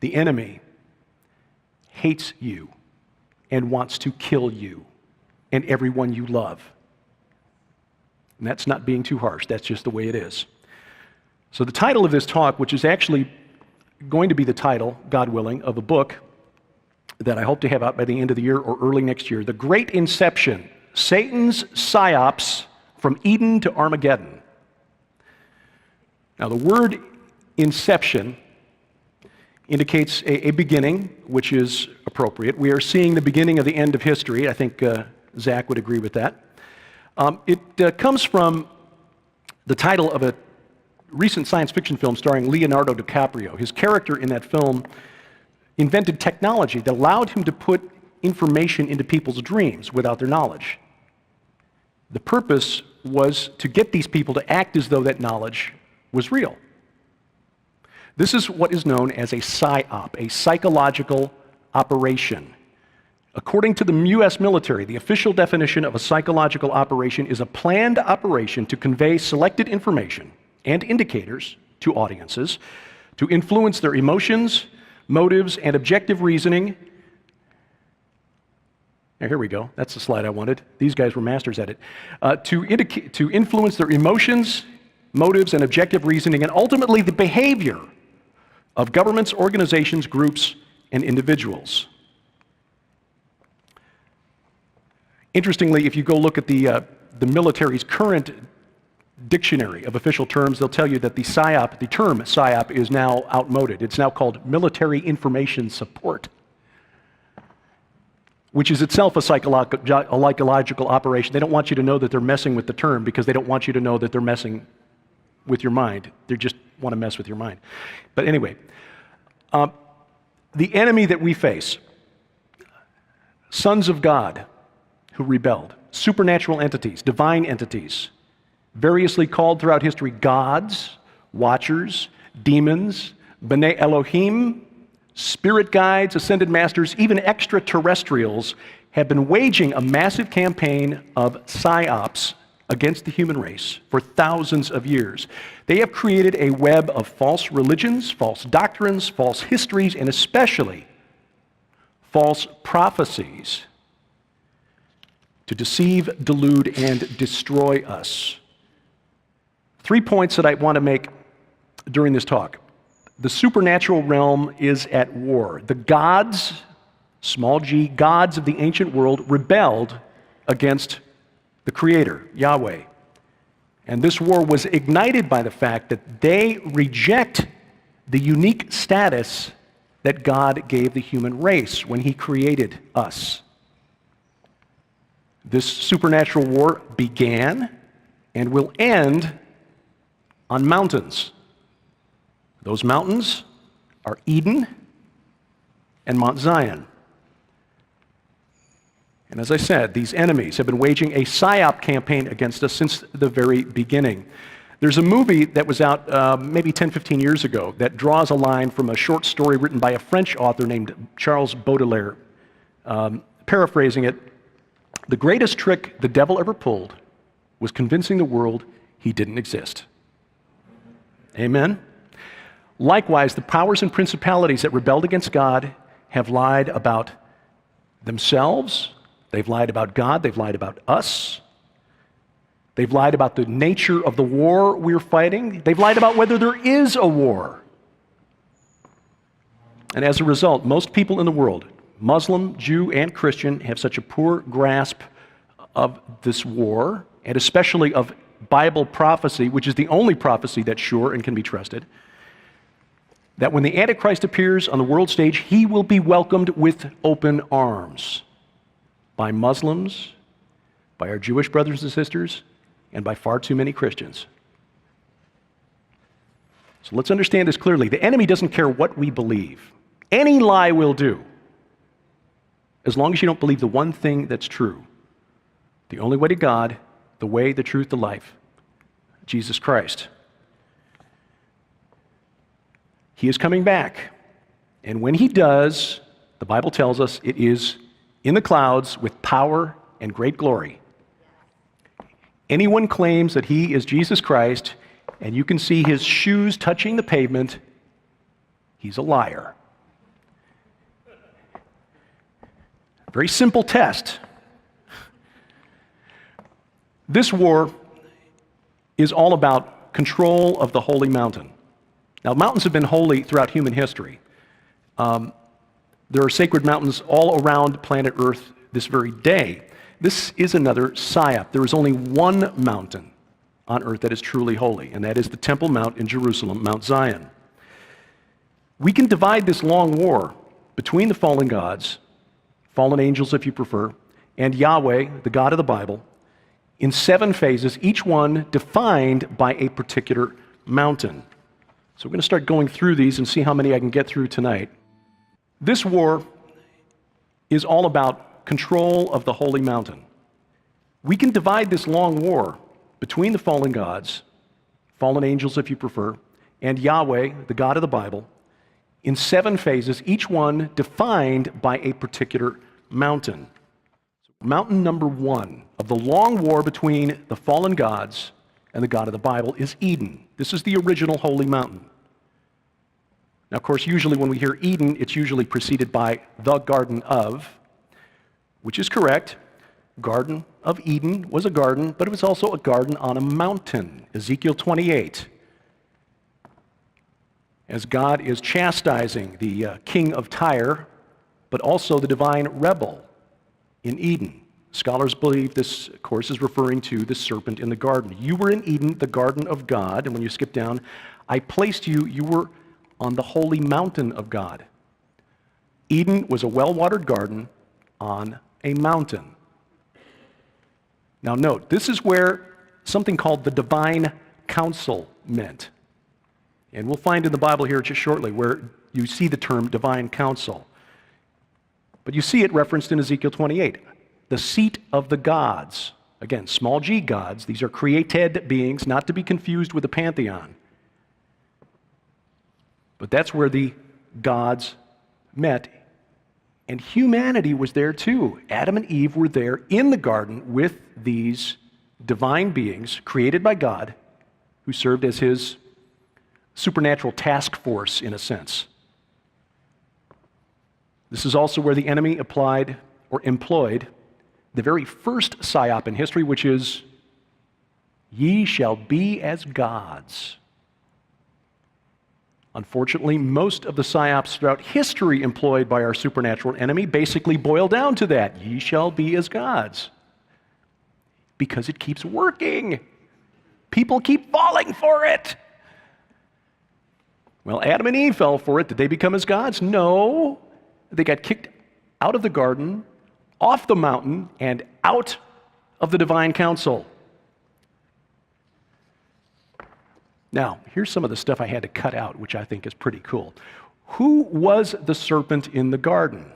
The enemy hates you and wants to kill you and everyone you love. And that's not being too harsh. That's just the way it is. So the title of this talk, which is actually going to be the title, God willing, of a book that I hope to have out by the end of the year or early next year, The Great Inception, Satan's Psyops from Eden to Armageddon. Now the word inception indicates a beginning, which is appropriate. We are seeing the beginning of the end of history. I think Zach would agree with that. It comes from the title of a recent science fiction film starring Leonardo DiCaprio. His character in that film invented technology that allowed him to put information into people's dreams without their knowledge. The purpose was to get these people to act as though that knowledge was real. This is what is known as a psyop, a psychological operation. According to the U.S. military, the official definition of a psychological operation is a planned operation to convey selected information and indicators to audiences, to influence their emotions, motives, and objective reasoning. Now, here we go. That's the slide I wanted. These guys were masters at it. To influence their emotions, motives, and objective reasoning, and ultimately the behavior of governments, organizations, groups, and individuals. Interestingly, if you go look at the military's current dictionary of official terms, they'll tell you that the term psyop is now outmoded. It's now called military information support, which is itself a psychological operation. They don't want you to know that they're messing with the term because they don't want you to know that they're messing with your mind. They just want to mess with your mind. But anyway, the enemy that we face, sons of God who rebelled, supernatural entities, divine entities, variously called throughout history gods, watchers, demons, B'nai Elohim, spirit guides, ascended masters, even extraterrestrials have been waging a massive campaign of psyops against the human race for thousands of years. They have created a web of false religions, false doctrines, false histories, and especially false prophecies to deceive, delude, and destroy us. 3 points that I want to make during this talk. The supernatural realm is at war. The gods, small g, gods of the ancient world rebelled against the Creator, Yahweh. And this war was ignited by the fact that they reject the unique status that God gave the human race when He created us. This supernatural war began and will end on mountains. Those mountains are Eden and Mount Zion. And as I said, these enemies have been waging a psyop campaign against us since the very beginning. There's a movie that was out maybe 10, 15 years ago that draws a line from a short story written by a French author named Charles Baudelaire. Paraphrasing it, the greatest trick the devil ever pulled was convincing the world he didn't exist. Amen? Likewise, the powers and principalities that rebelled against God have lied about themselves. They've lied about God. They've lied about us. They've lied about the nature of the war we're fighting. They've lied about whether there is a war. And as a result, most people in the world, Muslim, Jew, and Christian, have such a poor grasp of this war, and especially of Bible prophecy, which is the only prophecy that's sure and can be trusted, that when the Antichrist appears on the world stage, he will be welcomed with open arms by Muslims, by our Jewish brothers and sisters, and by far too many Christians. So let's understand this clearly. The enemy doesn't care what we believe. Any lie will do, as long as you don't believe the one thing that's true. The only way to God, the way, the truth, the life, Jesus Christ. He is coming back. And when he does, the Bible tells us it is in the clouds with power and great glory. Anyone claims that he is Jesus Christ and you can see his shoes touching the pavement, he's a liar. Very simple test. This war is all about control of the holy mountain. Now, mountains have been holy throughout human history. There are sacred mountains all around planet Earth this very day. This is another Psyop. There is only one mountain on earth that is truly holy, and that is the Temple Mount in Jerusalem, Mount Zion. We can divide this long war between the fallen gods, fallen angels if you prefer, and Yahweh, the God of the Bible, in 7 phases, each one defined by a particular mountain. So we're going to start going through these and see how many I can get through tonight. This war is all about control of the holy mountain. We can divide this long war between the fallen gods, fallen angels if you prefer, and Yahweh, the God of the Bible, in 7 phases, each one defined by a particular mountain. Mountain number 1 of the long war between the fallen gods and the God of the Bible is Eden. This is the original holy mountain. Now, of course, usually when we hear Eden, it's usually preceded by the Garden of, which is correct. Garden of Eden was a garden, but it was also a garden on a mountain. Ezekiel 28. As God is chastising the king of Tyre, but also the divine rebel in Eden. Scholars believe this, of course, is referring to the serpent in the garden. You were in Eden, the garden of God, and when you skip down, I placed you, you were on the holy mountain of God. Eden was a well-watered garden on a mountain. Now note, this is where something called the divine council meant. And we'll find in the Bible here just shortly where you see the term divine council. But you see it referenced in Ezekiel 28. The seat of the gods. Again, small g gods. These are created beings, not to be confused with the pantheon. But that's where the gods met. And humanity was there too. Adam and Eve were there in the garden with these divine beings created by God who served as his supernatural task force in a sense. This is also where the enemy applied or employed the very first psyop in history, which is, ye shall be as gods. Unfortunately, most of the psyops throughout history employed by our supernatural enemy basically boil down to that. Ye shall be as gods. Because it keeps working. People keep falling for it. Well, Adam and Eve fell for it. Did they become as gods? No. They got kicked out of the garden, off the mountain, and out of the divine council. Now, here's some of the stuff I had to cut out, which I think is pretty cool. Who was the serpent in the garden?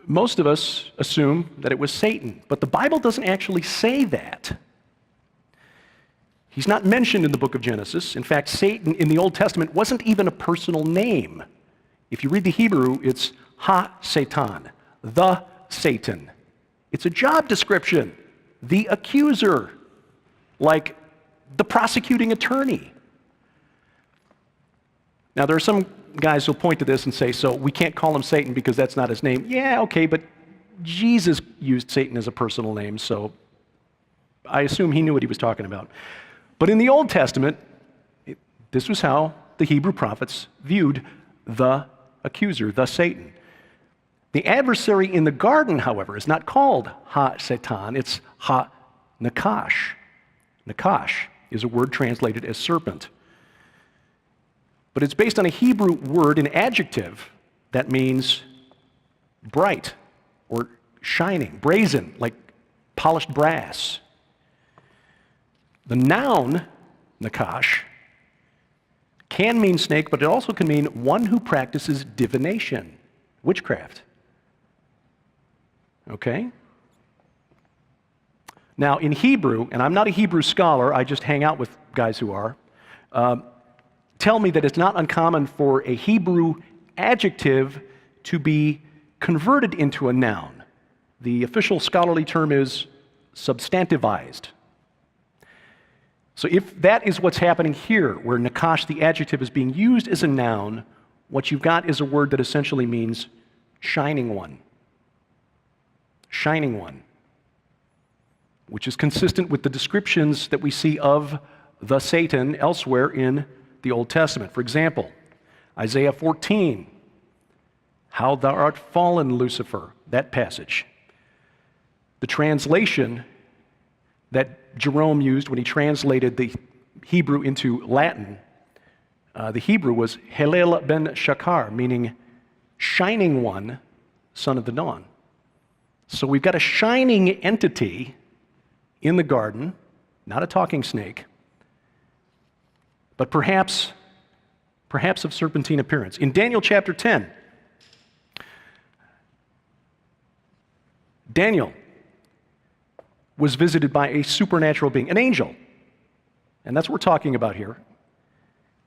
Most of us assume that it was Satan, but the Bible doesn't actually say that. He's not mentioned in the book of Genesis. In fact, Satan in the Old Testament wasn't even a personal name. If you read the Hebrew, it's Ha-Satan, the Satan. It's a job description, the accuser, like the prosecuting attorney. Now, there are some guys who'll point to this and say, so we can't call him Satan because that's not his name. Yeah, okay, but Jesus used Satan as a personal name, so I assume he knew what he was talking about. But in the Old Testament, this was how the Hebrew prophets viewed the accuser, the Satan. The adversary in the garden, however, is not called Ha-Satan, it's Ha-Nakash. Nakash is a word translated as serpent. But it's based on a Hebrew word, an adjective, that means bright or shining, brazen, like polished brass. The noun, Nakash, can mean snake, but it also can mean one who practices divination, witchcraft. Okay? Now, in Hebrew, and I'm not a Hebrew scholar, I just hang out with guys who are, tell me that it's not uncommon for a Hebrew adjective to be converted into a noun. The official scholarly term is substantivized. So if that is what's happening here, where Nakash, the adjective, is being used as a noun, what you've got is a word that essentially means shining one. Shining one. Which is consistent with the descriptions that we see of the Satan elsewhere in the Old Testament. For example, Isaiah 14, how thou art fallen, Lucifer, that passage. The translation that Jerome used when he translated the Hebrew into Latin, the Hebrew was Helel ben Shakar, meaning shining one, son of the dawn. So we've got a shining entity in the garden, not a talking snake, but perhaps of serpentine appearance. In Daniel chapter 10, Daniel was visited by a supernatural being, an angel. And that's what we're talking about here.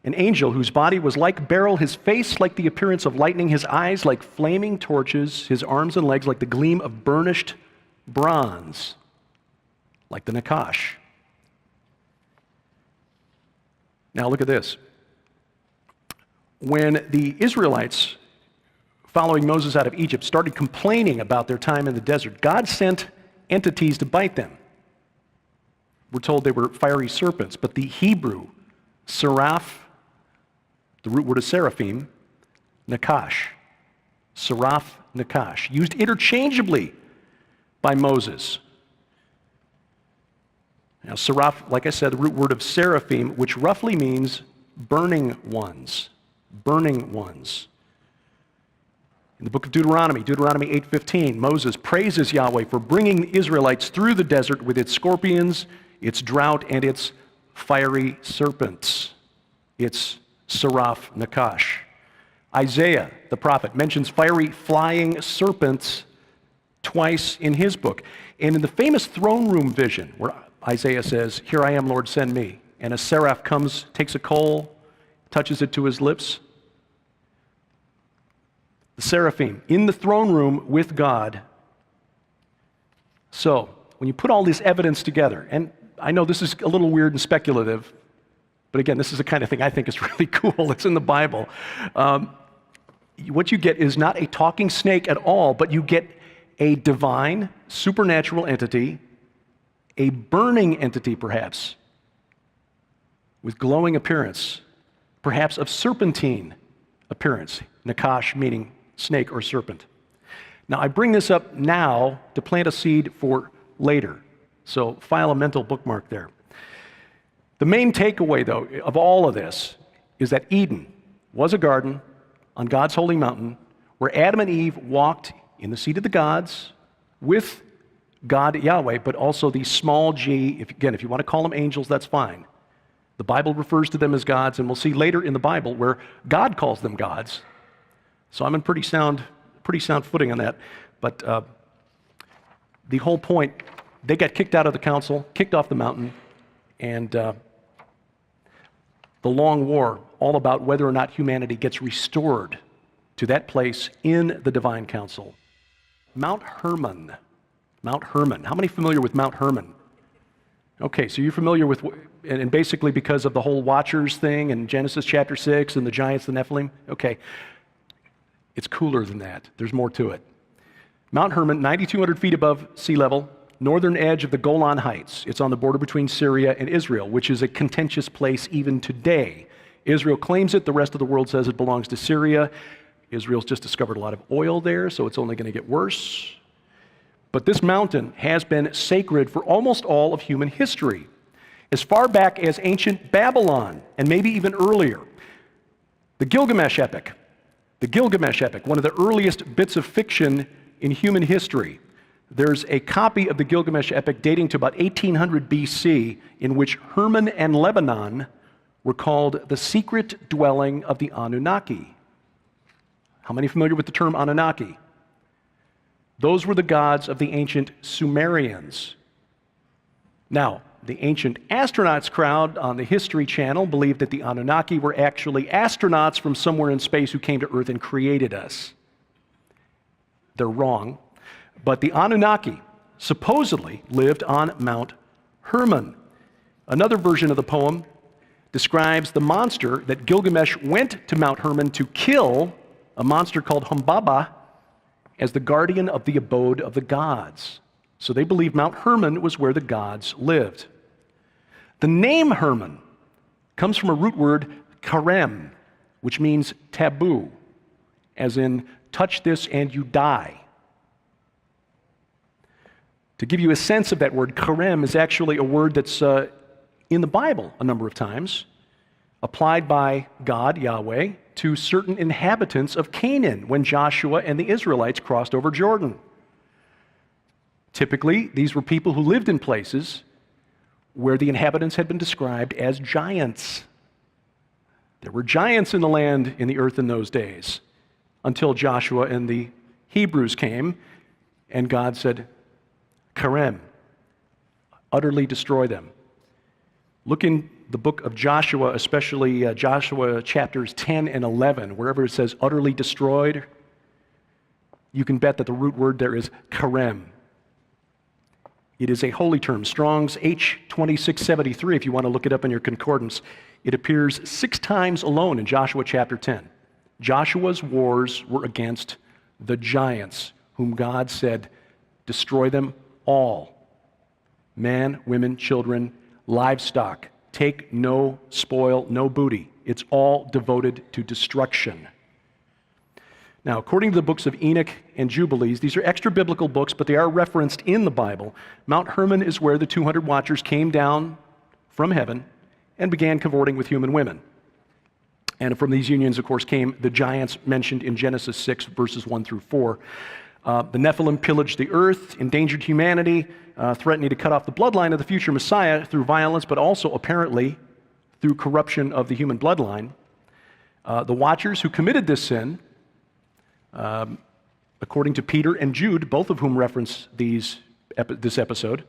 An angel whose body was like beryl, his face like the appearance of lightning, his eyes like flaming torches, his arms and legs like the gleam of burnished bronze, like the Nakash. Now look at this. When the Israelites, following Moses out of Egypt, started complaining about their time in the desert, God sent entities to bite them. We're told they were fiery serpents, but the Hebrew, seraph, the root word is seraphim, Nakash. Seraph, Nakash, used interchangeably by Moses. Now, seraph, like I said, the root word of seraphim, which roughly means burning ones. Burning ones. In the book of Deuteronomy 8:15, Moses praises Yahweh for bringing the Israelites through the desert with its scorpions, its drought, and its fiery serpents. It's seraph Nakash. Isaiah, the prophet, mentions fiery flying serpents twice in his book. And in the famous throne room vision, where Isaiah says, "Here I am, Lord, send me," and a seraph comes, takes a coal, touches it to his lips. The seraphim in the throne room with God. So, when you put all this evidence together, and I know this is a little weird and speculative, but again, this is the kind of thing I think is really cool. It's in the Bible. What you get is not a talking snake at all, but you get a divine, supernatural entity, a burning entity perhaps, with glowing appearance, perhaps of serpentine appearance, Nakash meaning snake or serpent. Now, I bring this up now to plant a seed for later, so file a mental bookmark there. The main takeaway, though, of all of this is that Eden was a garden on God's holy mountain where Adam and Eve walked in the seat of the gods with God Yahweh, but also these small g, if you want to call them angels, that's fine. The Bible refers to them as gods, and we'll see later in the Bible where God calls them gods. So I'm in pretty sound footing on that. But the whole point, they got kicked out of the council, kicked off the mountain, and the long war, all about whether or not humanity gets restored to that place in the divine council. Mount Hermon. Mount Hermon. How many familiar with Mount Hermon? Okay, so you're familiar with, and basically because of the whole Watchers thing in Genesis chapter 6 and the giants, the Nephilim? Okay, it's cooler than that. There's more to it. Mount Hermon, 9,200 feet above sea level, northern edge of the Golan Heights. It's on the border between Syria and Israel, which is a contentious place even today. Israel claims it. The rest of the world says it belongs to Syria. Israel's just discovered a lot of oil there, so it's only going to get worse. But this mountain has been sacred for almost all of human history, as far back as ancient Babylon, and maybe even earlier. The Gilgamesh epic, one of the earliest bits of fiction in human history. There's a copy of the Gilgamesh epic dating to about 1800 BC in which Hermon and Lebanon were called the secret dwelling of the Anunnaki. How many familiar with the term Anunnaki? Those were the gods of the ancient Sumerians. Now, the ancient astronauts crowd on the History Channel believed that the Anunnaki were actually astronauts from somewhere in space who came to Earth and created us. They're wrong. But the Anunnaki supposedly lived on Mount Hermon. Another version of the poem describes the monster that Gilgamesh went to Mount Hermon to kill, a monster called Humbaba, as the guardian of the abode of the gods. So they believed Mount Hermon was where the gods lived. The name Hermon comes from a root word, karem, which means taboo, as in, touch this and you die. To give you a sense of that word, karem is actually a word that's in the Bible a number of times, applied by God, Yahweh, to certain inhabitants of Canaan when Joshua and the Israelites crossed over Jordan. Typically, these were people who lived in places where the inhabitants had been described as giants. There were giants in the land, in the earth in those days, until Joshua and the Hebrews came, and God said, Karem, utterly destroy them. Look in the book of Joshua, especially Joshua chapters 10 and 11, wherever it says utterly destroyed, you can bet that the root word there is karem. It is a holy term. Strong's H2673, if you want to look it up in your concordance. It appears 6 times alone in Joshua chapter 10. Joshua's wars were against the giants, whom God said, destroy them all. Man, women, children, livestock. Take no spoil, no booty. It's all devoted to destruction. Now, according to the books of Enoch and Jubilees, these are extra biblical books, but they are referenced in the Bible. Mount Hermon is where the 200 watchers came down from heaven and began cavorting with human women. And from these unions, of course, came the giants mentioned in Genesis 6, verses 1 through 4. The Nephilim pillaged the earth, endangered humanity, threatening to cut off the bloodline of the future Messiah through violence, but also apparently through corruption of the human bloodline. The watchers who committed this sin, according to Peter and Jude, both of whom reference this episode,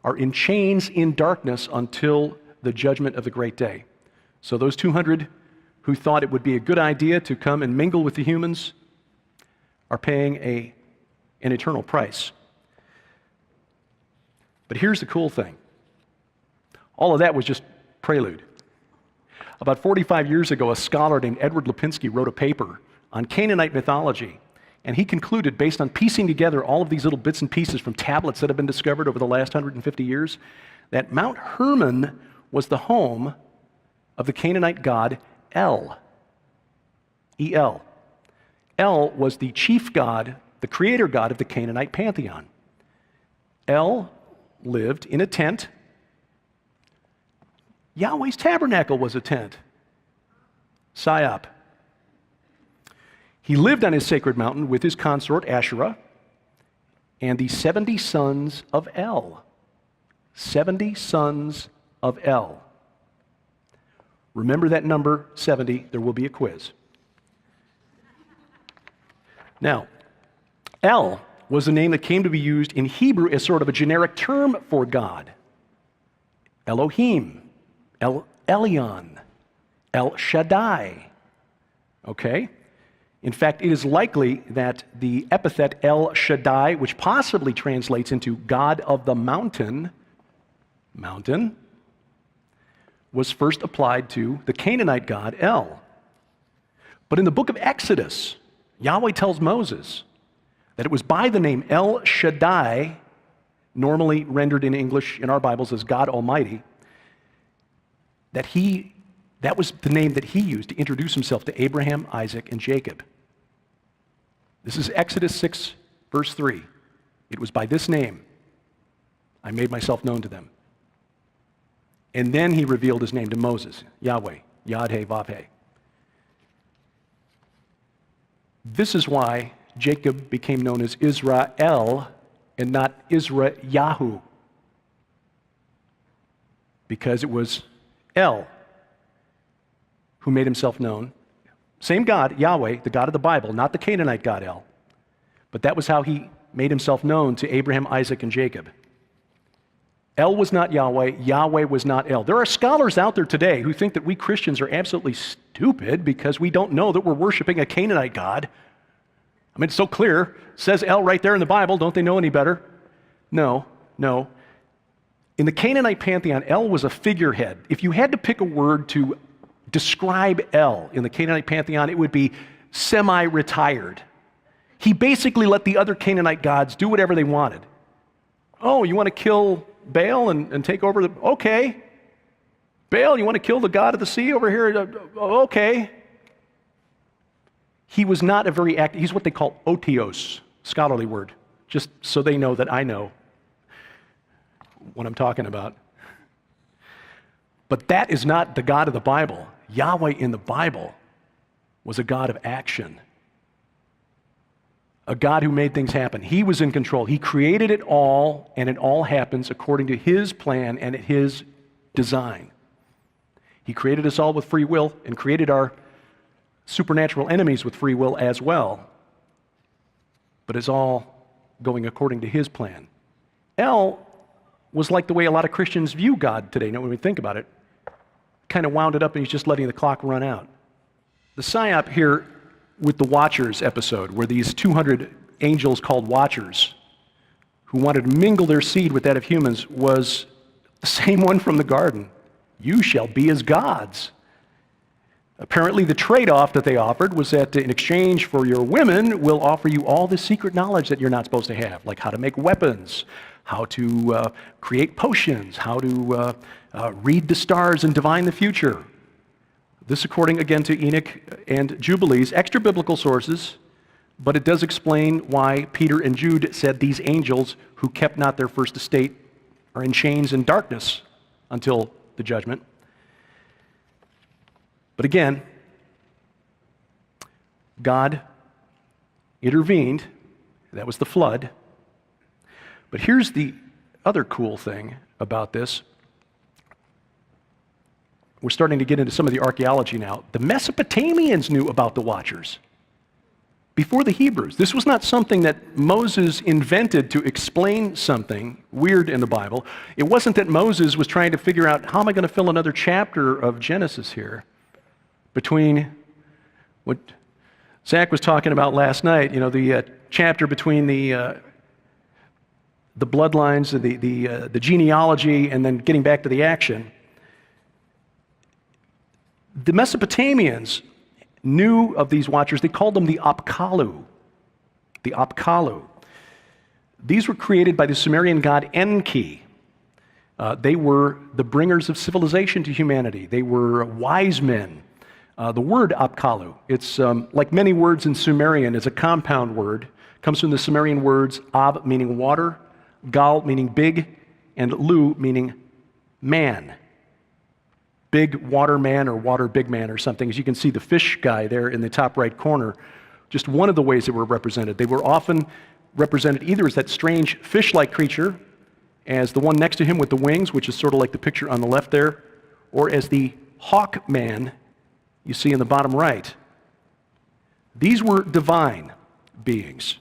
are in chains in darkness until the judgment of the great day. So those 200 who thought it would be a good idea to come and mingle with the humans are paying an eternal price. But here's the cool thing. All of that was just prelude. About 45 years ago, a scholar named Edward Lipinski wrote a paper on Canaanite mythology, and he concluded, based on piecing together all of these little bits and pieces from tablets that have been discovered over the last 150 years, that Mount Hermon was the home of the Canaanite god El. E-L. El was the chief god, the creator god of the Canaanite pantheon. El lived in a tent. Yahweh's tabernacle was a tent. Psyops. He lived on his sacred mountain with his consort Asherah and the 70 sons of El. 70 sons of El. Remember that number 70, there will be a quiz. Now, El was a name that came to be used in Hebrew as sort of a generic term for God. Elohim, El Elyon, El Shaddai. Okay? In fact, it is likely that the epithet El Shaddai, which possibly translates into God of the mountain, was first applied to the Canaanite god El. But in the book of Exodus, Yahweh tells Moses that it was by the name El Shaddai, normally rendered in English in our Bibles as God Almighty, that was the name that he used to introduce himself to Abraham, Isaac, and Jacob. This is Exodus 6, verse 3. It was by this name I made myself known to them. And then he revealed his name to Moses, Yahweh, Yad-He-Vav-He. This is why Jacob became known as Israel and not Israel, because it was El who made himself known. Same God, Yahweh, the God of the Bible, not the Canaanite God El. But that was how he made himself known to Abraham, Isaac, and Jacob. El was not Yahweh, Yahweh was not El. There are scholars out there today who think that we Christians are absolutely stupid because we don't know that we're worshiping a Canaanite God. I mean, it's so clear. It says El right there in the Bible. Don't they know any better? No. In the Canaanite pantheon, El was a figurehead. If you had to pick a word to describe El in the Canaanite pantheon, it would be semi-retired. He basically let the other Canaanite gods do whatever they wanted. Oh, you want to kill Baal and take over the... Okay. Baal, you want to kill the god of the sea over here? Okay. He was not a very active... He's what they call otios, scholarly word, just so they know that I know what I'm talking about. But that is not the God of the Bible. Yahweh in the Bible was a God of action, a God who made things happen. He was in control. He created it all, and it all happens according to His plan and His design. He created us all with free will and created our supernatural enemies with free will as well. But it's all going according to His plan. El was like the way a lot of Christians view God today. Now, when we think about it, kind of wound it up and he's just letting the clock run out. The psyop here with the Watchers episode, where these 200 angels called Watchers, who wanted to mingle their seed with that of humans, was the same one from the garden. You shall be as gods. Apparently the trade-off that they offered was that in exchange for your women, we'll offer you all the secret knowledge that you're not supposed to have, like how to make weapons, how to create potions, how to read the stars and divine the future. This according again to Enoch and Jubilees, extra biblical sources, but it does explain why Peter and Jude said these angels who kept not their first estate are in chains and darkness until the judgment. But again, God intervened. That was the flood. But here's the other cool thing about this. We're starting to get into some of the archaeology now. The Mesopotamians knew about the Watchers before the Hebrews. This was not something that Moses invented to explain something weird in the Bible. It wasn't that Moses was trying to figure out, how am I going to fill another chapter of Genesis here between what Zach was talking about last night, the chapter between the bloodlines, the genealogy, and then getting back to the action. The Mesopotamians knew of these Watchers. They called them the Apkallu. The Apkallu. These were created by the Sumerian god Enki. They were the bringers of civilization to humanity. They were wise men. The word Apkallu, it's like many words in Sumerian, it's a compound word. It comes from the Sumerian words Ab meaning water, Gal meaning big, and Lu meaning man. Big water man or water big man or something. As you can see, the fish guy there in the top right corner, just one of the ways they were represented. They were often represented either as that strange fish-like creature, as the one next to him with the wings, which is sort of like the picture on the left there, or as the hawk man you see in the bottom right. These were divine beings.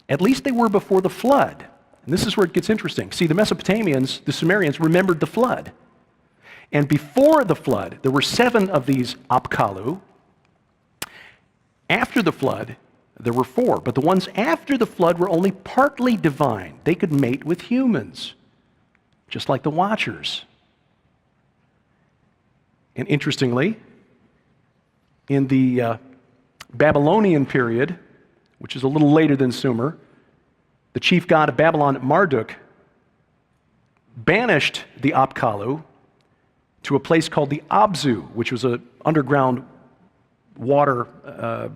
At least they were before the flood. And this is where it gets interesting. See, the Mesopotamians, the Sumerians, remembered the flood. And before the flood, there were 7 of these Apkallu. After the flood, there were 4. But the ones after the flood were only partly divine. They could mate with humans, just like the Watchers. And interestingly, in the Babylonian period, which is a little later than Sumer, the chief god of Babylon, Marduk, banished the Apkallu to a place called the Abzu, which was an underground water,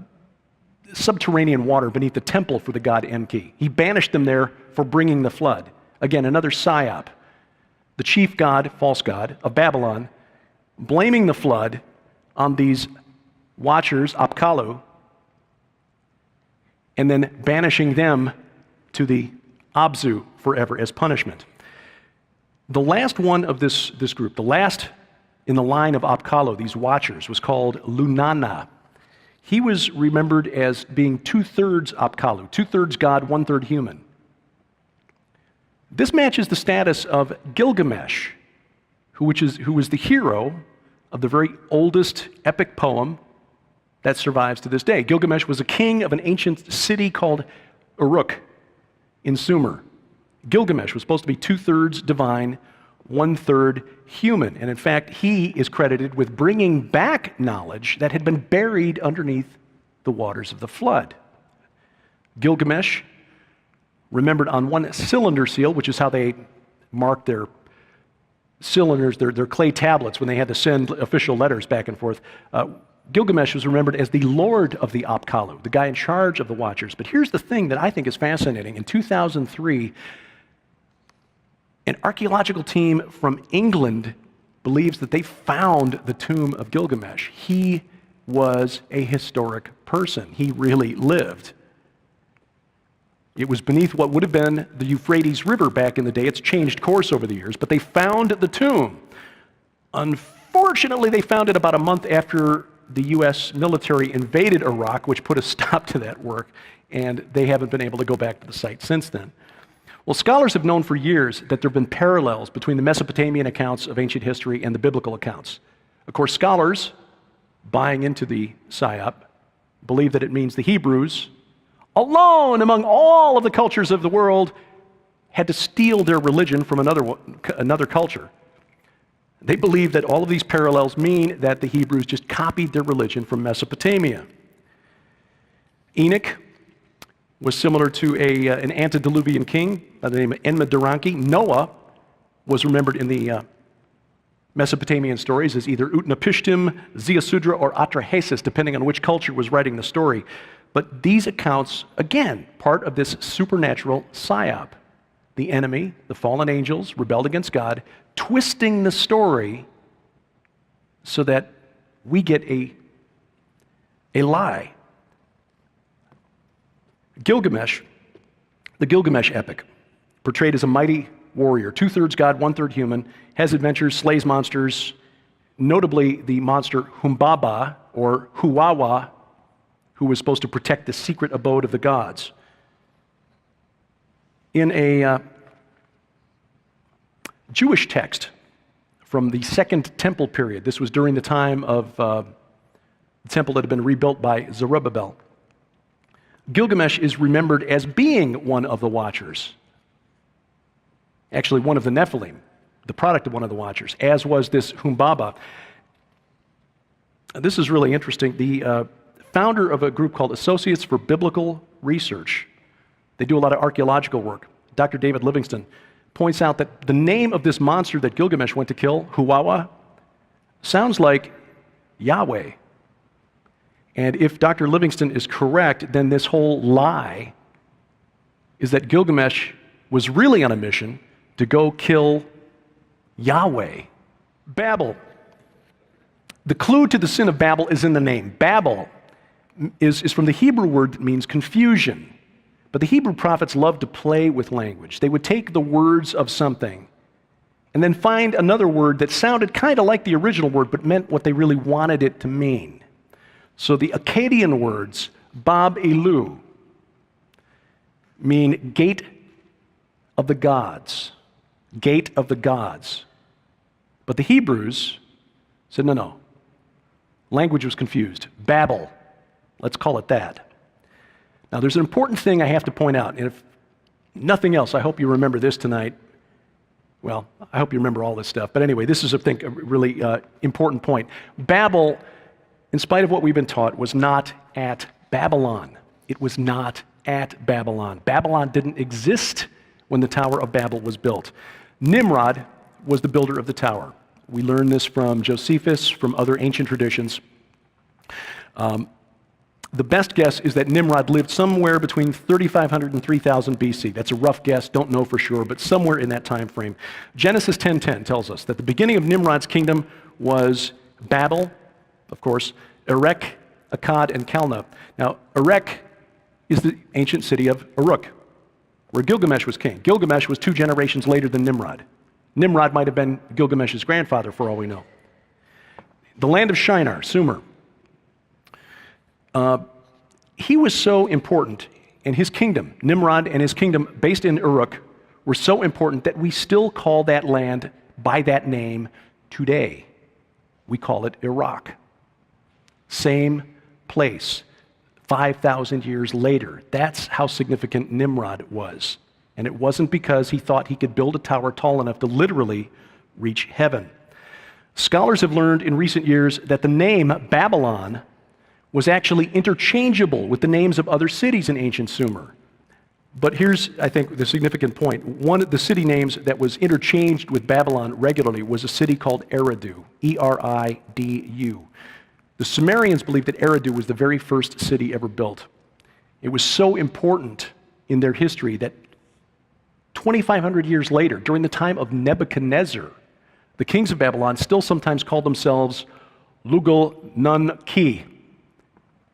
subterranean water beneath the temple for the god Enki. He banished them there for bringing the flood. Again, another psyop. The chief god, false god, of Babylon, blaming the flood on these Watchers, Apkallu, and then banishing them to the Abzu forever as punishment. The last one of this group, the last in the line of Apkallu, these Watchers, was called Lunana. He was remembered as being 2/3 Apkallu, 2/3 God, 1/3 human. This matches the status of Gilgamesh, who was the hero of the very oldest epic poem that survives to this day. Gilgamesh was a king of an ancient city called Uruk in Sumer. Gilgamesh was supposed to be 2/3 divine, 1/3 human. And in fact, he is credited with bringing back knowledge that had been buried underneath the waters of the flood. Gilgamesh, remembered on one cylinder seal, which is how they marked their cylinders, their clay tablets when they had to send official letters back and forth. Gilgamesh was remembered as the Lord of the Apkallu, the guy in charge of the Watchers. But here's the thing that I think is fascinating. In 2003, an archaeological team from England believes that they found the tomb of Gilgamesh. He was a historic person. He really lived. It was beneath what would have been the Euphrates River back in the day. It's changed course over the years, but they found the tomb. Unfortunately, they found it about a month after the U.S. military invaded Iraq, which put a stop to that work, and they haven't been able to go back to the site since then. Well, scholars have known for years that there have been parallels between the Mesopotamian accounts of ancient history and the biblical accounts. Of course, scholars, buying into the Psyop, believe that it means the Hebrews, alone among all of the cultures of the world, had to steal their religion from another culture. They believe that all of these parallels mean that the Hebrews just copied their religion from Mesopotamia. Enoch was similar to an antediluvian king by the name of Enmeduranki. Noah was remembered in the Mesopotamian stories as either Utnapishtim, Ziusudra, or Atrahasis, depending on which culture was writing the story. But these accounts, again, part of this supernatural psyop. The enemy, the fallen angels, rebelled against God, twisting the story so that we get a lie. Gilgamesh, the Gilgamesh epic, portrayed as a mighty warrior, 2/3 God, 1/3 human, has adventures, slays monsters, notably the monster Humbaba, or Huwawa, who was supposed to protect the secret abode of the gods. In a Jewish text from the Second Temple period, this was during the time of the temple that had been rebuilt by Zerubbabel, Gilgamesh is remembered as being one of the Watchers. Actually, one of the Nephilim, the product of one of the Watchers, as was this Humbaba. This is really interesting. The founder of a group called Associates for Biblical Research, they do a lot of archaeological work, Dr. David Livingston, points out that the name of this monster that Gilgamesh went to kill, Huwawa, sounds like Yahweh. And if Dr. Livingston is correct, then this whole lie is that Gilgamesh was really on a mission to go kill Yahweh. Babel. The clue to the sin of Babel is in the name. Babel is from the Hebrew word that means confusion. But the Hebrew prophets loved to play with language. They would take the words of something and then find another word that sounded kind of like the original word but meant what they really wanted it to mean. So the Akkadian words, Bab Elu, mean gate of the gods. Gate of the gods. But the Hebrews said, no. Language was confused. Babel. Let's call it that. Now, there's an important thing I have to point out, and if nothing else, I hope you remember this tonight. Well, I hope you remember all this stuff. But anyway, this is, I think, a really important point. Babel, in spite of what we've been taught, was not at Babylon. It was not at Babylon. Babylon didn't exist when the Tower of Babel was built. Nimrod was the builder of the tower. We learn this from Josephus, from other ancient traditions. The best guess is that Nimrod lived somewhere between 3,500 and 3,000 BC. That's a rough guess, don't know for sure, but somewhere in that time frame. Genesis 10:10 tells us that the beginning of Nimrod's kingdom was Babel, of course, Erech, Akkad, and Calneh. Now, Erech is the ancient city of Uruk, where Gilgamesh was king. Gilgamesh was 2 generations later than Nimrod. Nimrod might have been Gilgamesh's grandfather, for all we know. The land of Shinar, Sumer. He was so important, and his kingdom, Nimrod and his kingdom based in Uruk, were so important that we still call that land by that name today. We call it Iraq. Same place, 5,000 years later. That's how significant Nimrod was. And it wasn't because he thought he could build a tower tall enough to literally reach heaven. Scholars have learned in recent years that the name Babylon was actually interchangeable with the names of other cities in ancient Sumer. But here's, I think, the significant point. One of the city names that was interchanged with Babylon regularly was a city called Eridu, E-R-I-D-U. The Sumerians believed that Eridu was the very first city ever built. It was so important in their history that 2,500 years later, during the time of Nebuchadnezzar, the kings of Babylon still sometimes called themselves Lugal Nun Ki,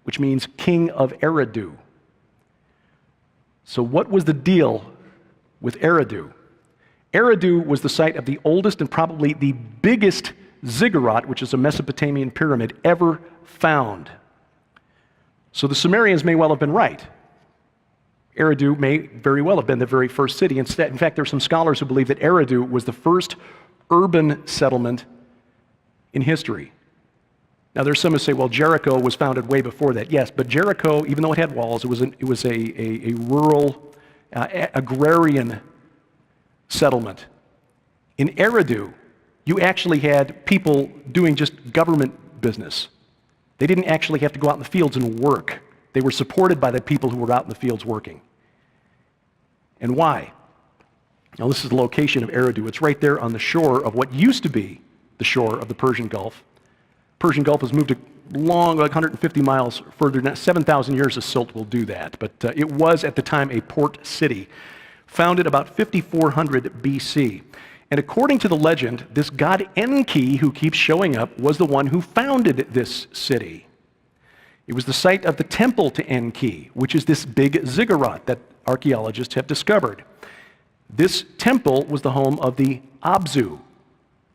which means king of Eridu. So what was the deal with Eridu? Eridu was the site of the oldest and probably the biggest ziggurat, which is a Mesopotamian pyramid, ever found. So the Sumerians may well have been right. Eridu may very well have been the very first city. In fact, there are some scholars who believe that Eridu was the first urban settlement in history. Now, there's some who say, well, Jericho was founded way before that. Yes, but Jericho, even though it had walls, it was a rural, agrarian settlement. In Eridu, you actually had people doing just government business. They didn't actually have to go out in the fields and work. They were supported by the people who were out in the fields working. And why? Now, this is the location of Eridu. It's right there on the shore of what used to be the shore of the Persian Gulf. Persian Gulf has moved a long, like 150 miles further. Now, 7,000 years of silt will do that. But it was, at the time, a port city, founded about 5400 BC. And according to the legend, this god Enki, who keeps showing up, was the one who founded this city. It was the site of the temple to Enki, which is this big ziggurat that archaeologists have discovered. This temple was the home of the Abzu,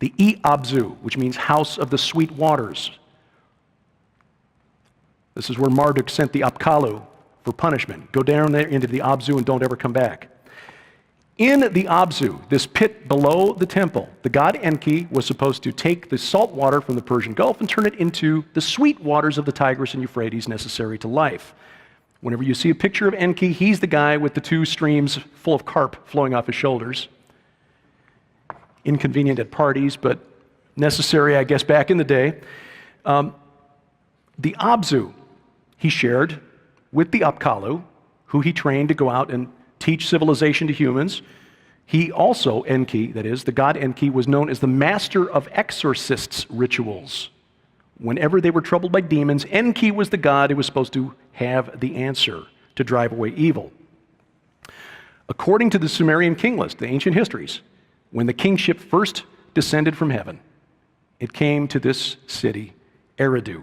the Abzu, which means house of the sweet waters. This is where Marduk sent the Apkallu for punishment. Go down there into the Abzu and don't ever come back. In the Abzu, this pit below the temple, the god Enki was supposed to take the salt water from the Persian Gulf and turn it into the sweet waters of the Tigris and Euphrates necessary to life. Whenever you see a picture of Enki, he's the guy with the two streams full of carp flowing off his shoulders. Inconvenient at parties, but necessary, I guess, back in the day. The Abzu he shared with the Apkallu, who he trained to go out and teach civilization to humans. He also, Enki, that is, the god Enki, was known as the master of exorcists' rituals. Whenever they were troubled by demons, Enki was the god who was supposed to have the answer to drive away evil. According to the Sumerian king list, the ancient histories, when the kingship first descended from heaven, it came to this city, Eridu.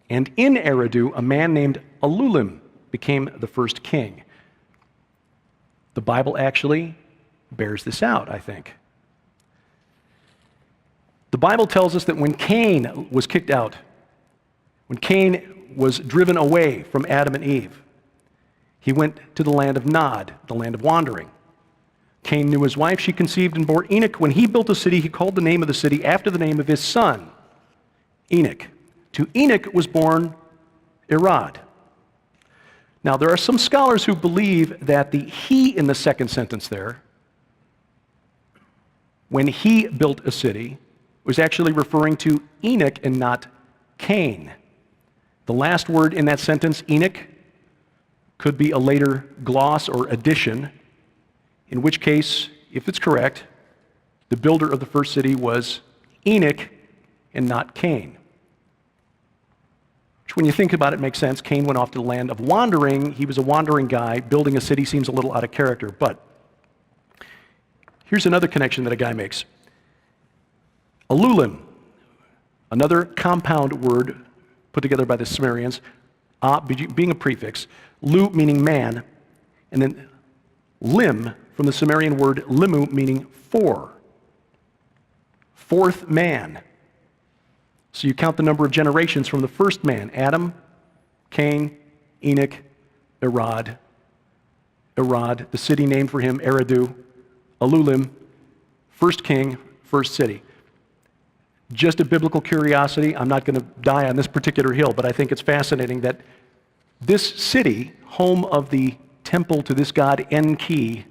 And in Eridu, a man named Alulim became the first king. The Bible actually bears this out, I think. The Bible tells us that when Cain was kicked out, when Cain was driven away from Adam and Eve, he went to the land of Nod, the land of wandering. Cain knew his wife, she conceived and bore Enoch. When he built a city, he called the name of the city after the name of his son, Enoch. To Enoch was born Irad. Now, there are some scholars who believe that the he in the second sentence there, when he built a city, was actually referring to Enoch and not Cain. The last word in that sentence, Enoch, could be a later gloss or addition, in which case, if it's correct, the builder of the first city was Enoch and not Cain. Which, when you think about it, makes sense. Cain went off to the land of wandering. He was a wandering guy. Building a city seems a little out of character. But here's another connection that a guy makes. Alulim, another compound word put together by the Sumerians, being a prefix, lu meaning man, and then lim from the Sumerian word limu meaning four. Fourth man. So you count the number of generations from the first man, Adam, Cain, Enoch, Irad. Irad, the city named for him, Eridu, Alulim, first king, first city. Just a biblical curiosity. I'm not going to die on this particular hill, but I think it's fascinating that this city, home of the temple to this god Enki,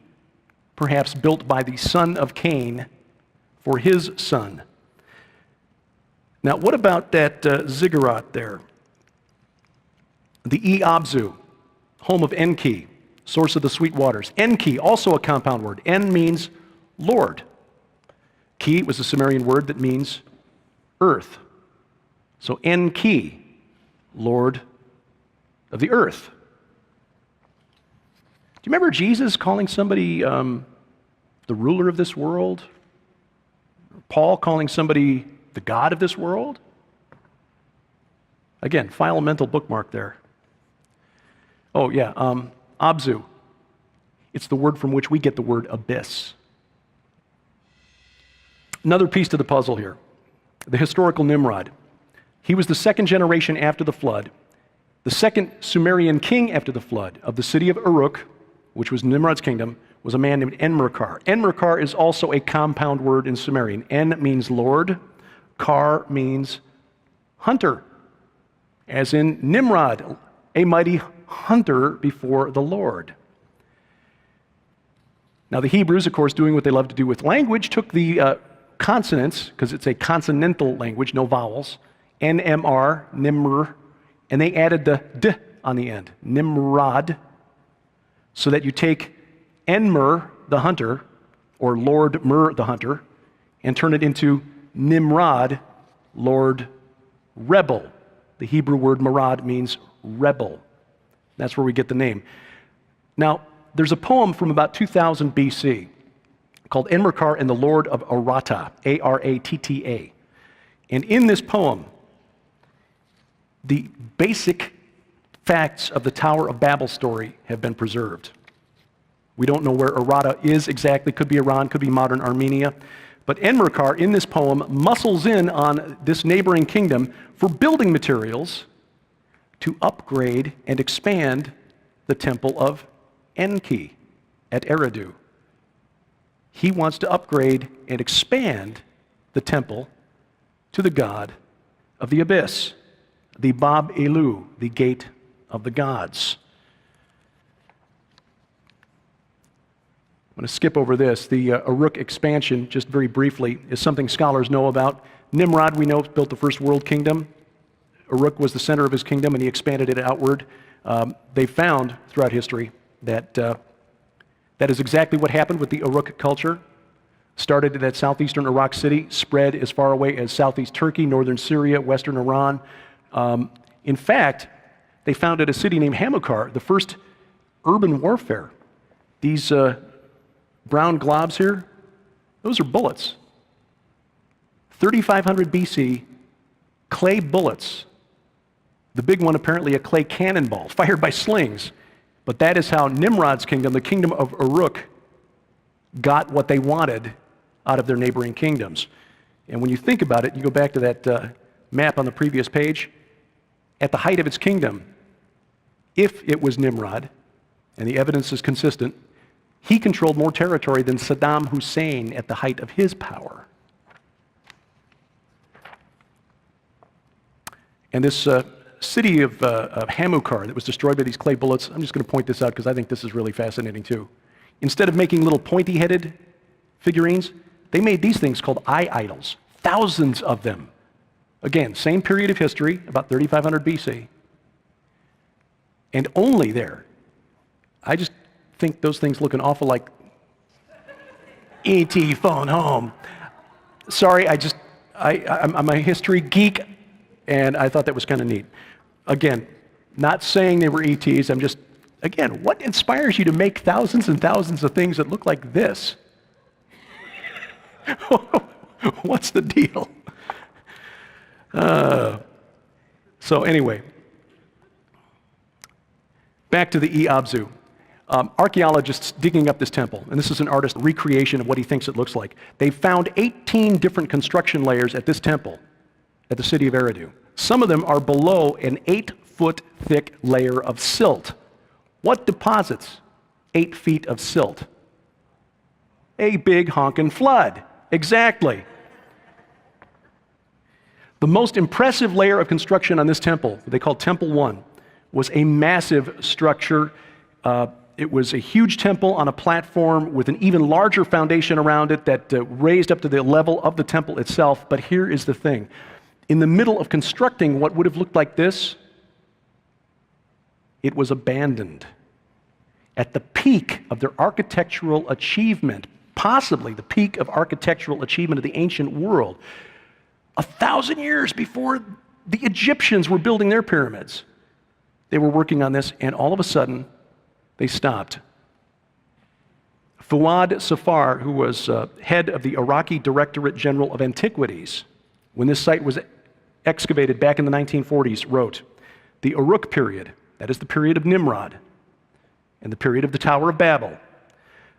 perhaps built by the son of Cain for his son. Now, what about that ziggurat there? The Abzu, home of Enki, source of the sweet waters. Enki, also a compound word. En means Lord. Ki was a Sumerian word that means earth. So Enki, Lord of the earth. Do you remember Jesus calling somebody the ruler of this world? Paul calling somebody the God of this world? Again, file a mental bookmark there. Oh yeah, Abzu. It's the word from which we get the word abyss. Another piece to the puzzle here. The historical Nimrod. He was the second generation after the flood, the second Sumerian king after the flood of the city of Uruk, which was Nimrod's kingdom, was a man named Enmerkar. Enmerkar is also a compound word in Sumerian. En means Lord, Kar means hunter, as in Nimrod, a mighty hunter before the Lord. Now the Hebrews, of course, doing what they love to do with language, took the consonants, because it's a consonantal language, no vowels, NMR, Nimr, and they added the D on the end, Nimrod, so that you take Enmer, the hunter, or Lord Mer, the hunter, and turn it into Nimrod, Lord rebel. The Hebrew word marad means rebel. That's where we get the name. Now, there's a poem from about 2000 BC called Enmerkar and the Lord of Aratta, A-R-A-T-T-A. And in this poem, the basic facts of the Tower of Babel story have been preserved. We don't know where Aratta is exactly. Could be Iran, could be modern Armenia. But Enmerkar, in this poem, muscles in on this neighboring kingdom for building materials to upgrade and expand the temple of Enki at Eridu. He wants to upgrade and expand the temple to the god of the abyss, the Bab Elu, the gate of the gods. I'm going to skip over this. The Uruk expansion, just very briefly, is something scholars know about. Nimrod, we know, built the first world kingdom. Uruk was the center of his kingdom, and he expanded it outward. They found throughout history that that is exactly what happened with the Uruk culture. Started at southeastern Iraq city, spread as far away as southeast Turkey, northern Syria, western Iran. In fact, they founded a city named Hamukar, the first urban warfare. These brown globs here, those are bullets. 3500 BC, clay bullets. The big one apparently a clay cannonball fired by slings. But that is how Nimrod's kingdom, the kingdom of Uruk, got what they wanted out of their neighboring kingdoms. And when you think about it, you go back to that map on the previous page, at the height of its kingdom, if it was Nimrod, and the evidence is consistent, he controlled more territory than Saddam Hussein at the height of his power. And this city of Hamukar that was destroyed by these clay bullets, I'm just going to point this out because I think this is really fascinating too. Instead of making little pointy-headed figurines, they made these things called eye idols, thousands of them. Again, same period of history, about 3500 BC. And only there. I just think those things look an awful like E.T. phone home. Sorry, I'm a history geek, and I thought that was kind of neat. Again, not saying they were ETs, I'm just, again, what inspires you to make thousands and thousands of things that look like this? What's the deal? So anyway, back to the Abzu. Archaeologists digging up this temple, and this is an artist's recreation of what he thinks it looks like. They found 18 different construction layers at this temple, at the city of Eridu. Some of them are below an 8-foot thick layer of silt. What deposits 8 feet of silt? A big honkin' flood. Exactly. The most impressive layer of construction on this temple, they call Temple 1, was a massive structure. It was a huge temple on a platform with an even larger foundation around it that raised up to the level of the temple itself. But here is the thing. In the middle of constructing what would have looked like this, it was abandoned. At the peak of their architectural achievement, possibly the peak of architectural achievement of the ancient world, 1,000 years before the Egyptians were building their pyramids, they were working on this, and all of a sudden, they stopped. Fuad Safar, who was head of the Iraqi Directorate General of Antiquities, when this site was excavated back in the 1940s, wrote, "The Uruk period, that is the period of Nimrod, and the period of the Tower of Babel,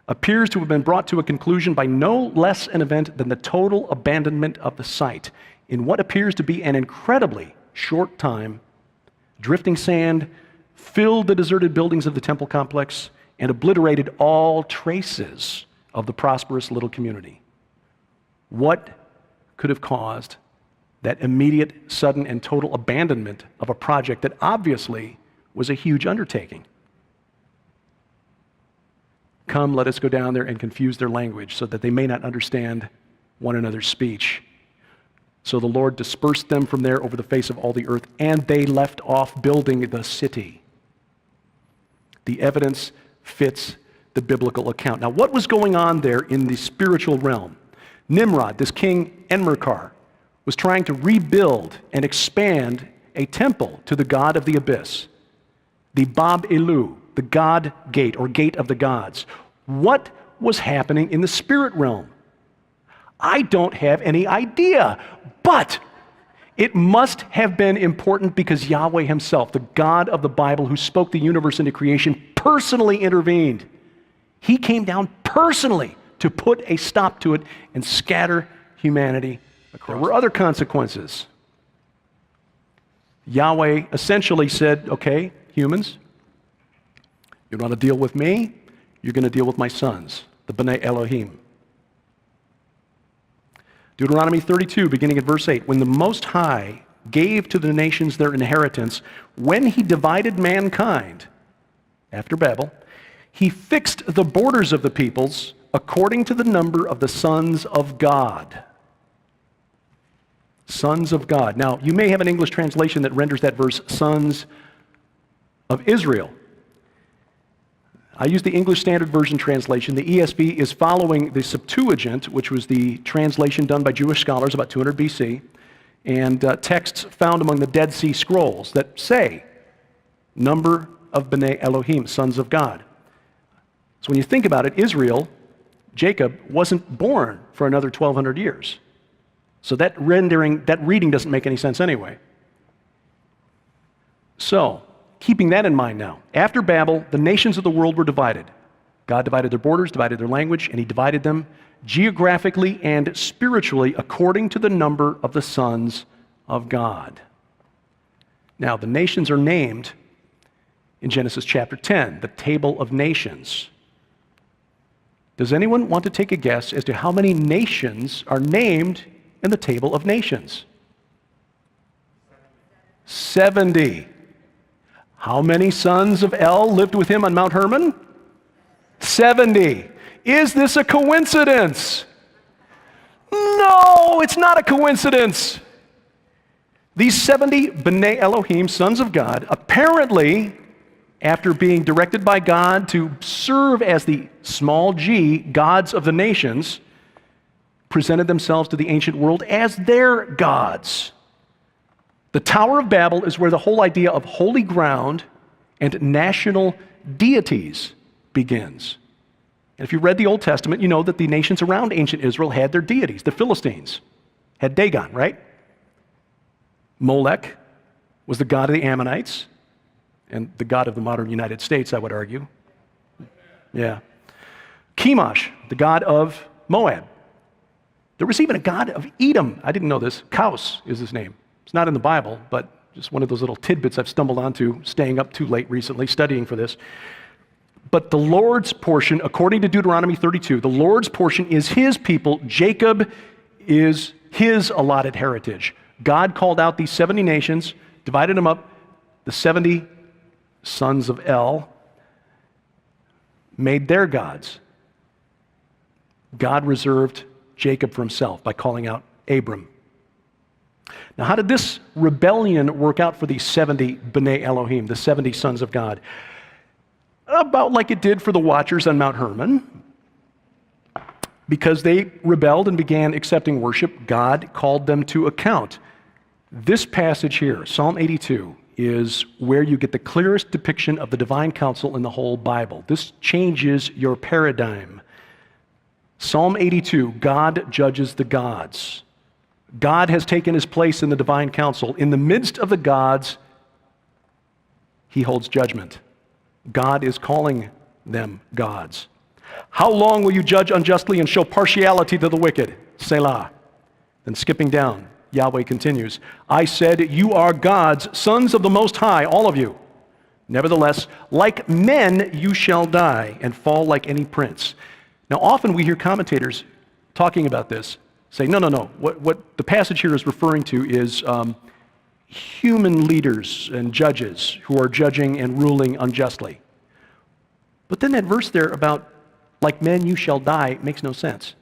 appears to have been brought to a conclusion by no less an event than the total abandonment of the site. In what appears to be an incredibly short time, drifting sand filled the deserted buildings of the temple complex and obliterated all traces of the prosperous little community." What could have caused that immediate, sudden, and total abandonment of a project that obviously was a huge undertaking? Come, let us go down there and confuse their language so that they may not understand one another's speech. So the Lord dispersed them from there over the face of all the earth, and they left off building the city. The evidence fits the biblical account. Now, what was going on there in the spiritual realm? Nimrod, this king Enmerkar, was trying to rebuild and expand a temple to the god of the abyss, the Bab Elu, the God gate, or gate of the gods. What was happening in the spirit realm? I don't have any idea, but it must have been important because Yahweh himself, the God of the Bible who spoke the universe into creation, personally intervened. He came down personally to put a stop to it and scatter humanity across. There were other consequences. Yahweh essentially said, okay, humans, you want to deal with me? You're going to deal with my sons, the B'nai Elohim. Deuteronomy 32, beginning at verse 8. When the Most High gave to the nations their inheritance, when he divided mankind, after Babel, he fixed the borders of the peoples according to the number of the sons of God. Sons of God. Now, you may have an English translation that renders that verse, sons of Israel. I use the English Standard Version translation. The ESV is following the Septuagint, which was the translation done by Jewish scholars about 200 BC, and texts found among the Dead Sea Scrolls that say, number of B'nai Elohim, sons of God. So when you think about it, Israel, Jacob, wasn't born for another 1,200 years. So that reading doesn't make any sense anyway. So, keeping that in mind now, after Babel, the nations of the world were divided. God divided their borders, divided their language, and he divided them geographically and spiritually according to the number of the sons of God. Now, the nations are named in Genesis chapter 10, the table of nations. Does anyone want to take a guess as to how many nations are named in the table of nations? 70. How many sons of El lived with him on Mount Hermon? 70. Is this a coincidence? No, it's not a coincidence. These 70 B'nai Elohim, sons of God, apparently, after being directed by God to serve as the small g gods of the nations, presented themselves to the ancient world as their gods. The Tower of Babel is where the whole idea of holy ground and national deities begins. And if you read the Old Testament, you know that the nations around ancient Israel had their deities. The Philistines had Dagon, right? Molech was the god of the Ammonites and the god of the modern United States, I would argue. Yeah. Chemosh, the god of Moab. There was even a god of Edom. I didn't know this. Kaus is his name. It's not in the Bible, but just one of those little tidbits I've stumbled onto staying up too late recently, studying for this. But the Lord's portion, according to Deuteronomy 32, the Lord's portion is his people. Jacob is his allotted heritage. God called out these 70 nations, divided them up. The 70 sons of El made their gods. God reserved Jacob for himself by calling out Abram. Now, how did this rebellion work out for the 70 B'nai Elohim, the 70 sons of God? About like it did for the Watchers on Mount Hermon. Because they rebelled and began accepting worship, God called them to account. This passage here, Psalm 82, is where you get the clearest depiction of the divine counsel in the whole Bible. This changes your paradigm. Psalm 82, God judges the gods. God has taken his place in the divine council. In the midst of the gods, he holds judgment. God is calling them gods. How long will you judge unjustly and show partiality to the wicked? Selah. Then skipping down, Yahweh continues, I said, you are gods, sons of the Most High, all of you. Nevertheless, like men you shall die and fall like any prince. Now often we hear commentators talking about this say, no. What the passage here is referring to is human leaders and judges who are judging and ruling unjustly. But then that verse there about like men you shall die makes no sense.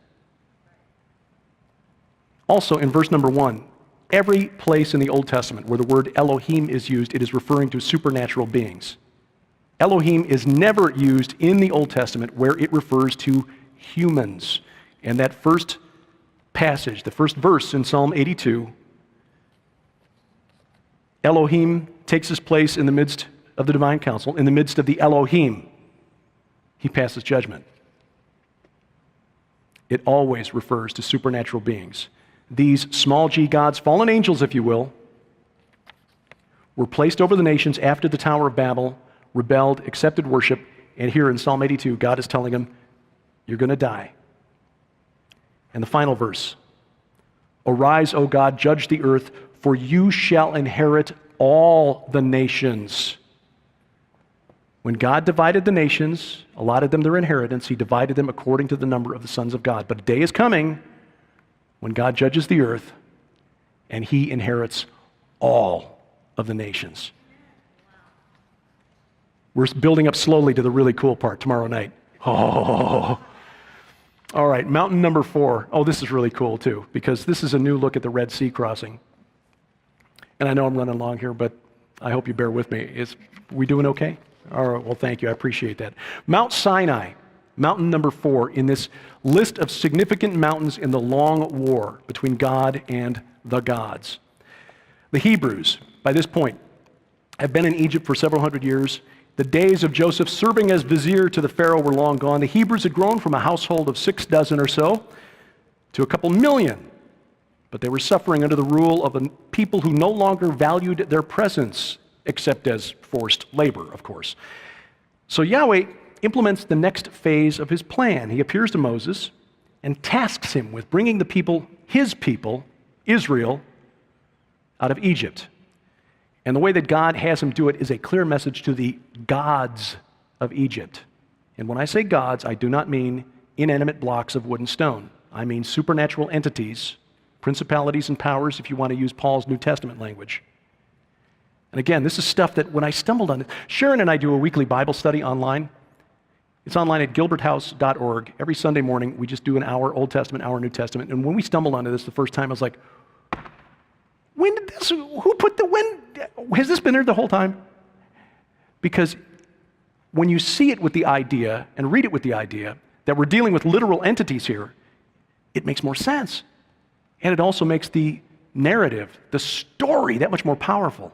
Also in verse number 1, every place in the Old Testament where the word Elohim is used, it is referring to supernatural beings. Elohim is never used in the Old Testament where it refers to humans. And that first passage, the first verse in Psalm 82, Elohim takes his place in the midst of the divine council, in the midst of the Elohim. He passes judgment. It always refers to supernatural beings. These small g gods, fallen angels if you will, were placed over the nations after the Tower of Babel, rebelled, accepted worship, and here in Psalm 82, God is telling them, you're going to die. And the final verse, arise, O God, judge the earth, for you shall inherit all the nations. When God divided the nations, allotted them their inheritance, he divided them according to the number of the sons of God. But a day is coming when God judges the earth and he inherits all of the nations. We're building up slowly to the really cool part tomorrow night. Oh. All right, mountain number 4. Oh, this is really cool too, because this is a new look at the Red Sea crossing. And I know I'm running along here, but I hope you bear with me. Are we doing okay? All right, well, thank you. I appreciate that. Mount Sinai, mountain number 4 in this list of significant mountains in the long war between God and the gods. The Hebrews, by this point, have been in Egypt for several hundred years. The days of Joseph serving as vizier to the Pharaoh were long gone. The Hebrews had grown from a household of 6 dozen or so to a couple million, but they were suffering under the rule of a people who no longer valued their presence except as forced labor, of course. So Yahweh implements the next phase of his plan. He appears to Moses and tasks him with bringing the people, his people, Israel, out of Egypt. And the way that God has him do it is a clear message to the gods of Egypt. And when I say gods, I do not mean inanimate blocks of wood and stone. I mean supernatural entities, principalities and powers, if you want to use Paul's New Testament language. And again, this is stuff that when I stumbled on it, Sharon and I do a weekly Bible study online. It's online at gilberthouse.org. Every Sunday morning, we just do an hour Old Testament, hour New Testament. And when we stumbled onto this the first time, I was like, has this been there the whole time? Because when you see it with the idea and read it with the idea that we're dealing with literal entities here, it makes more sense. And it also makes the narrative, the story, that much more powerful.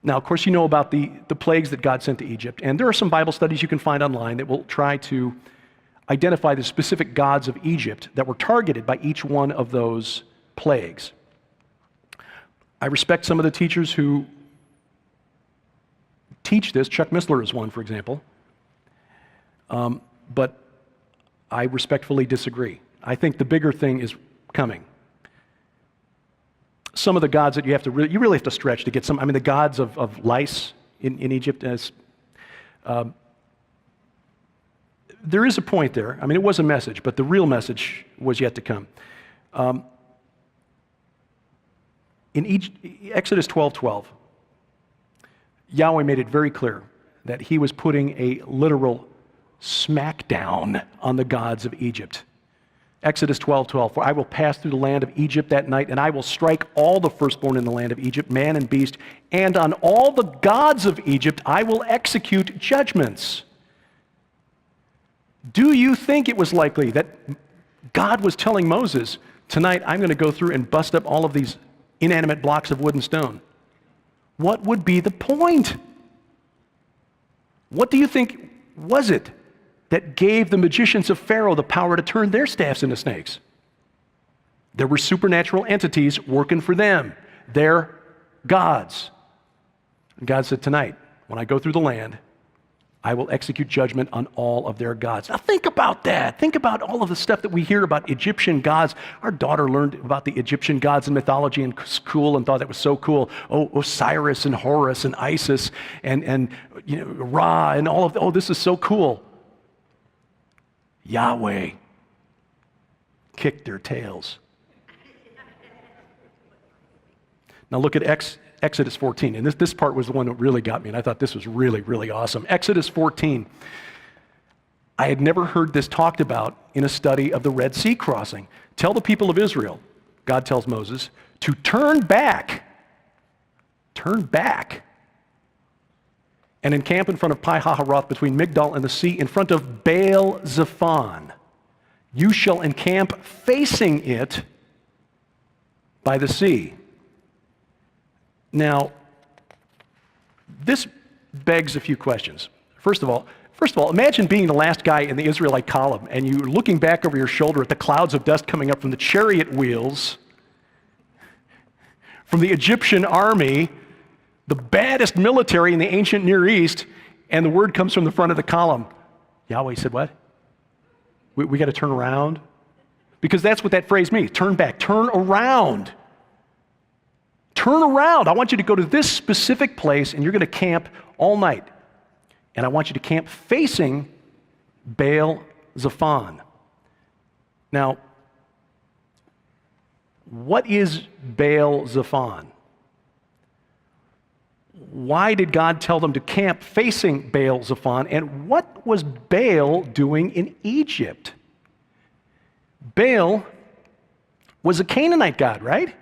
Now, of course, you know about the plagues that God sent to Egypt, and there are some Bible studies you can find online that will try to identify the specific gods of Egypt that were targeted by each one of those plagues. I respect some of the teachers who teach this. Chuck Missler is one, for example. But I respectfully disagree. I think the bigger thing is coming. Some of the gods that you really have to stretch to get some. I mean, the gods of lice in Egypt. There is a point there. I mean, it was a message, but the real message was yet to come. In Exodus 12:12, Yahweh made it very clear that he was putting a literal smackdown on the gods of Egypt. Exodus 12:12, for I will pass through the land of Egypt that night, and I will strike all the firstborn in the land of Egypt, man and beast, and on all the gods of Egypt I will execute judgments. Do you think it was likely that God was telling Moses, tonight I'm going to go through and bust up all of these inanimate blocks of wood and stone? What would be the point? What do you think was it that gave the magicians of Pharaoh the power to turn their staffs into snakes? There were supernatural entities working for them. They're gods. And God said, tonight, when I go through the land, I will execute judgment on all of their gods. Now think about that. Think about all of the stuff that we hear about Egyptian gods. Our daughter learned about the Egyptian gods in mythology in school and thought that was so cool. Oh, Osiris and Horus and Isis and Ra and all of this is so cool. Yahweh kicked their tails. Now look at Exodus 14, and this part was the one that really got me, and I thought this was really, really awesome. Exodus 14. I had never heard this talked about in a study of the Red Sea crossing. Tell the people of Israel, God tells Moses, to turn back, and encamp in front of Pi-hahiroth between Migdol and the sea in front of Baal-Zephon. You shall encamp facing it by the sea. Now, this begs a few questions. First of all, imagine being the last guy in the Israelite column and you looking back over your shoulder at the clouds of dust coming up from the chariot wheels, from the Egyptian army, the baddest military in the ancient Near East, and the word comes from the front of the column. Yahweh said what? We got to turn around? Because that's what that phrase means. Turn back, turn around. Turn around. I want you to go to this specific place and you're going to camp all night. And I want you to camp facing Baal-Zephon. Now, what is Baal-Zephon? Why did God tell them to camp facing Baal-Zephon? And what was Baal doing in Egypt? Baal was a Canaanite god, right?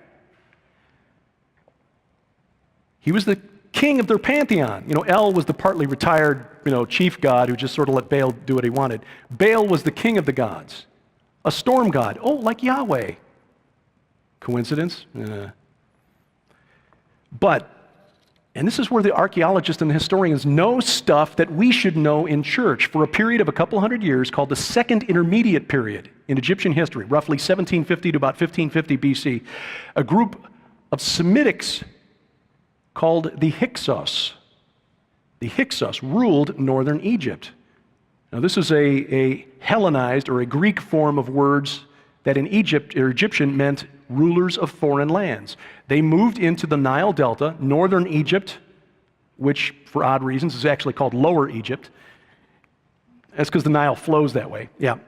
He was the king of their pantheon. El was the partly retired, chief god who just sort of let Baal do what he wanted. Baal was the king of the gods, a storm god. Oh, like Yahweh. Coincidence? But, and this is where the archaeologists and the historians know stuff that we should know in church. For a period of a couple hundred years called the Second Intermediate Period in Egyptian history, roughly 1750 to about 1550 BC, a group of Semitics called the Hyksos. The Hyksos ruled northern Egypt. Now this is a Hellenized or a Greek form of words that in Egypt or Egyptian meant rulers of foreign lands. They moved into the Nile Delta, northern Egypt, which for odd reasons is actually called Lower Egypt. That's because the Nile flows that way. Yeah.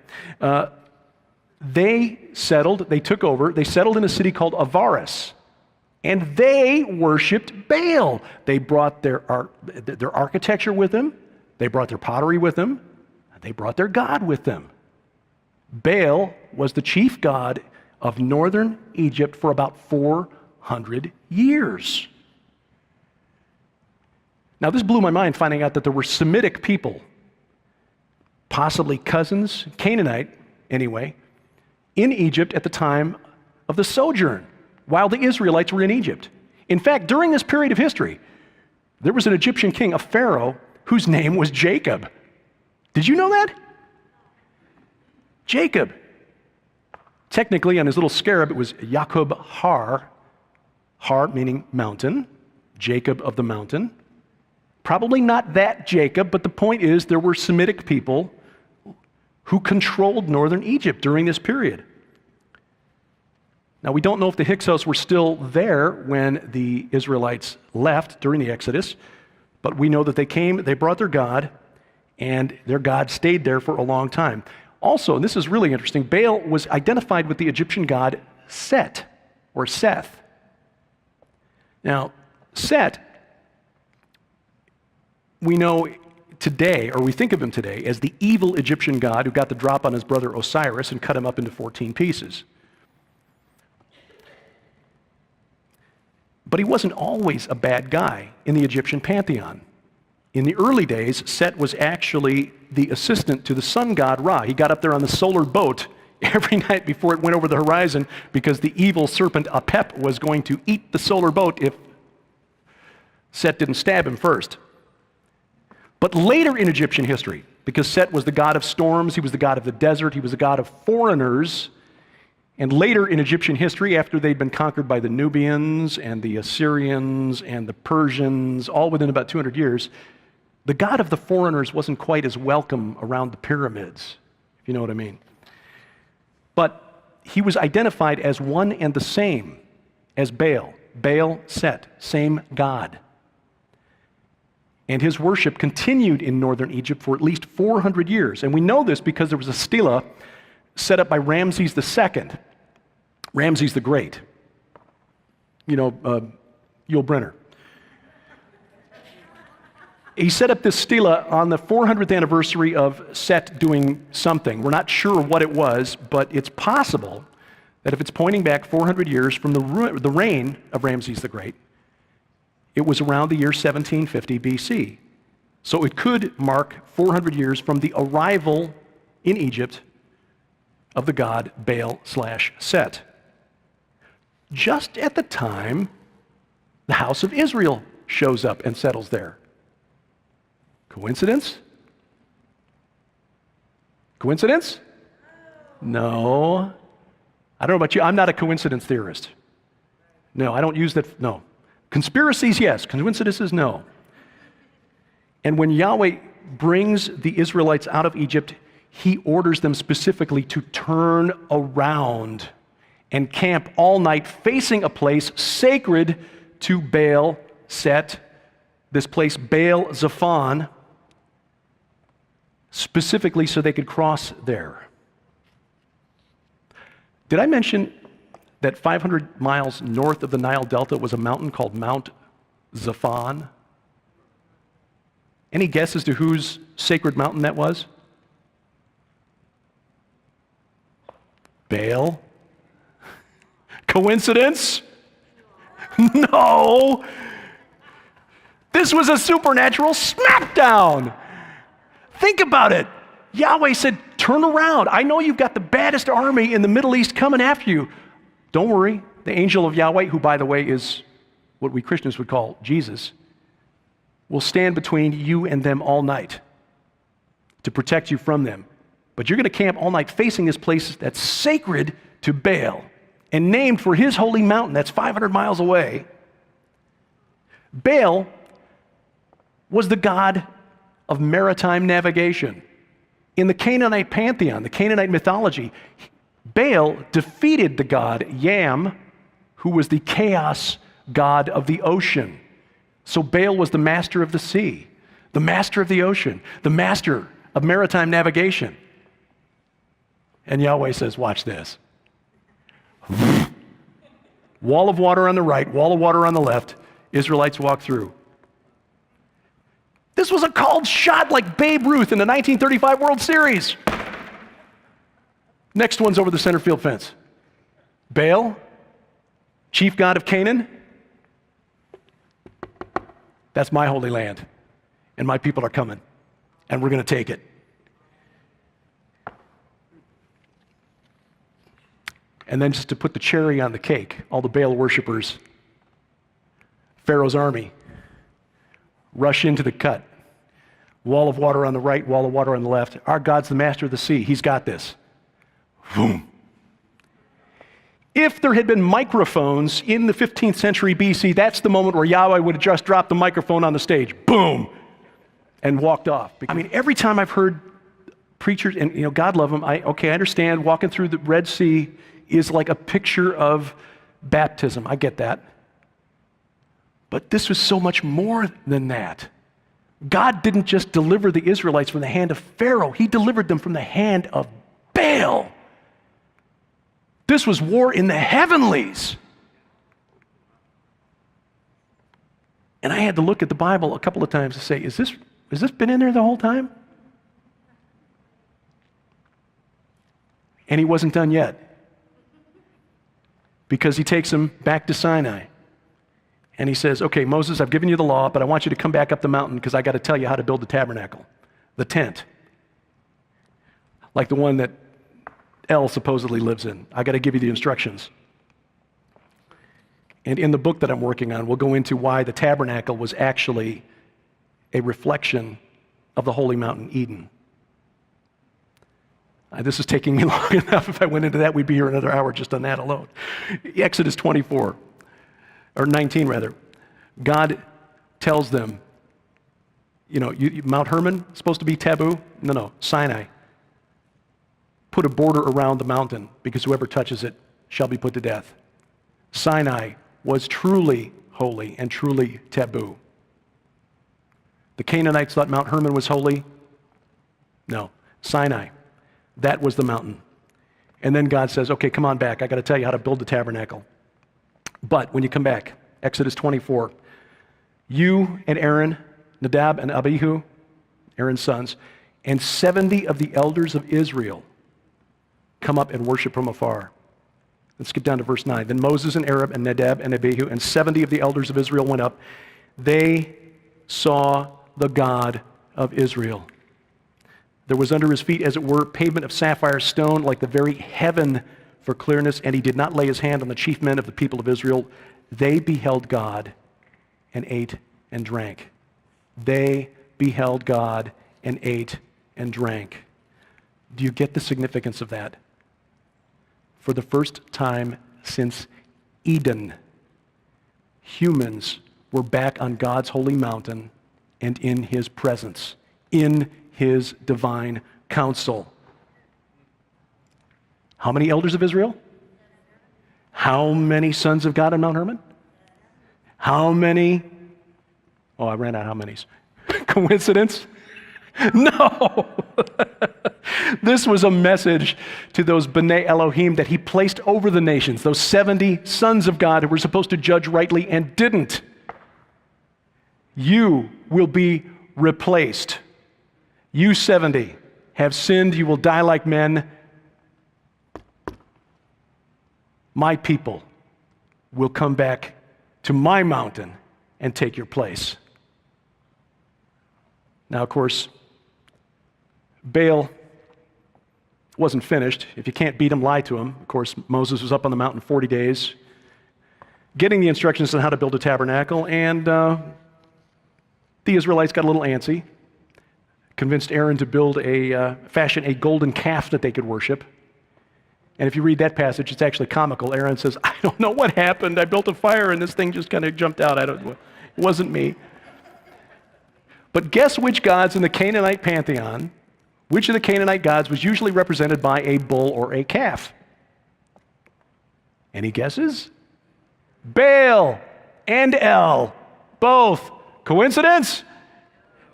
They took over, they settled in a city called Avaris. And they worshiped Baal. They brought their architecture with them. They brought their pottery with them. They brought their god with them. Baal was the chief god of northern Egypt for about 400 years. Now, this blew my mind finding out that there were Semitic people, possibly cousins, Canaanite anyway, in Egypt at the time of the sojourn, while the Israelites were in Egypt. In fact, during this period of history, there was an Egyptian king, a pharaoh, whose name was Jacob. Did you know that? Jacob. Technically, on his little scarab, it was Jacob Har. Har meaning mountain, Jacob of the mountain. Probably not that Jacob, but the point is there were Semitic people who controlled northern Egypt during this period. Now, we don't know if the Hyksos were still there when the Israelites left during the Exodus, but we know that they came, they brought their God, and their God stayed there for a long time. Also, and this is really interesting, Baal was identified with the Egyptian god Set, or Seth. Now, Set, we know today, or we think of him today, as the evil Egyptian god who got the drop on his brother Osiris and cut him up into 14 pieces. But he wasn't always a bad guy in the Egyptian pantheon. In the early days, Set was actually the assistant to the sun god Ra. He got up there on the solar boat every night before it went over the horizon because the evil serpent Apep was going to eat the solar boat if Set didn't stab him first. But later in Egyptian history, because Set was the god of storms, he was the god of the desert, he was the god of foreigners, and later in Egyptian history, after they'd been conquered by the Nubians and the Assyrians and the Persians, all within about 200 years, the god of the foreigners wasn't quite as welcome around the pyramids, if you know what I mean. But he was identified as one and the same as Baal. Baal, Set, same god. And his worship continued in northern Egypt for at least 400 years. And we know this because there was a stela set up by Ramses II, Ramses the Great. You know, Yul Brynner. He set up this stela on the 400th anniversary of Set doing something. We're not sure what it was, but it's possible that if it's pointing back 400 years from the reign of Ramses the Great, it was around the year 1750 BC. So it could mark 400 years from the arrival in Egypt of the god Baal/Set. Just at the time the house of Israel shows up and settles there. Coincidence? Coincidence? No. I don't know about you. I'm not a coincidence theorist. No, I don't use that. No. Conspiracies, yes. Coincidences, no. And when Yahweh brings the Israelites out of Egypt, he orders them specifically to turn around and camp all night facing a place sacred to Baal, Set, this place Baal Zephon, specifically so they could cross there. Did I mention that 500 miles north of the Nile Delta was a mountain called Mount Zephon? Any guess as to whose sacred mountain that was? Baal? Coincidence? No! This was a supernatural smackdown! Think about it. Yahweh said, turn around. I know you've got the baddest army in the Middle East coming after you. Don't worry. The angel of Yahweh, who by the way is what we Christians would call Jesus, will stand between you and them all night to protect you from them. But you're going to camp all night facing this place that's sacred to Baal and named for his holy mountain that's 500 miles away. Baal was the god of maritime navigation. In the Canaanite pantheon, the Canaanite mythology, Baal defeated the god Yam, who was the chaos god of the ocean. So Baal was the master of the sea, the master of the ocean, the master of maritime navigation. And Yahweh says, watch this. Wall of water on the right, wall of water on the left. Israelites walk through. This was a called shot like Babe Ruth in the 1935 World Series. Next one's over the center field fence. Baal, chief god of Canaan. That's my holy land. And my people are coming. And we're going to take it. And then just to put the cherry on the cake, all the Baal worshipers, Pharaoh's army, rush into the cut. Wall of water on the right, wall of water on the left. Our God's the master of the sea. He's got this. Boom. If there had been microphones in the 15th century BC, that's the moment where Yahweh would have just dropped the microphone on the stage. Boom. And walked off. I mean, every time I've heard preachers, and God love them, I understand walking through the Red Sea is like a picture of baptism. I get that. But this was so much more than that. God didn't just deliver the Israelites from the hand of Pharaoh. He delivered them from the hand of Baal. This was war in the heavenlies. And I had to look at the Bible a couple of times to say, is this has this been in there the whole time? And he wasn't done yet, because he takes him back to Sinai. And he says, okay, Moses, I've given you the law, but I want you to come back up the mountain because I got to tell you how to build the tabernacle, the tent, like the one that El supposedly lives in. I got to give you the instructions. And in the book that I'm working on, we'll go into why the tabernacle was actually a reflection of the holy mountain Eden. This is taking me long enough. If I went into that, we'd be here another hour just on that alone. Exodus 24, or 19 rather. God tells them, Mount Hermon is supposed to be taboo? No, Sinai. Put a border around the mountain, because whoever touches it shall be put to death. Sinai was truly holy and truly taboo. The Canaanites thought Mount Hermon was holy. No, Sinai. That was the mountain. And then God says, okay, come on back. I got to tell you how to build the tabernacle. But when you come back, Exodus 24, you and Aaron, Nadab and Abihu, Aaron's sons, and 70 of the elders of Israel come up and worship from afar. Let's skip down to verse 9. Then Moses and Aaron and Nadab and Abihu and 70 of the elders of Israel went up. They saw the God of Israel. There was under his feet, as it were, pavement of sapphire stone, like the very heaven for clearness, and he did not lay his hand on the chief men of the people of Israel. They beheld God and ate and drank. They beheld God and ate and drank. Do you get the significance of that? For the first time since Eden, humans were back on God's holy mountain and in his presence, in his divine counsel. How many elders of Israel? How many sons of God on Mount Hermon? How many? Oh, I ran out of how many's. Coincidence? No. This was a message to those B'nai Elohim that he placed over the nations, those 70 sons of God who were supposed to judge rightly and didn't. You will be replaced. You 70 have sinned, you will die like men. My people will come back to my mountain and take your place. Now, of course, Baal wasn't finished. If you can't beat him, lie to him. Of course, Moses was up on the mountain 40 days, getting the instructions on how to build a tabernacle, and the Israelites got a little antsy, convinced Aaron to fashion a golden calf that they could worship. And if you read that passage, it's actually comical. Aaron says, I don't know what happened. I built a fire and this thing just kind of jumped out. It wasn't me. But guess which gods in the Canaanite pantheon, which of the Canaanite gods was usually represented by a bull or a calf? Any guesses? Baal and El, both. Coincidence?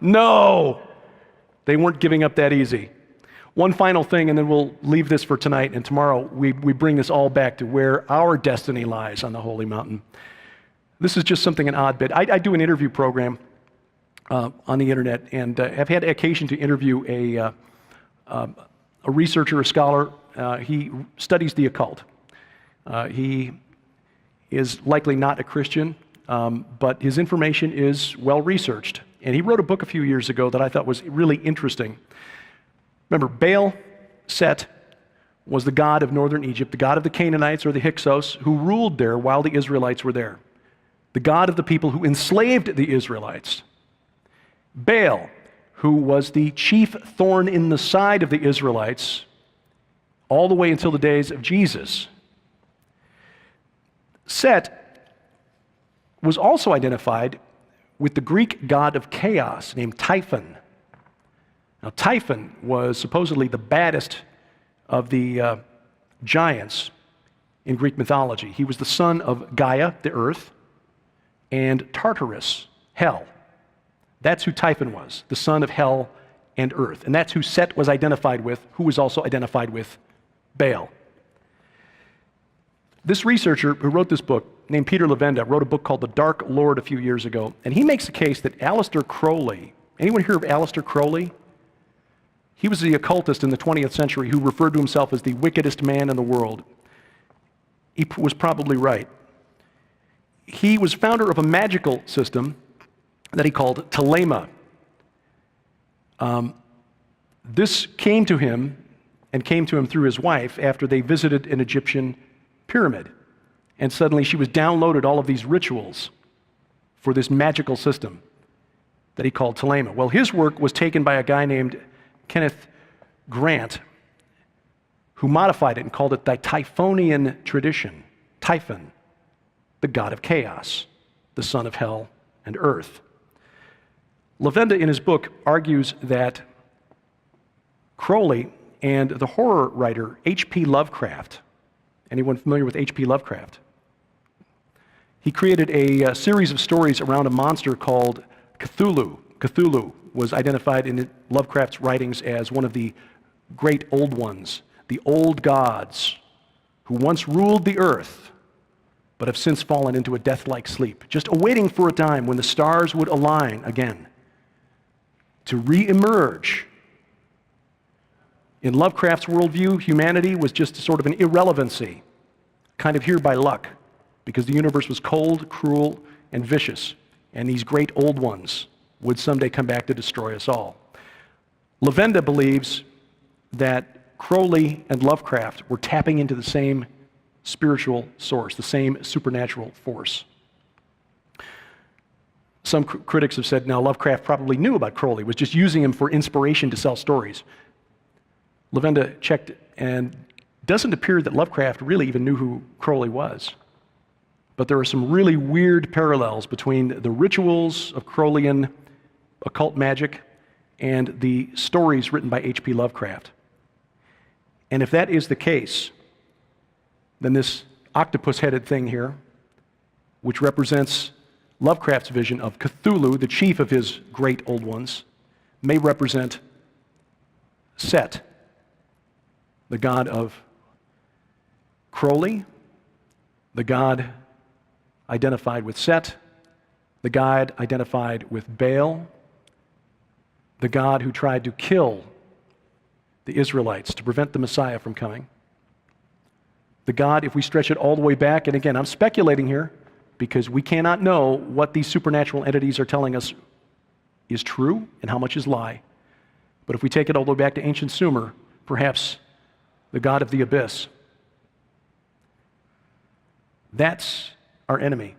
No. They weren't giving up that easy. One final thing, and then we'll leave this for tonight, and tomorrow we bring this all back to where our destiny lies on the holy mountain. This is just something, an odd bit. I do an interview program on the internet, and have had occasion to interview a researcher, a scholar. He studies the occult. He is likely not a Christian, but his information is well researched. And he wrote a book a few years ago that I thought was really interesting. Remember, Baal, Set, was the god of northern Egypt, the god of the Canaanites or the Hyksos, who ruled there while the Israelites were there. The god of the people who enslaved the Israelites. Baal, who was the chief thorn in the side of the Israelites all the way until the days of Jesus. Set was also identified with the Greek god of chaos named Typhon. Now, Typhon was supposedly the baddest of the giants in Greek mythology. He was the son of Gaia, the earth, and Tartarus, hell. That's who Typhon was, the son of hell and earth. And that's who Set was identified with, who was also identified with Baal. This researcher who wrote this book, named Peter Levenda, wrote a book called The Dark Lord a few years ago, and he makes the case that Aleister Crowley Anyone hear of Aleister Crowley? He was the occultist in the 20th century who referred to himself as the wickedest man in the world. He was probably right. He was founder of a magical system that he called Thelema. This came to him through his wife after they visited an Egyptian pyramid. And suddenly she was downloaded all of these rituals for this magical system that he called Thelema. Well, his work was taken by a guy named Kenneth Grant, who modified it and called it the Typhonian tradition. Typhon, the god of chaos, the son of hell and earth. Lavenda, in his book, argues that Crowley and the horror writer H.P. Lovecraft, anyone familiar with H.P. Lovecraft? He created a series of stories around a monster called Cthulhu. Cthulhu was identified in Lovecraft's writings as one of the great old ones, the old gods who once ruled the earth, but have since fallen into a death-like sleep, just awaiting for a time when the stars would align again to re-emerge. In Lovecraft's worldview, humanity was just sort of an irrelevancy, kind of here by luck, because the universe was cold, cruel, and vicious, and these great old ones would someday come back to destroy us all. Lavenda believes that Crowley and Lovecraft were tapping into the same spiritual source, the same supernatural force. Some critics have said, now Lovecraft probably knew about Crowley, was just using him for inspiration to sell stories. Lavenda checked, and doesn't appear that Lovecraft really even knew who Crowley was. But there are some really weird parallels between the rituals of Crowleyan occult magic and the stories written by H.P. Lovecraft. And if that is the case, then this octopus-headed thing here, which represents Lovecraft's vision of Cthulhu, the chief of his great old ones, may represent Set, the god of Crowley, the god identified with Set, the god identified with Baal, the god who tried to kill the Israelites to prevent the Messiah from coming. The god, if we stretch it all the way back, and again, I'm speculating here because we cannot know what these supernatural entities are telling us is true and how much is lie. But if we take it all the way back to ancient Sumer, perhaps the god of the abyss. That's our enemy.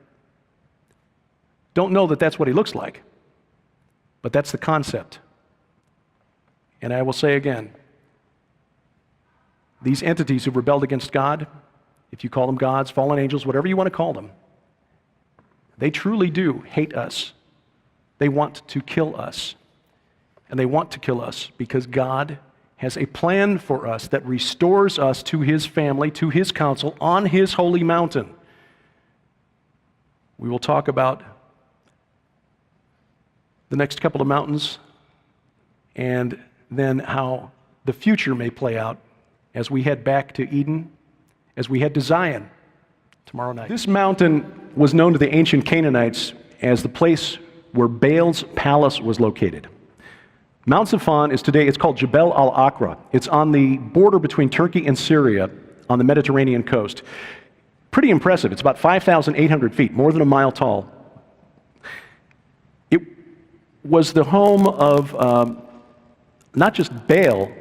Don't know that that's what he looks like, but that's the concept. And I will say again, these entities who rebelled against God, if you call them gods, fallen angels, whatever you want to call them, they truly do hate us. They want to kill us. And they want to kill us because God has a plan for us that restores us to his family, to his council, on his holy mountain. We will talk about the next couple of mountains and then how the future may play out as we head back to Eden, as we head to Zion tomorrow night. This mountain was known to the ancient Canaanites as the place where Baal's palace was located. Mount Safan is today, it's called Jebel al-Aqra. It's on the border between Turkey and Syria on the Mediterranean coast. Pretty impressive. It's about 5,800 feet, more than a mile tall. It was the home of not just Baal,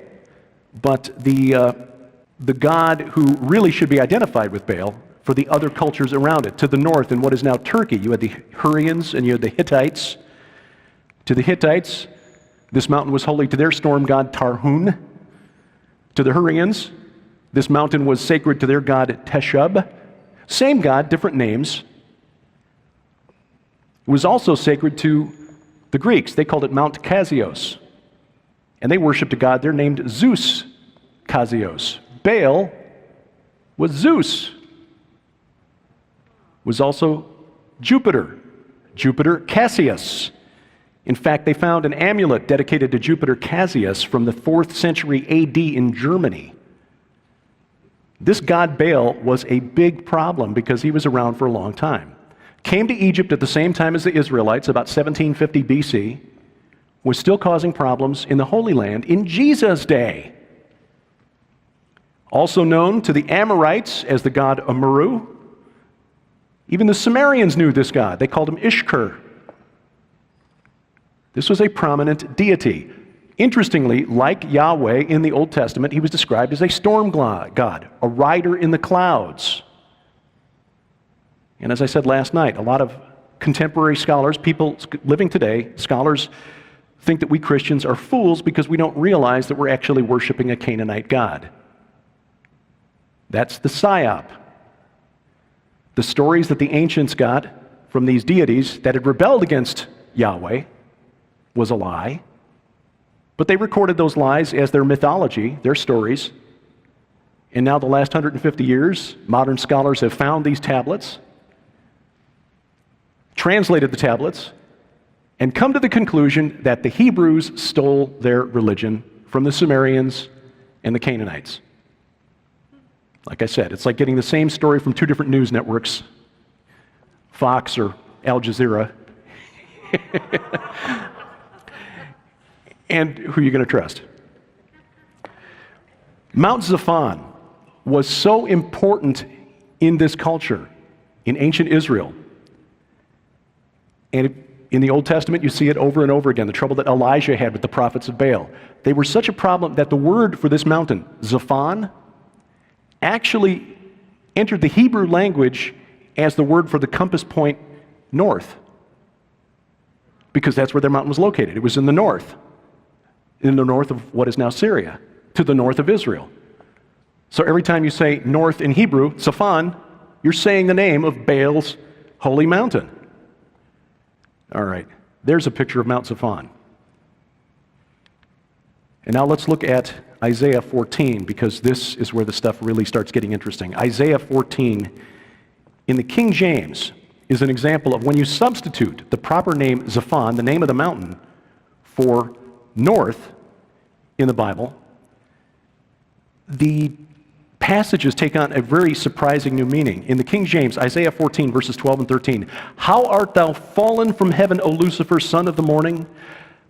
but the god who really should be identified with Baal for the other cultures around it. To the north, in what is now Turkey, you had the Hurrians and you had the Hittites. To the Hittites, this mountain was holy to their storm god Tarhun. To the Hurrians, this mountain was sacred to their god Teshub. Same god, different names. It was also sacred to the Greeks. They called it Mount Casios. And they worshiped a god there named Zeus Casios. Baal was Zeus. Was also Jupiter. Jupiter Cassius. In fact, they found an amulet dedicated to Jupiter Cassius from the 4th century AD in Germany. This god Baal was a big problem because he was around for a long time. Came to Egypt at the same time as the Israelites, about 1750 BC, was still causing problems in the Holy Land in Jesus' day. Also known to the Amorites as the god Amuru. Even the Sumerians knew this god. They called him Ishkur. This was a prominent deity. Interestingly, like Yahweh in the Old Testament, he was described as a storm god, a rider in the clouds. And as I said last night, a lot of contemporary scholars, people living today, scholars, think that we Christians are fools because we don't realize that we're actually worshiping a Canaanite god. That's the Psyop. The stories that the ancients got from these deities that had rebelled against Yahweh was a lie. But they recorded those lies as their mythology, their stories. And now the last 150 years, modern scholars have found these tablets, translated the tablets, and come to the conclusion that the Hebrews stole their religion from the Sumerians and the Canaanites. Like I said, it's like getting the same story from two different news networks, Fox or Al Jazeera. And who are you going to trust? Mount Zaphon was so important in this culture, in ancient Israel. And in the Old Testament, you see it over and over again, the trouble that Elijah had with the prophets of Baal. They were such a problem that the word for this mountain, Zaphon, actually entered the Hebrew language as the word for the compass point north, because that's where their mountain was located. It was in the north of what is now Syria, to the north of Israel. So every time you say north in Hebrew, Zaphon, you're saying the name of Baal's holy mountain. All right, there's a picture of Mount Zaphon. And now let's look at Isaiah 14, because this is where the stuff really starts getting interesting. Isaiah 14 in the King James is an example of when you substitute the proper name Zaphon, the name of the mountain, for north in the Bible, the passages take on a very surprising new meaning. In the King James, Isaiah 14, verses 12 and 13, "How art thou fallen from heaven, O Lucifer, son of the morning?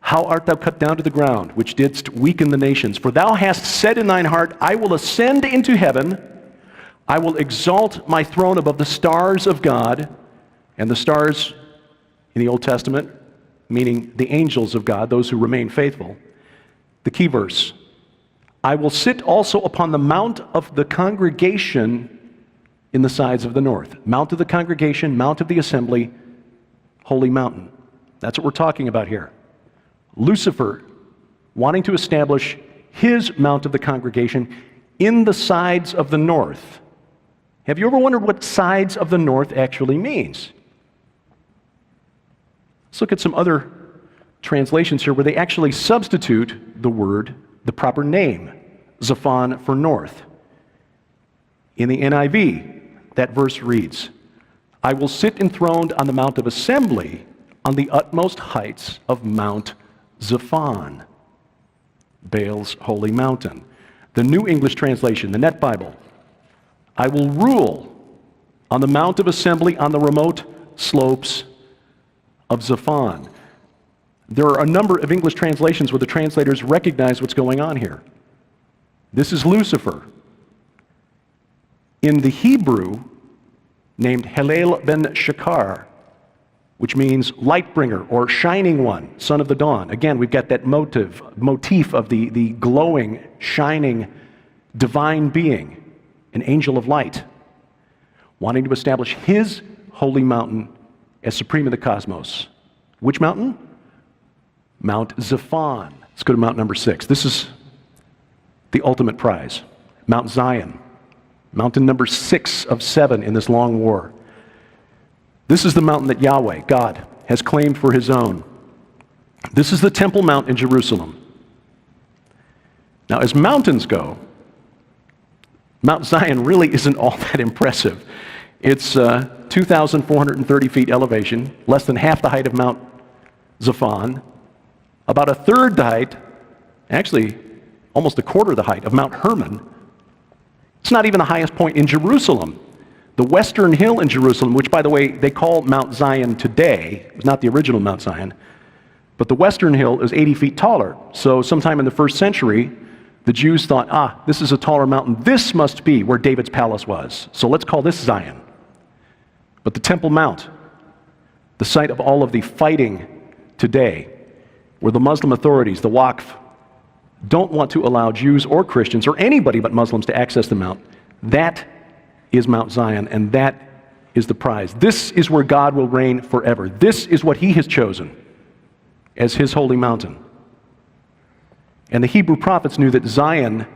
How art thou cut down to the ground, which didst weaken the nations? For thou hast said in thine heart, I will ascend into heaven, I will exalt my throne above the stars of God." And the stars in the Old Testament, meaning the angels of God, those who remain faithful. The key verse, "I will sit also upon the mount of the congregation in the sides of the north." Mount of the congregation, mount of the assembly, holy mountain. That's what we're talking about here. Lucifer wanting to establish his mount of the congregation in the sides of the north. Have you ever wondered what sides of the north actually means? Let's look at some other translations here where they actually substitute the word, the proper name, Zaphon, for north. In the NIV, that verse reads, "I will sit enthroned on the mount of assembly on the utmost heights of Mount Zaphon," Baal's holy mountain. The New English Translation, the Net Bible, "I will rule on the mount of assembly on the remote slopes of Zaphon." There are a number of English translations where the translators recognize what's going on here. This is Lucifer. In the Hebrew, named Helel ben Shakar, which means light bringer or shining one, son of the dawn. Again, we've got that motif of the glowing, shining, divine being, an angel of light, wanting to establish his holy mountain as supreme in the cosmos. Which mountain? Mount Zaphon. Let's go to Mount number 6. This is the ultimate prize. Mount Zion. Mountain number 6 of 7 in this long war. This is the mountain that Yahweh, God, has claimed for his own. This is the Temple Mount in Jerusalem. Now, as mountains go, Mount Zion really isn't all that impressive. It's 2,430 feet elevation, less than half the height of Mount Zaphon, about a third the height, actually almost a quarter the height of Mount Hermon. It's not even the highest point in Jerusalem. The western hill in Jerusalem, which, by the way, they call Mount Zion today, it was not the original Mount Zion, But the western hill is 80 feet taller. So sometime in the first century, the Jews thought, this is a taller mountain. This must be where David's palace was. So let's call this Zion. But the Temple Mount, the site of all of the fighting today, where the Muslim authorities, the Waqf, don't want to allow Jews or Christians or anybody but Muslims to access the mount, that is Mount Zion, and that is the prize. This is where God will reign forever. This is what he has chosen as his holy mountain. And the Hebrew prophets knew that Zion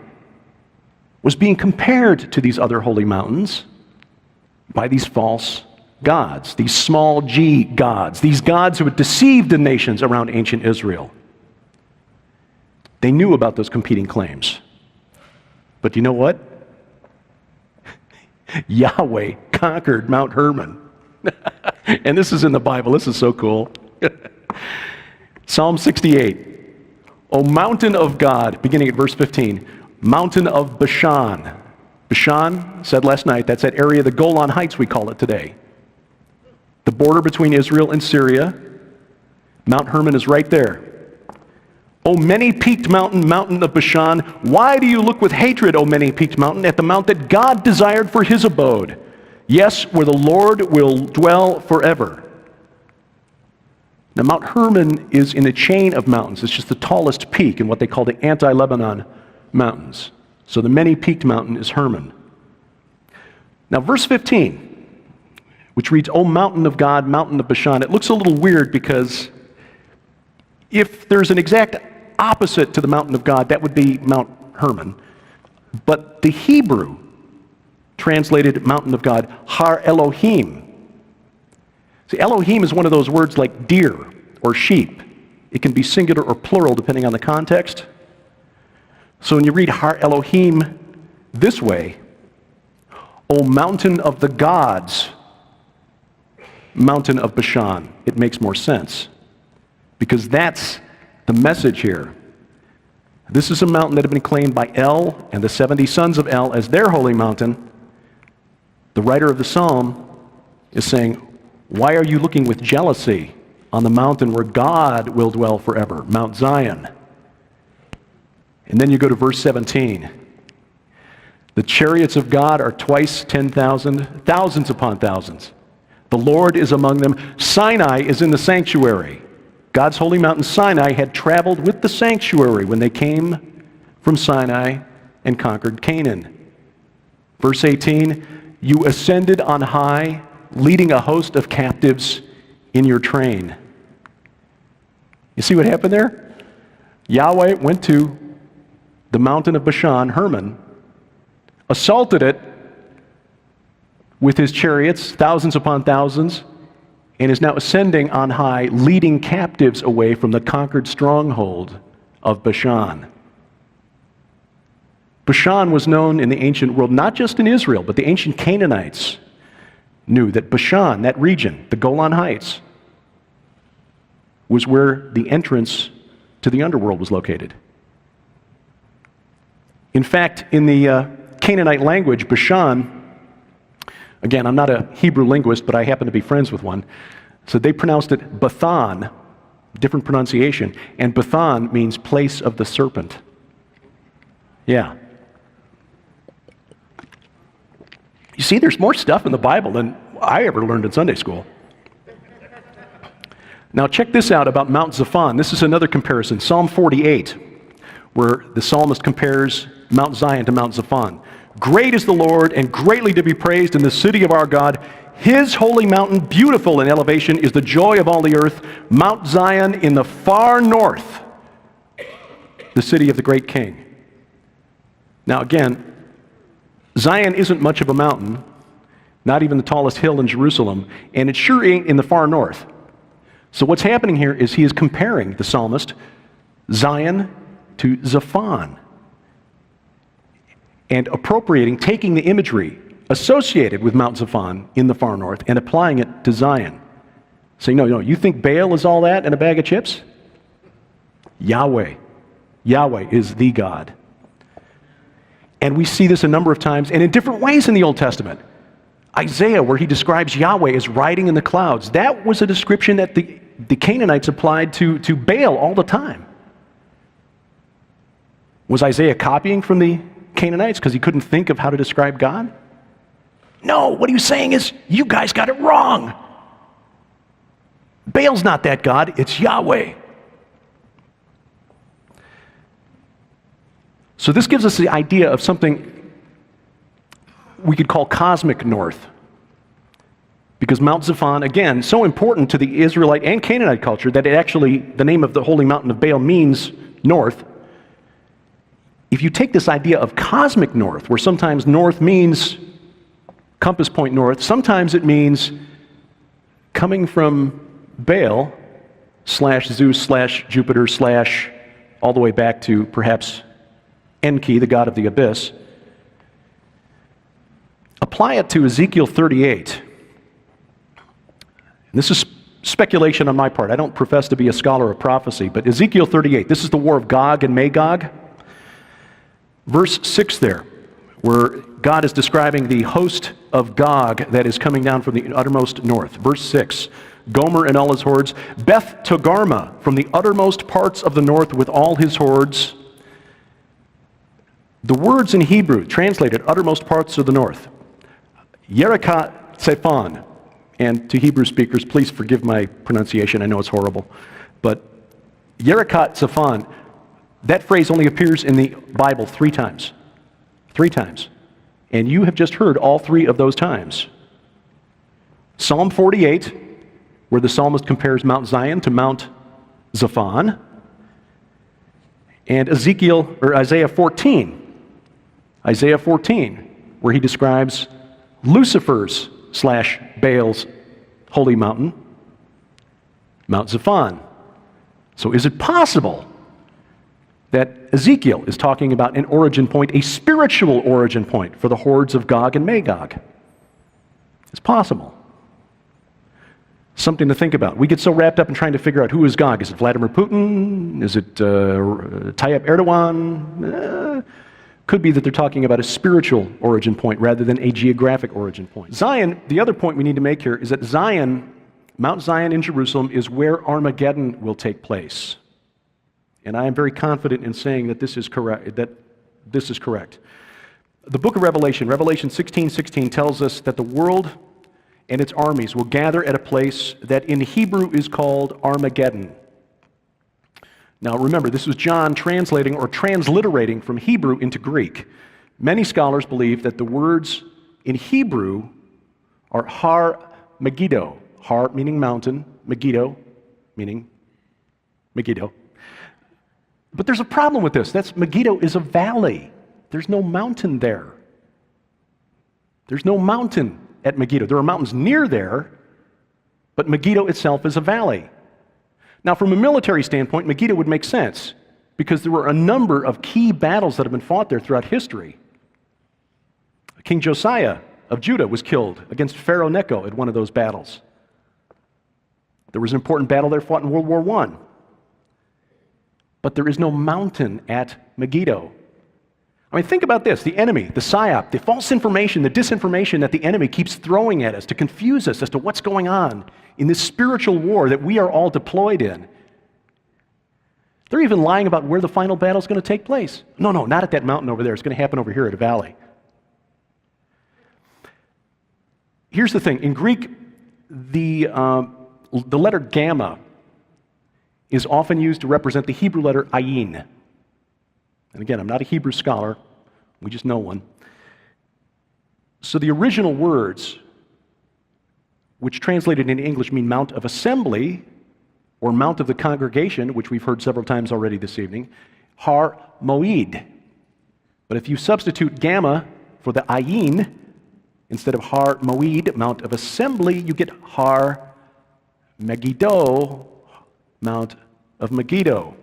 was being compared to these other holy mountains by these false gods, these small g gods, these gods who had deceived the nations around ancient Israel. They knew about those competing claims. But you know what? Yahweh conquered Mount Hermon. And this is in the Bible. This is so cool. Psalm 68. O mountain of God, beginning at verse 15, mountain of Bashan. Bashan, said last night, that's that area, the Golan Heights we call it today. The border between Israel and Syria. Mount Hermon is right there. O many-peaked mountain, mountain of Bashan, why do you look with hatred, O many-peaked mountain, at the mount that God desired for his abode? Yes, where the Lord will dwell forever. Now, Mount Hermon is in a chain of mountains. It's just the tallest peak in what they call the anti-Lebanon mountains. So the many-peaked mountain is Hermon. Now, verse 15, which reads, O mountain of God, mountain of Bashan, it looks a little weird because if there's an exact opposite to the mountain of God, that would be Mount Hermon. But the Hebrew translated mountain of God, Har Elohim. See, Elohim is one of those words like deer or sheep. It can be singular or plural depending on the context. So when you read Har Elohim this way, O mountain of the gods, mountain of Bashan, it makes more sense. Because that's the message here. This is a mountain that had been claimed by El and the 70 sons of El as their holy mountain. The writer of the psalm is saying, why are you looking with jealousy on the mountain where God will dwell forever, Mount Zion? And then you go to verse 17. The chariots of God are twice 10,000, thousands upon thousands. The Lord is among them. Sinai is in the sanctuary. God's holy mountain Sinai had traveled with the sanctuary when they came from Sinai and conquered Canaan. Verse 18, you ascended on high, leading a host of captives in your train. You see what happened there? Yahweh went to the mountain of Bashan, Hermon, assaulted it with his chariots, thousands upon thousands, and is now ascending on high, leading captives away from the conquered stronghold of Bashan. Bashan was known in the ancient world, not just in Israel, but the ancient Canaanites knew that Bashan, that region, the Golan Heights, was where the entrance to the underworld was located. In fact, in the Canaanite language, Bashan, again, I'm not a Hebrew linguist, but I happen to be friends with one, so they pronounced it Bathan, different pronunciation, and Bathan means place of the serpent. Yeah. You see, there's more stuff in the Bible than I ever learned in Sunday school. Now check this out about Mount Zaphon. This is another comparison, Psalm 48, where the psalmist compares Mount Zion to Mount Zaphon. Great is the Lord, and greatly to be praised in the city of our God. His holy mountain, beautiful in elevation, is the joy of all the earth. Mount Zion in the far north, the city of the great king. Now again, Zion isn't much of a mountain, not even the tallest hill in Jerusalem, and it sure ain't in the far north. So what's happening here is he is comparing, the psalmist, Zion to Zaphon, and appropriating, taking the imagery associated with Mount Zaphon in the far north and applying it to Zion. Saying, no, you think Baal is all that in a bag of chips? Yahweh is the God. And we see this a number of times, and in different ways in the Old Testament. Isaiah, where he describes Yahweh as riding in the clouds, that was a description that the the Canaanites applied to Baal all the time. Was Isaiah copying from the Canaanites because he couldn't think of how to describe God? No, what he was saying is, you guys got it wrong. Baal's not that God, it's Yahweh. So this gives us the idea of something we could call cosmic north. Because Mount Zaphon, again, so important to the Israelite and Canaanite culture that it actually, the name of the holy mountain of Baal means north. If you take this idea of cosmic north, where sometimes north means compass point north, sometimes it means coming from Baal / Zeus / Jupiter / all the way back to perhaps Enki, the god of the abyss. Apply it to Ezekiel 38. And this is speculation on my part. I don't profess to be a scholar of prophecy, but Ezekiel 38, this is the war of Gog and Magog. Verse 6 there, where God is describing the host of Gog that is coming down from the uttermost north. Verse 6, Gomer and all his hordes, Beth Togarmah from the uttermost parts of the north with all his hordes. The words in Hebrew translated uttermost parts of the north. Yerakat Sephon. And to Hebrew speakers, please forgive my pronunciation. I know it's horrible. But Yerakat Sephon, that phrase only appears in the Bible 3 times. 3 times. And you have just heard all 3 of those times. Psalm 48, where the psalmist compares Mount Zion to Mount Zaphon. And Isaiah 14. Isaiah 14, where he describes Lucifer's / Baal's holy mountain, Mount Zaphon. So is it possible that Ezekiel is talking about an origin point, a spiritual origin point for the hordes of Gog and Magog? It's possible. Something to think about. We get so wrapped up in trying to figure out who is Gog. Is it Vladimir Putin? Is it Tayyip Erdogan? Could be that they're talking about a spiritual origin point rather than a geographic origin point. Zion, the other point we need to make here is that Zion, Mount Zion in Jerusalem, is where Armageddon will take place. And I am very confident in saying that this is correct. The book of Revelation, Revelation 16:16, tells us that the world and its armies will gather at a place that in Hebrew is called Armageddon. Now remember, this was John translating or transliterating from Hebrew into Greek. Many scholars believe that the words in Hebrew are Har Megiddo. Har meaning mountain, Megiddo meaning Megiddo. But there's a problem with this. Megiddo is a valley. There's no mountain there. There's no mountain at Megiddo. There are mountains near there, but Megiddo itself is a valley. Now, from a military standpoint, Megiddo would make sense because there were a number of key battles that have been fought there throughout history. King Josiah of Judah was killed against Pharaoh Necho at one of those battles. There was an important battle there fought in World War I. But there is no mountain at Megiddo. I mean, think about this. The enemy, the Psyops, the false information, the disinformation that the enemy keeps throwing at us to confuse us as to what's going on in this spiritual war that we are all deployed in. They're even lying about where the final battle is going to take place. No, not at that mountain over there. It's going to happen over here at a valley. Here's the thing. In Greek, the letter gamma is often used to represent the Hebrew letter ayin. And again, I'm not a Hebrew scholar. We just know one. So the original words, which translated into English mean Mount of Assembly, or Mount of the Congregation, which we've heard several times already this evening, Har Moed. But if you substitute gamma for the ayin, instead of Har Moed, Mount of Assembly, you get Har Megiddo, Mount of Megiddo.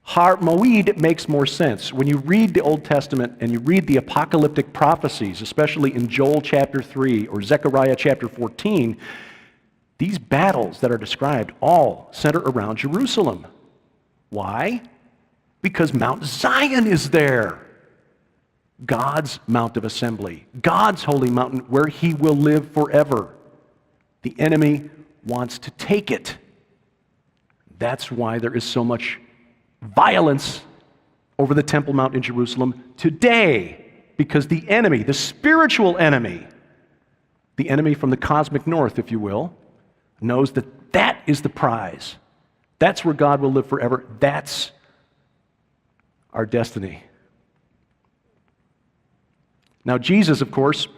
Har Moed makes more sense. When you read the Old Testament and you read the apocalyptic prophecies, especially in Joel chapter 3 or Zechariah chapter 14, these battles that are described all center around Jerusalem. Why? Because Mount Zion is there. God's Mount of Assembly, God's holy mountain where he will live forever. The enemy wants to take it. That's why there is so much violence over the Temple Mount in Jerusalem today, because the enemy, the spiritual enemy, the enemy from the cosmic north, if you will, knows that that is the prize. That's where God will live forever. That's our destiny. Now, Jesus, of course,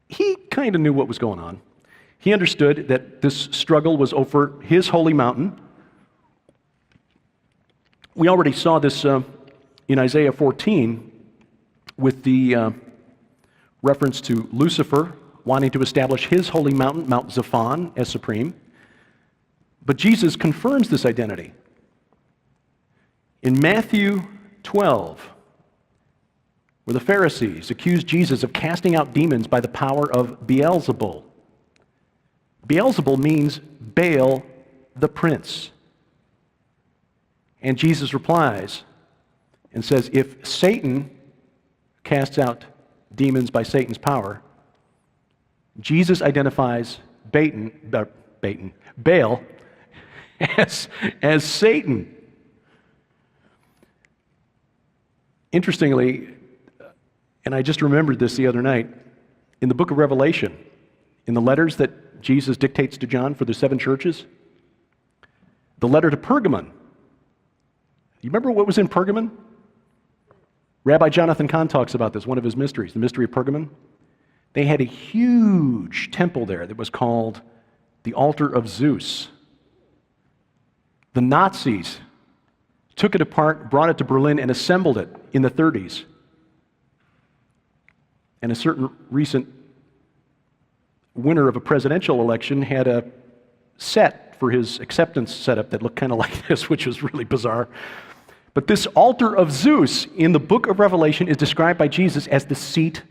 he kind of knew what was going on. He understood that this struggle was over his holy mountain. We already saw this in Isaiah 14 with the reference to Lucifer wanting to establish his holy mountain, Mount Zaphon, as supreme. But Jesus confirms this identity. In Matthew 12, where the Pharisees accused Jesus of casting out demons by the power of Beelzebul. Beelzebul means Baal the prince. And Jesus replies and says, if Satan casts out demons by Satan's power, Jesus identifies Baal as Satan. Interestingly, and I just remembered this the other night, in the book of Revelation, in the letters that Jesus dictates to John for the 7 churches, the letter to Pergamon, you remember what was in Pergamon? Rabbi Jonathan Cahn talks about this, one of his mysteries, the mystery of Pergamon. They had a huge temple there that was called the altar of Zeus. The Nazis took it apart, brought it to Berlin, and assembled it in the 30s. And a certain recent winner of a presidential election had a set for his acceptance setup that looked kind of like this, which was really bizarre. But this altar of Zeus in the book of Revelation is described by Jesus as the seat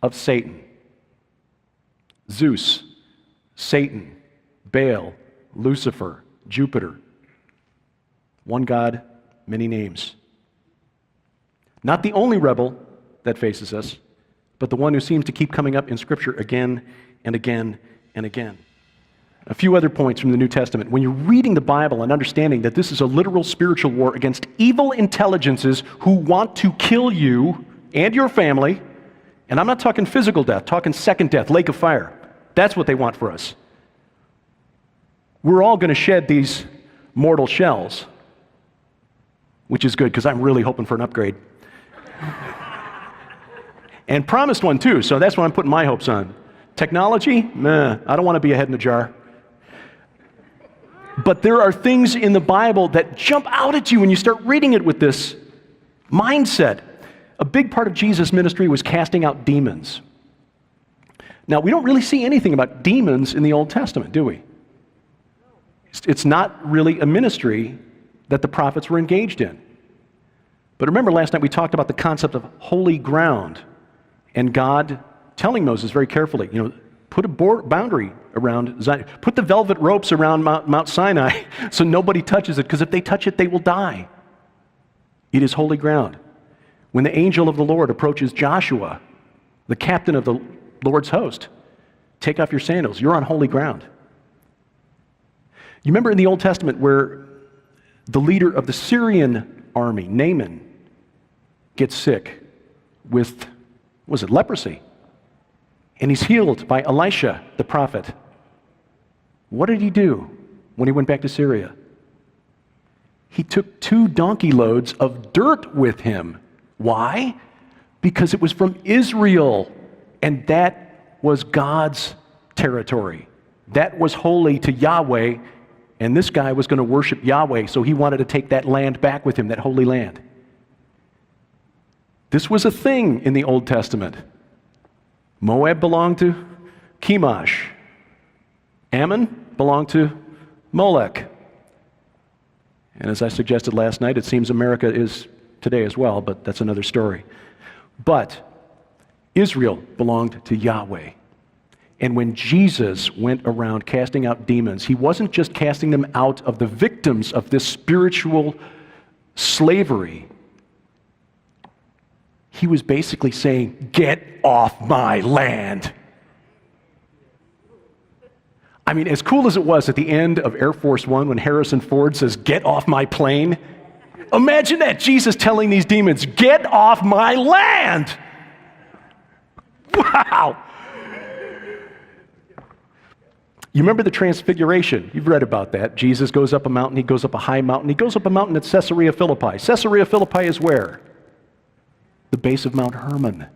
of Satan. Zeus, Satan, Baal, Lucifer, Jupiter. One God, many names. Not the only rebel that faces us, but the one who seems to keep coming up in Scripture again and again and again. A few other points from the New Testament. When you're reading the Bible and understanding that this is a literal spiritual war against evil intelligences who want to kill you and your family, and I'm not talking physical death, talking second death, lake of fire. That's what they want for us. We're all going to shed these mortal shells, which is good because I'm really hoping for an upgrade. And promised one too, so that's what I'm putting my hopes on. Technology? Meh, I don't want to be a head in a jar. But there are things in the Bible that jump out at you when you start reading it with this mindset. A big part of Jesus' ministry was casting out demons. Now, we don't really see anything about demons in the Old Testament, do we? It's not really a ministry that the prophets were engaged in. But remember last night we talked about the concept of holy ground and God telling Moses very carefully, put a boundary around Zion. Put the velvet ropes around Mount Sinai so nobody touches it, because if they touch it, they will die. It is holy ground. When the angel of the Lord approaches Joshua, the captain of the Lord's host, take off your sandals. You're on holy ground. You remember in the Old Testament where the leader of the Syrian army, Naaman, gets sick with, leprosy? And he's healed by Elisha, the prophet. What did he do when he went back to Syria? He took 2 donkey loads of dirt with him. Why? Because it was from Israel, and that was God's territory. That was holy to Yahweh, and this guy was going to worship Yahweh, so he wanted to take that land back with him, that holy land. This was a thing in the Old Testament. Moab belonged to Chemosh. Ammon belonged to Molech. And as I suggested last night, it seems America is today as well, but that's another story. But Israel belonged to Yahweh. And when Jesus went around casting out demons, he wasn't just casting them out of the victims of this spiritual slavery. He was basically saying, get off my land. I mean, as cool as it was at the end of Air Force One when Harrison Ford says, "Get off my plane," imagine that, Jesus telling these demons, "Get off my land." Wow. You remember the Transfiguration? You've read about that. Jesus goes up a mountain, he goes up a high mountain, he goes up a mountain at Caesarea Philippi. Caesarea Philippi is where? The base of Mount Hermon.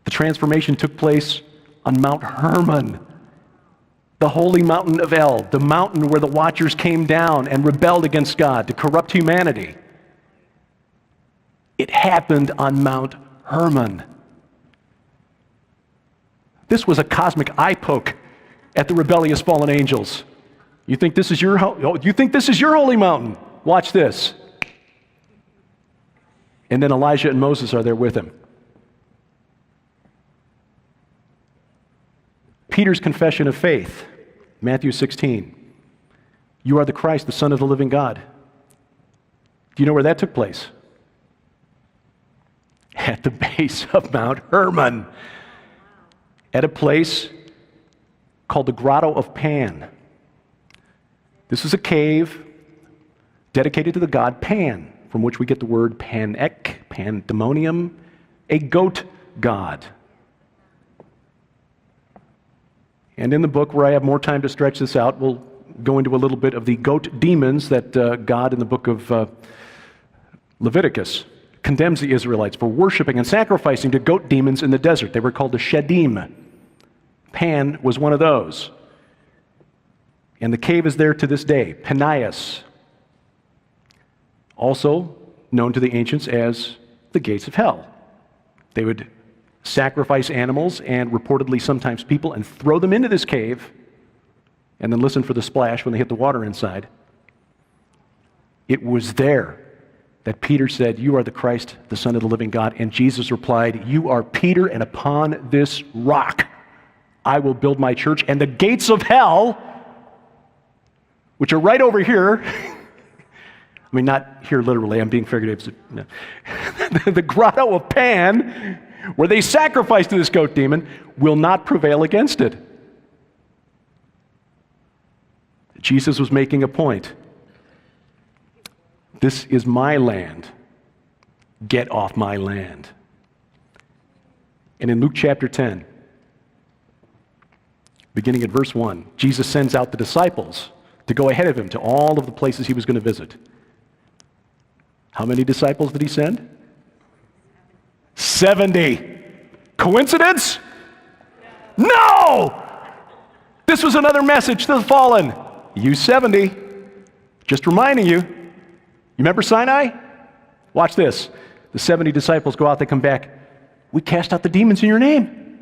The transformation took place on Mount Hermon, the holy mountain of El, the mountain where the Watchers came down and rebelled against God to corrupt humanity. It happened on Mount Hermon. This was a cosmic eye poke at the rebellious fallen angels. You think this is your holy mountain? Watch this. And then Elijah and Moses are there with him. Peter's confession of faith, Matthew 16. You are the Christ, the Son of the living God. Do you know where that took place? At the base of Mount Hermon. At a place called the Grotto of Pan. This is a cave dedicated to the god Pan, from which we get the word panek, pandemonium, a goat god. And in the book, where I have more time to stretch this out, we'll go into a little bit of the goat demons that God in the book of Leviticus condemns the Israelites for worshiping and sacrificing to goat demons in the desert. They were called the Shedim. Pan was one of those. And the cave is there to this day, Panias, also known to the ancients as the gates of hell. They would sacrifice animals and reportedly sometimes people and throw them into this cave and then listen for the splash when they hit the water inside. It was there that Peter said, "You are the Christ, the Son of the living God." And Jesus replied, "You are Peter, and upon this rock I will build my church, and the gates of hell," which are right over here, I mean, not here literally, I'm being figurative. No. The Grotto of Pan, where they sacrificed to this goat demon, will not prevail against it. Jesus was making a point. This is my land. Get off my land. And in Luke chapter 10, beginning at verse 1, Jesus sends out the disciples to go ahead of him to all of the places he was going to visit. How many disciples did he send? 70. Coincidence? No! This was another message to the fallen. You 70. Just reminding you. You remember Sinai? Watch this. The 70 disciples go out, they come back. We cast out the demons in your name.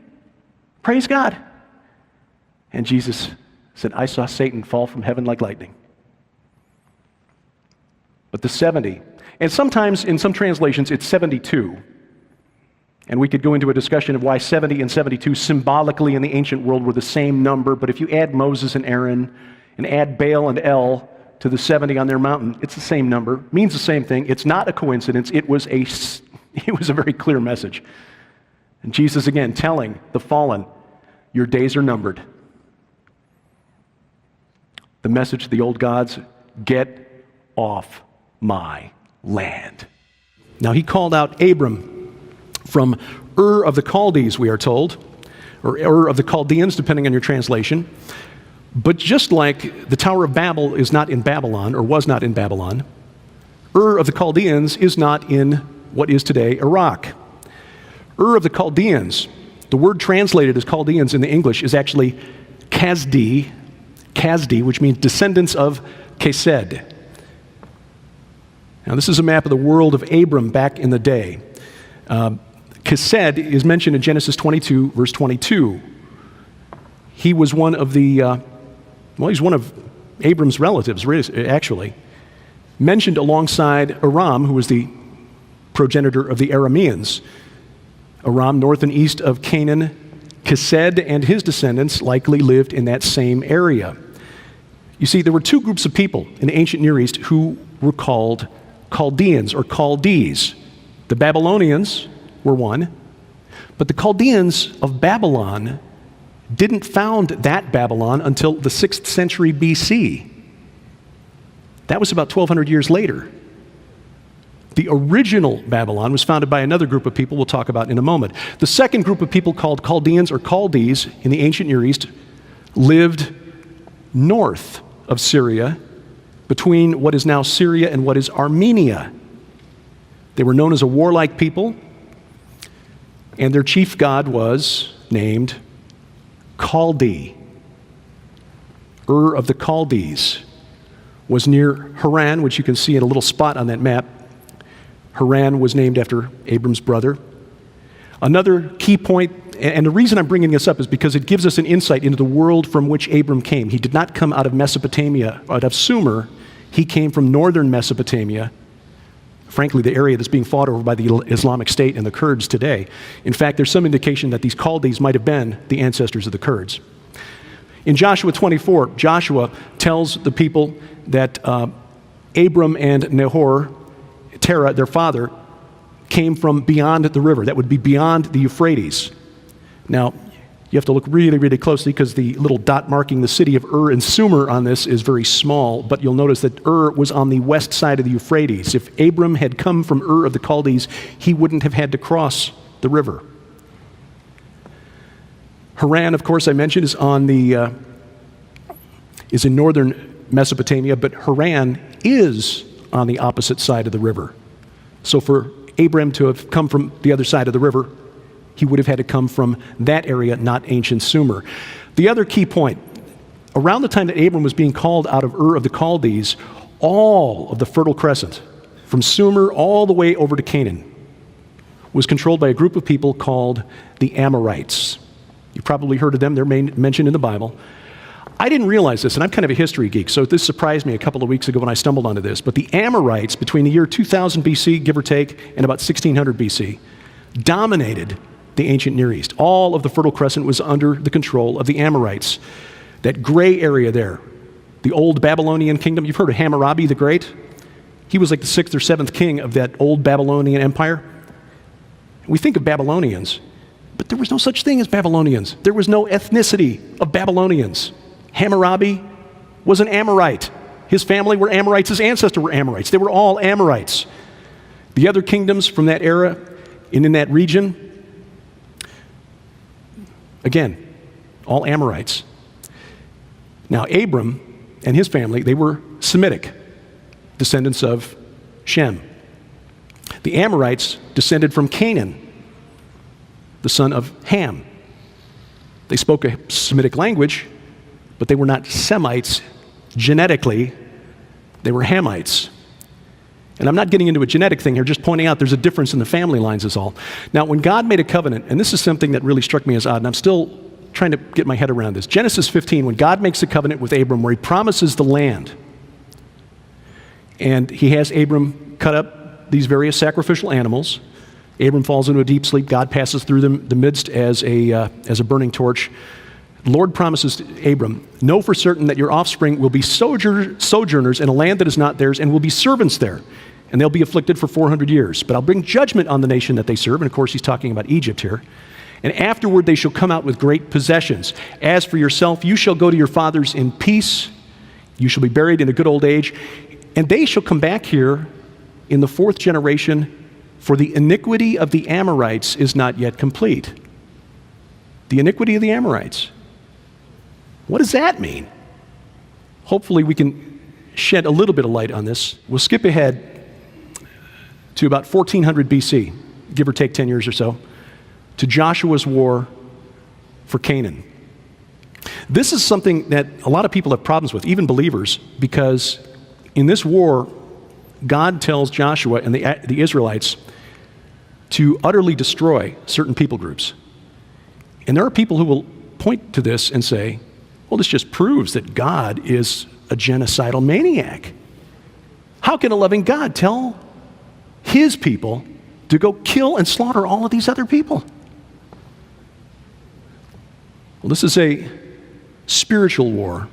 Praise God. And Jesus said, I saw Satan fall from heaven like lightning. But the 70, and sometimes in some translations it's 72. And we could go into a discussion of why 70 and 72 symbolically in the ancient world were the same number, but if you add Moses and Aaron and add Baal and El to the 70 on their mountain, it's the same number, means the same thing. It's not a coincidence. It was a very clear message. And Jesus again telling the fallen, your days are numbered. The message to the old gods, get off my land. Now he called out Abram from Ur of the Chaldees, we are told, or Ur of the Chaldeans, depending on your translation. But just like the Tower of Babel is not in Babylon, or was not in Babylon, Ur of the Chaldeans is not in what is today Iraq. Ur of the Chaldeans, the word translated as Chaldeans in the English is actually Kasdi, which means descendants of Kesed. Now this is a map of the world of Abram back in the day. Kesed is mentioned in Genesis 22, verse 22. He was one of he's one of Abram's relatives, actually. Mentioned alongside Aram, who was the progenitor of the Arameans. Aram, north and east of Canaan. Kesed and his descendants likely lived in that same area. You see, there were two groups of people in the ancient Near East who were called Chaldeans or Chaldees. The Babylonians were one, but the Chaldeans of Babylon didn't found that Babylon until the 6th century BC. That was about 1,200 years later. The original Babylon was founded by another group of people we'll talk about in a moment. The second group of people, called Chaldeans or Chaldees in the ancient Near East, lived north of Syria, between what is now Syria and what is Armenia. They were known as a warlike people, and their chief god was named Chaldee. Ur of the Chaldees was near Haran, which you can see in a little spot on that map. Haran was named after Abram's brother. Another key point, and the reason I'm bringing this up is because it gives us an insight into the world from which Abram came. He did not come out of Mesopotamia, out of Sumer. He came from northern Mesopotamia, frankly, the area that's being fought over by the Islamic State and the Kurds today. In fact, there's some indication that these Chaldees might have been the ancestors of the Kurds. In Joshua 24, Joshua tells the people that Abram and Nahor, Terah, their father, came from beyond the river. That would be beyond the Euphrates. Now, you have to look really, really closely because the little dot marking the city of Ur and Sumer on this is very small, but you'll notice that Ur was on the west side of the Euphrates. If Abram had come from Ur of the Chaldees, he wouldn't have had to cross the river. Haran, of course, I mentioned, is in northern Mesopotamia, but Haran is on the opposite side of the river. So for Abram to have come from the other side of the river, he would have had to come from that area, not ancient Sumer. The other key point, around the time that Abram was being called out of Ur of the Chaldees, all of the Fertile Crescent, from Sumer all the way over to Canaan, was controlled by a group of people called the Amorites. You've probably heard of them. They're mentioned in the Bible. I didn't realize this, and I'm kind of a history geek, so this surprised me a couple of weeks ago when I stumbled onto this. But the Amorites, between the year 2000 BC, give or take, and about 1600 BC, dominated the ancient Near East. All of the Fertile Crescent was under the control of the Amorites. That gray area there, the old Babylonian kingdom, you've heard of Hammurabi the Great? He was like the 6th or 7th king of that old Babylonian empire. We think of Babylonians, but there was no such thing as Babylonians. There was no ethnicity of Babylonians. Hammurabi was an Amorite. His family were Amorites. His ancestors were Amorites. They were all Amorites. The other kingdoms from that era and in that region, again, all Amorites. Now, Abram and his family, they were Semitic, descendants of Shem. The Amorites descended from Canaan, the son of Ham. They spoke a Semitic language, but they were not Semites genetically. They were Hamites. And I'm not getting into a genetic thing here, just pointing out there's a difference in the family lines is all. Now, when God made a covenant, and this is something that really struck me as odd, and I'm still trying to get my head around this. Genesis 15, when God makes a covenant with Abram where he promises the land, and he has Abram cut up these various sacrificial animals. Abram falls into a deep sleep. God passes through the midst as a burning torch. The Lord promises to Abram, know for certain that your offspring will be sojourners in a land that is not theirs and will be servants there. And they'll be afflicted for 400 years. But I'll bring judgment on the nation that they serve. And of course, he's talking about Egypt here. And afterward, they shall come out with great possessions. As for yourself, you shall go to your fathers in peace. You shall be buried in a good old age. And they shall come back here in the 4th generation, for the iniquity of the Amorites is not yet complete. The iniquity of the Amorites. What does that mean? Hopefully we can shed a little bit of light on this. We'll skip ahead to about 1400 BC, give or take 10 years or so, to Joshua's war for Canaan. This is something that a lot of people have problems with, even believers, because in this war, God tells Joshua and the Israelites to utterly destroy certain people groups. And there are people who will point to this and say, well, this just proves that God is a genocidal maniac. How can a loving God tell his people to go kill and slaughter all of these other people? Well, this is a spiritual war,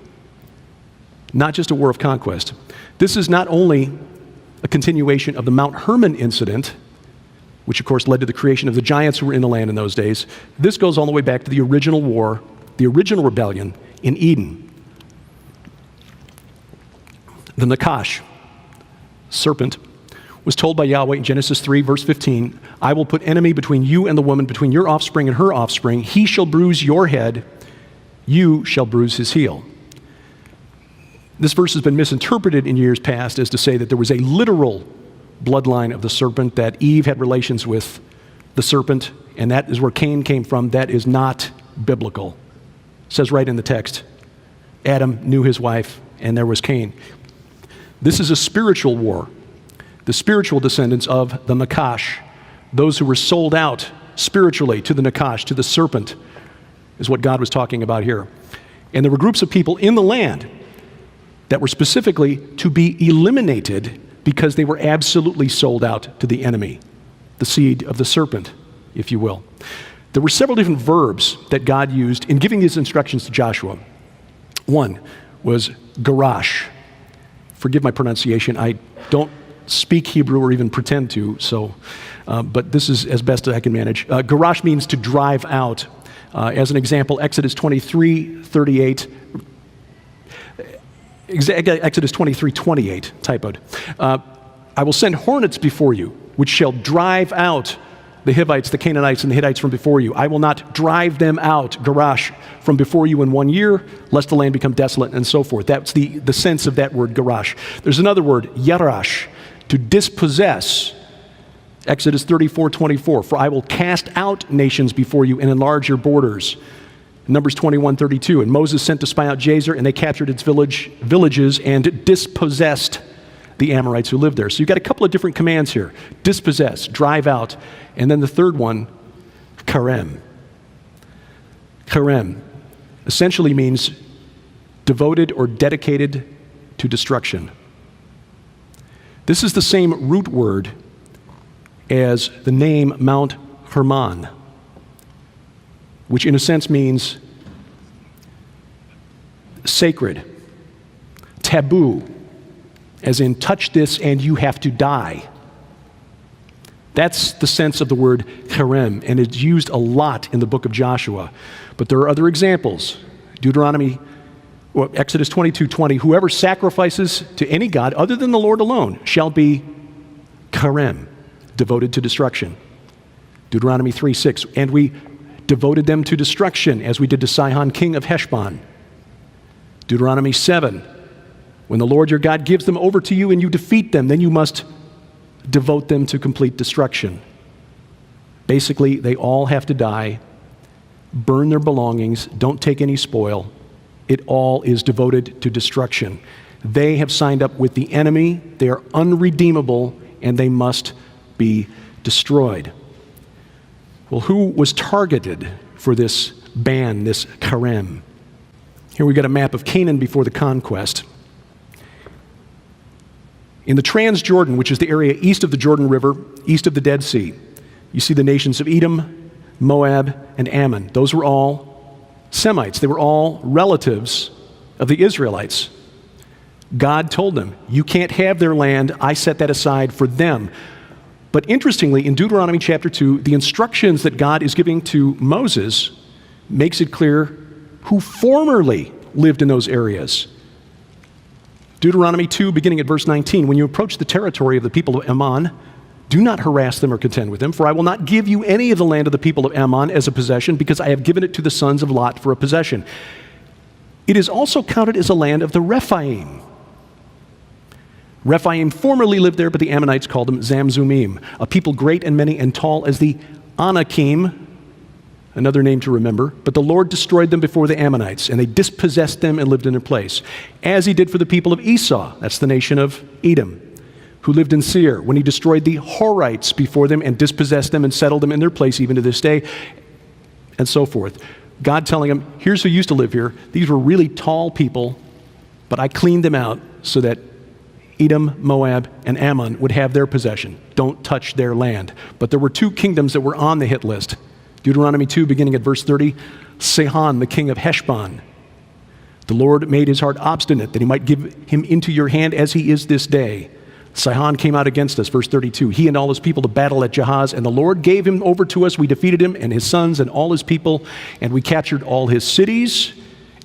not just a war of conquest. This is not only a continuation of the Mount Hermon incident, which of course led to the creation of the giants who were in the land in those days. This goes all the way back to the original war the original rebellion in Eden. The Nakash, serpent, was told by Yahweh in Genesis 3, verse 15, I will put enemy between you and the woman, between your offspring and her offspring. He shall bruise your head, you shall bruise his heel. This verse has been misinterpreted in years past as to say that there was a literal bloodline of the serpent, that Eve had relations with the serpent, and that is where Cain came from. That is not biblical. It says right in the text, Adam knew his wife, and there was Cain. This is a spiritual war. The spiritual descendants of the Nakash, those who were sold out spiritually to the Nakash, to the serpent, is what God was talking about here. And there were groups of people in the land that were specifically to be eliminated because they were absolutely sold out to the enemy, the seed of the serpent, if you will. There were several different verbs that God used in giving these instructions to Joshua. One was garash. Forgive my pronunciation. I don't speak Hebrew or even pretend to, but this is as best as I can manage. Garash means to drive out. As an example, Exodus 23:38. Exodus 23:28, typoed. I will send hornets before you, which shall drive out the Hivites, the Canaanites, and the Hittites from before you. I will not drive them out, garash, from before you in 1 year, lest the land become desolate, and so forth. That's the sense of that word, garash. There's another word, yarash, to dispossess. Exodus 34:24, for I will cast out nations before you and enlarge your borders. Numbers 21:32, and Moses sent to spy out Jazer, and they captured its villages and dispossessed the Amorites who lived there. So you've got a couple of different commands here. Dispossess, drive out, and then the third one, karem. Karem essentially means devoted or dedicated to destruction. This is the same root word as the name Mount Hermon, which in a sense means sacred, taboo, as in touch this and you have to die. That's the sense of the word karem, and it's used a lot in the book of Joshua. But there are other examples. Exodus 22:20, whoever sacrifices to any god other than the Lord alone shall be karem, devoted to destruction. Deuteronomy 3:6, and we devoted them to destruction as we did to Sihon, king of Heshbon. Deuteronomy 7, when the Lord your God gives them over to you and you defeat them, then you must devote them to complete destruction. Basically, they all have to die, burn their belongings, don't take any spoil. It all is devoted to destruction. They have signed up with the enemy, they are unredeemable, and they must be destroyed. Well, who was targeted for this ban, this karem? Here we got a map of Canaan before the conquest. In the Transjordan, which is the area east of the Jordan River, east of the Dead Sea, you see the nations of Edom, Moab, and Ammon. Those were all Semites. They were all relatives of the Israelites. God told them, you can't have their land. I set that aside for them. But interestingly, in Deuteronomy chapter 2, the instructions that God is giving to Moses makes it clear who formerly lived in those areas. Deuteronomy 2, beginning at verse 19, when you approach the territory of the people of Ammon, do not harass them or contend with them, for I will not give you any of the land of the people of Ammon as a possession, because I have given it to the sons of Lot for a possession. It is also counted as a land of the Rephaim. Rephaim formerly lived there, but the Ammonites called them Zamzumim, a people great and many and tall as the Anakim, another name to remember. But the Lord destroyed them before the Ammonites, and they dispossessed them and lived in their place, as he did for the people of Esau, that's the nation of Edom, who lived in Seir, when he destroyed the Horites before them and dispossessed them and settled them in their place even to this day, and so forth. God telling them, here's who used to live here. These were really tall people, but I cleaned them out so that Edom, Moab, and Ammon would have their possession. Don't touch their land. But there were two kingdoms that were on the hit list. Deuteronomy 2, beginning at verse 30, Sihon, the king of Heshbon. The Lord made his heart obstinate, that he might give him into your hand as he is this day. Sihon came out against us, verse 32. He and all his people to battle at Jahaz, and the Lord gave him over to us. We defeated him and his sons and all his people, and we captured all his cities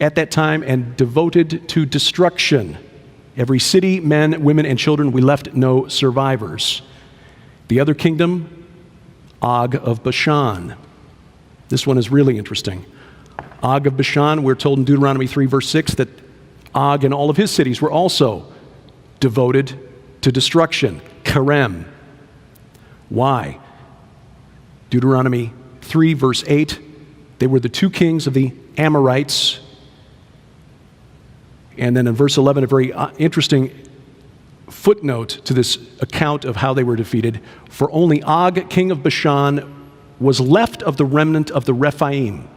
at that time and devoted to destruction. Every city, men, women, and children, we left no survivors. The other kingdom, Og of Bashan. This one is really interesting. Og of Bashan, we're told in Deuteronomy 3, verse 6, that Og and all of his cities were also devoted to destruction. Kerem. Why? Deuteronomy 3, verse 8, they were the two kings of the Amorites. And then in verse 11, a very interesting footnote to this account of how they were defeated. For only Og, king of Bashan, was left of the remnant of the Rephaim.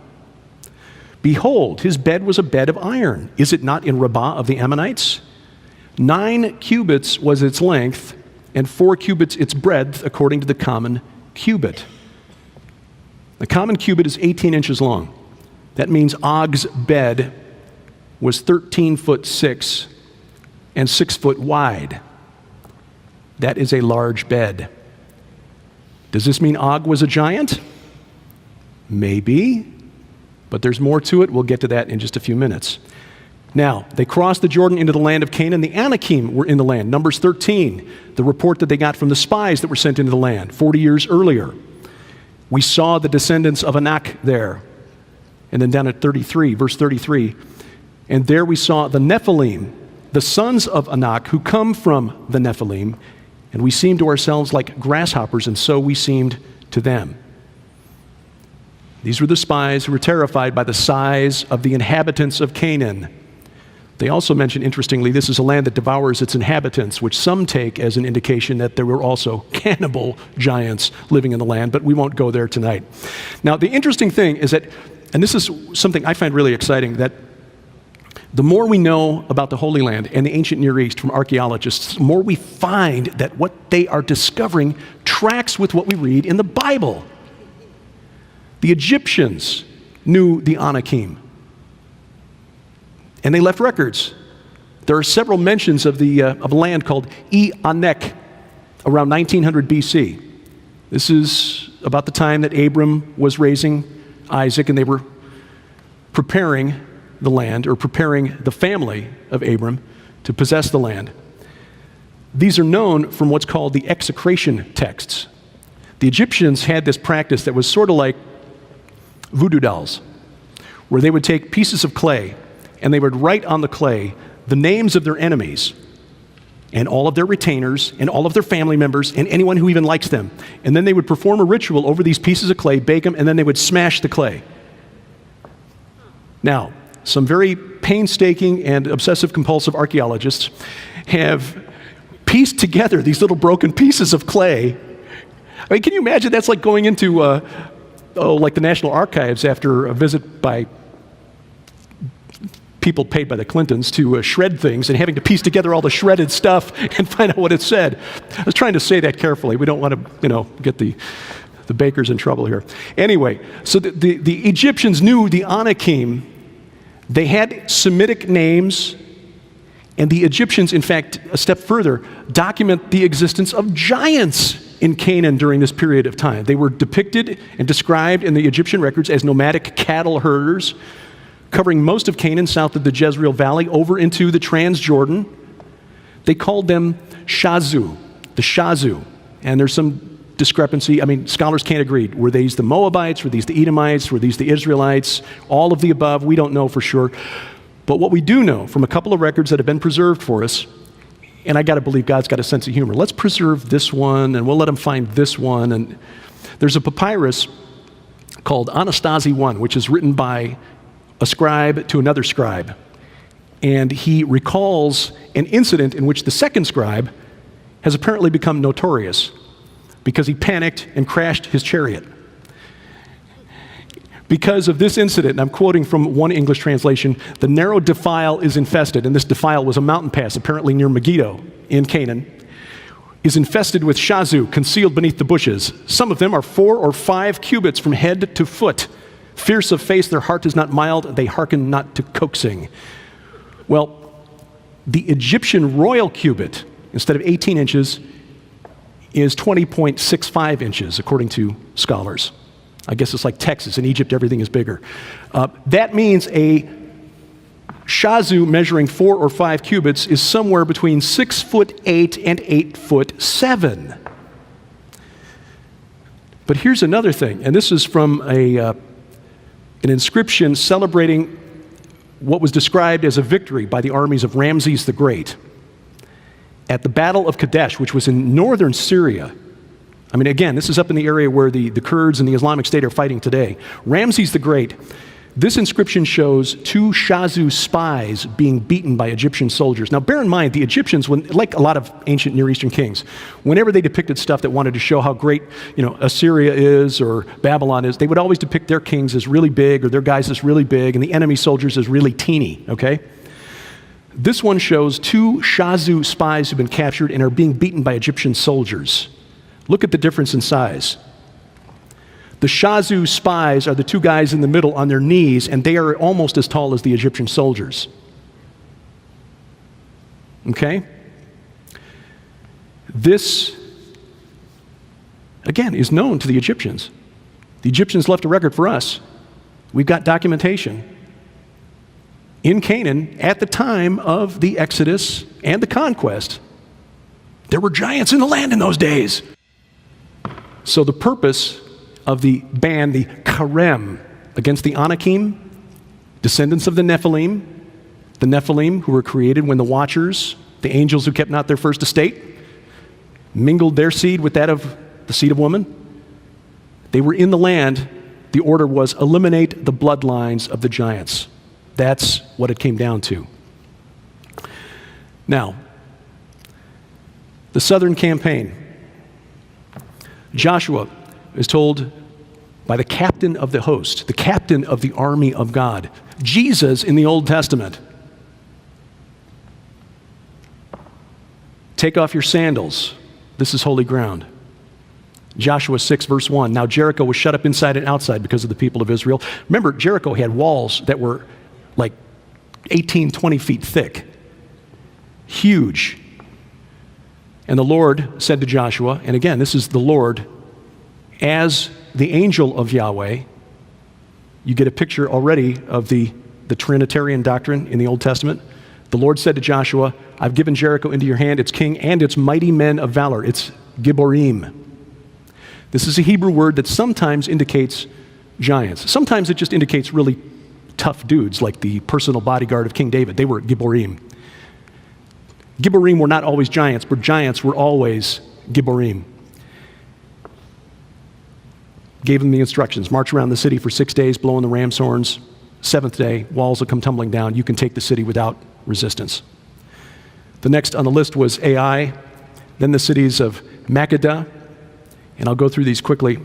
Behold, his bed was a bed of iron. Is it not in Rabbah of the Ammonites? 9 cubits was its length, and 4 cubits its breadth, according to the common cubit. The common cubit is 18 inches long. That means Og's bed was 13 foot 6 and 6 foot wide. That is a large bed. Does this mean Og was a giant? Maybe, but there's more to it. We'll get to that in just a few minutes. Now, they crossed the Jordan into the land of Canaan. The Anakim were in the land. Numbers 13, the report that they got from the spies that were sent into the land 40 years earlier. We saw the descendants of Anak there. And then down at 33, verse 33, and there we saw the Nephilim, the sons of Anak, who come from the Nephilim, and we seemed to ourselves like grasshoppers, and so we seemed to them. These were the spies who were terrified by the size of the inhabitants of Canaan. They also mention, interestingly, this is a land that devours its inhabitants, which some take as an indication that there were also cannibal giants living in the land, but we won't go there tonight. Now, the interesting thing is that, and this is something I find really exciting, that the more we know about the Holy Land and the ancient Near East from archaeologists, the more we find that what they are discovering tracks with what we read in the Bible. The Egyptians knew the Anakim, and they left records. There are several mentions of a land called Anek around 1900 BC. This is about the time that Abram was raising Isaac, and they were preparing the land, or preparing the family of Abram to possess the land. These are known from what's called the execration texts. The Egyptians had this practice that was sort of like voodoo dolls, where they would take pieces of clay and they would write on the clay the names of their enemies and all of their retainers and all of their family members and anyone who even likes them. And then they would perform a ritual over these pieces of clay, bake them, and then they would smash the clay. Now, some very painstaking and obsessive-compulsive archaeologists have pieced together these little broken pieces of clay. I mean, can you imagine? That's like going into, like the National Archives after a visit by people paid by the Clintons to shred things and having to piece together all the shredded stuff and find out what it said. I was trying to say that carefully. We don't want to, get the bakers in trouble here. Anyway, so the Egyptians knew the Anakim. They had Semitic names, and the Egyptians, in fact, a step further, document the existence of giants in Canaan during this period of time. They were depicted and described in the Egyptian records as nomadic cattle herders, covering most of Canaan south of the Jezreel Valley over into the Transjordan. They called them Shazu, the Shazu, and there's some discrepancy. I mean, scholars can't agree. Were these the Moabites? Were these the Edomites? Were these the Israelites? All of the above, we don't know for sure. But what we do know from a couple of records that have been preserved for us, and I got to believe God's got a sense of humor. Let's preserve this one, and we'll let him find this one. And there's a papyrus called Anastasi I, which is written by a scribe to another scribe. And he recalls an incident in which the second scribe has apparently become notorious because he panicked and crashed his chariot. Because of this incident, and I'm quoting from one English translation, the narrow defile is infested, and this defile was a mountain pass, apparently near Megiddo in Canaan, is infested with shazu concealed beneath the bushes. Some of them are 4 or 5 cubits from head to foot. Fierce of face, their heart is not mild, they hearken not to coaxing. Well, the Egyptian royal cubit instead of 18 inches, is 20.65 inches, according to scholars. I guess it's like Texas. In Egypt, everything is bigger. That means a shazu measuring 4 or 5 cubits is somewhere between 6'8" and 8'7". But here's another thing, and this is from an inscription celebrating what was described as a victory by the armies of Ramses the Great at the Battle of Kadesh, which was in northern Syria. I mean, again, this is up in the area where the Kurds and the Islamic State are fighting today. Ramses the Great, this inscription shows 2 shazu spies being beaten by Egyptian soldiers. Now, bear in mind, the Egyptians, like a lot of ancient Near Eastern kings, whenever they depicted stuff that wanted to show how great, Assyria is or Babylon is, they would always depict their kings as really big or their guys as really big and the enemy soldiers as really teeny, okay? This one shows 2 shazu spies who've been captured and are being beaten by Egyptian soldiers. Look at the difference in size. The shazu spies are the 2 guys in the middle on their knees, and they are almost as tall as the Egyptian soldiers. Okay? This, again, is known to the Egyptians. The Egyptians left a record for us. We've got documentation. In Canaan, at the time of the Exodus and the conquest, there were giants in the land in those days. So the purpose of the ban, the Karem, against the Anakim, descendants of the Nephilim who were created when the Watchers, the angels who kept not their first estate, mingled their seed with that of the seed of woman. They were in the land. The order was eliminate the bloodlines of the giants. That's what it came down to. Now, the Southern Campaign. Joshua is told by the captain of the host, the captain of the army of God, Jesus in the Old Testament, take off your sandals. This is holy ground. Joshua 6, verse 1. Now Jericho was shut up inside and outside because of the people of Israel. Remember, Jericho had walls that were like 18, 20 feet thick. Huge. And the Lord said to Joshua, and again, this is the Lord as the angel of Yahweh. You get a picture already of the Trinitarian doctrine in the Old Testament. The Lord said to Joshua, I've given Jericho into your hand, its king and its mighty men of valor. It's Gibborim. This is a Hebrew word that sometimes indicates giants. Sometimes it just indicates really tough dudes, like the personal bodyguard of King David. They were Gibborim. Gibborim were not always giants, but giants were always Gibborim. Gave them the instructions. March around the city for 6 days, blowing the ram's horns. 7th day, walls will come tumbling down. You can take the city without resistance. The next on the list was Ai, then the cities of Makkedah, and I'll go through these quickly.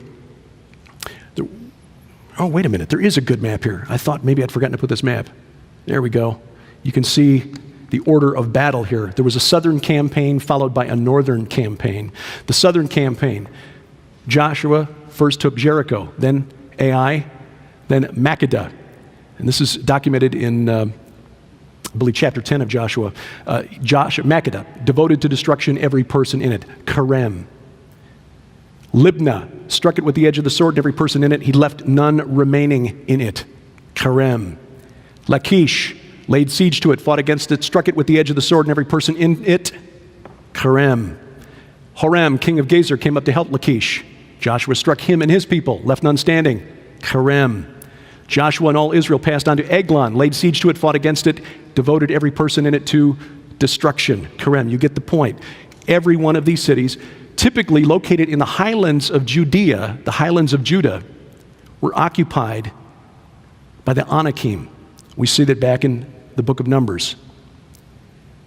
Oh, wait a minute, there is a good map here. I thought maybe I'd forgotten to put this map. There we go. You can see the order of battle here. There was a southern campaign followed by a northern campaign. The southern campaign, Joshua first took Jericho, then Ai, then Makkedah. And this is documented in, I believe, chapter 10 of Joshua. Makkedah, devoted to destruction, every person in it. Karem. Libnah, struck it with the edge of the sword, and every person in it. He left none remaining in it. Karem. Lachish, laid siege to it, fought against it, struck it with the edge of the sword, and every person in it. Karem. Horam, king of Gezer, came up to help Lachish. Joshua struck him and his people, left none standing. Karem. Joshua and all Israel passed on to Eglon, laid siege to it, fought against it, devoted every person in it to destruction. Karem, you get the point. Every one of these cities, typically located in the highlands of Judea, the highlands of Judah, were occupied by the Anakim. We see that back in the book of Numbers.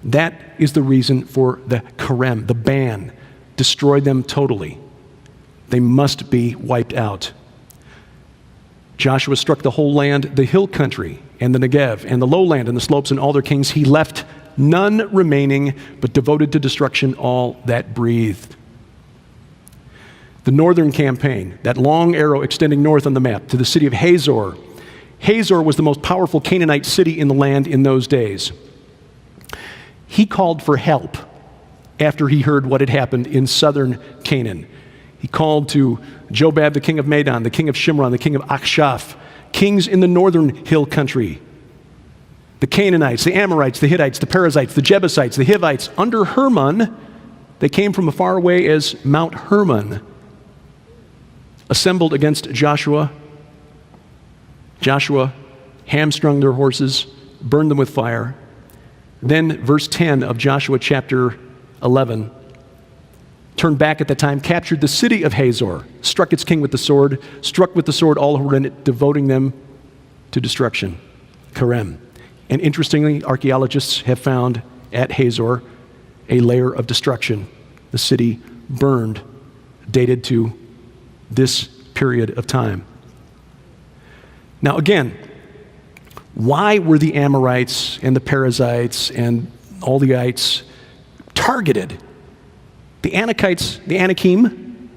That is the reason for the Karem, the ban. Destroy them totally. They must be wiped out. Joshua struck the whole land, the hill country, and the Negev, and the lowland, and the slopes, and all their kings. He left none remaining, but devoted to destruction all that breathed. The northern campaign, that long arrow extending north on the map, to the city of Hazor. Hazor was the most powerful Canaanite city in the land in those days. He called for help, after he heard what had happened in southern Canaan. He called to Jobab, the king of Madon, the king of Shimron, the king of Achshaph, kings in the northern hill country, the Canaanites, the Amorites, the Hittites, the Perizzites, the Jebusites, the Hivites, under Hermon. They came from as far away as Mount Hermon, assembled against Joshua. Joshua hamstrung their horses, burned them with fire. Then verse 10 of Joshua chapter 11, turned back at the time, captured the city of Hazor, struck its king with the sword, struck with the sword all who were in it, devoting them to destruction. Karem. And interestingly, archaeologists have found at Hazor a layer of destruction. The city burned, dated to this period of time. Now again, why were the Amorites and the Perizzites and all the ites targeted? The Anakites, the Anakim,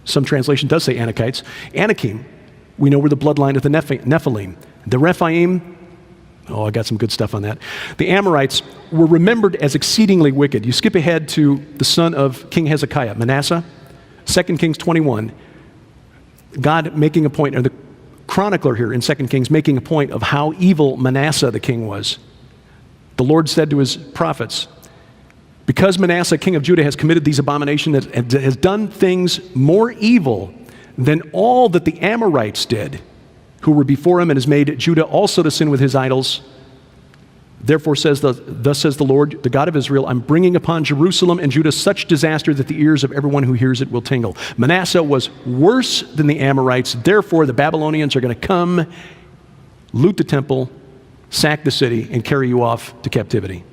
some translation does say Anakites. Anakim, we know were the bloodline of the Nephilim. The Rephaim, oh, I got some good stuff on that. The Amorites were remembered as exceedingly wicked. You skip ahead to the son of King Hezekiah, Manasseh, 2 Kings 21. God making a point, or the chronicler here in 2 Kings making a point of how evil Manasseh the king was. The Lord said to his prophets, because Manasseh, king of Judah, has committed these abominations and has done things more evil than all that the Amorites did, who were before him, and has made Judah also to sin with his idols. Therefore thus says the Lord, the God of Israel, I'm bringing upon Jerusalem and Judah such disaster that the ears of everyone who hears it will tingle. Manasseh was worse than the Amorites. Therefore, the Babylonians are going to come, loot the temple, sack the city, and carry you off to captivity.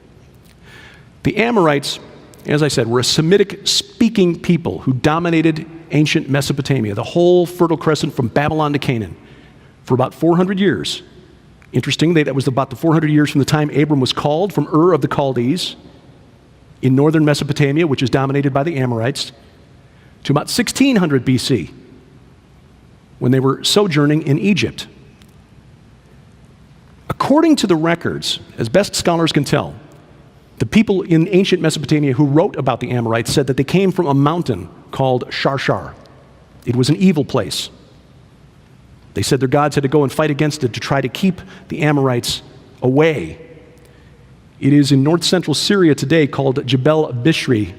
The Amorites, as I said, were a Semitic-speaking people who dominated ancient Mesopotamia, the whole Fertile Crescent from Babylon to Canaan, for about 400 years. Interestingly, that was about the 400 years from the time Abram was called from Ur of the Chaldees in northern Mesopotamia, which is dominated by the Amorites, to about 1600 BC, when they were sojourning in Egypt. According to the records, as best scholars can tell, the people in ancient Mesopotamia who wrote about the Amorites said that they came from a mountain called Sharshar. It was an evil place. They said their gods had to go and fight against it to try to keep the Amorites away. It is in north-central Syria today called Jebel Bishri.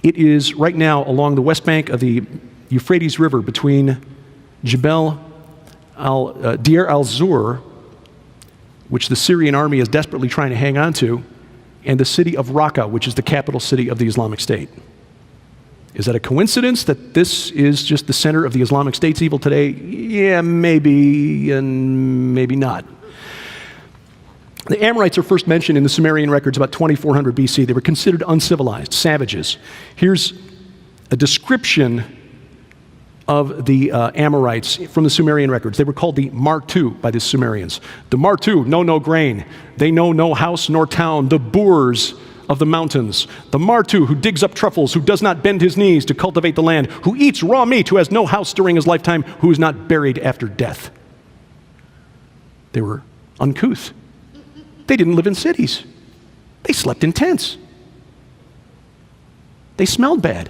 It is right now along the west bank of the Euphrates River between Deir al-Zur, which the Syrian army is desperately trying to hang on to, and the city of Raqqa, which is the capital city of the Islamic State. Is that a coincidence that this is just the center of the Islamic State's evil today? Yeah, maybe, and maybe not. The Amorites are first mentioned in the Sumerian records about 2400 BC. They were considered uncivilized, savages. Here's a description of the Amorites from the Sumerian records. They were called the Martu by the Sumerians. The Martu know no grain. They know no house nor town. The boors of the mountains. The Martu who digs up truffles, who does not bend his knees to cultivate the land, who eats raw meat, who has no house during his lifetime, who is not buried after death. They were uncouth. They didn't live in cities. They slept in tents. They smelled bad.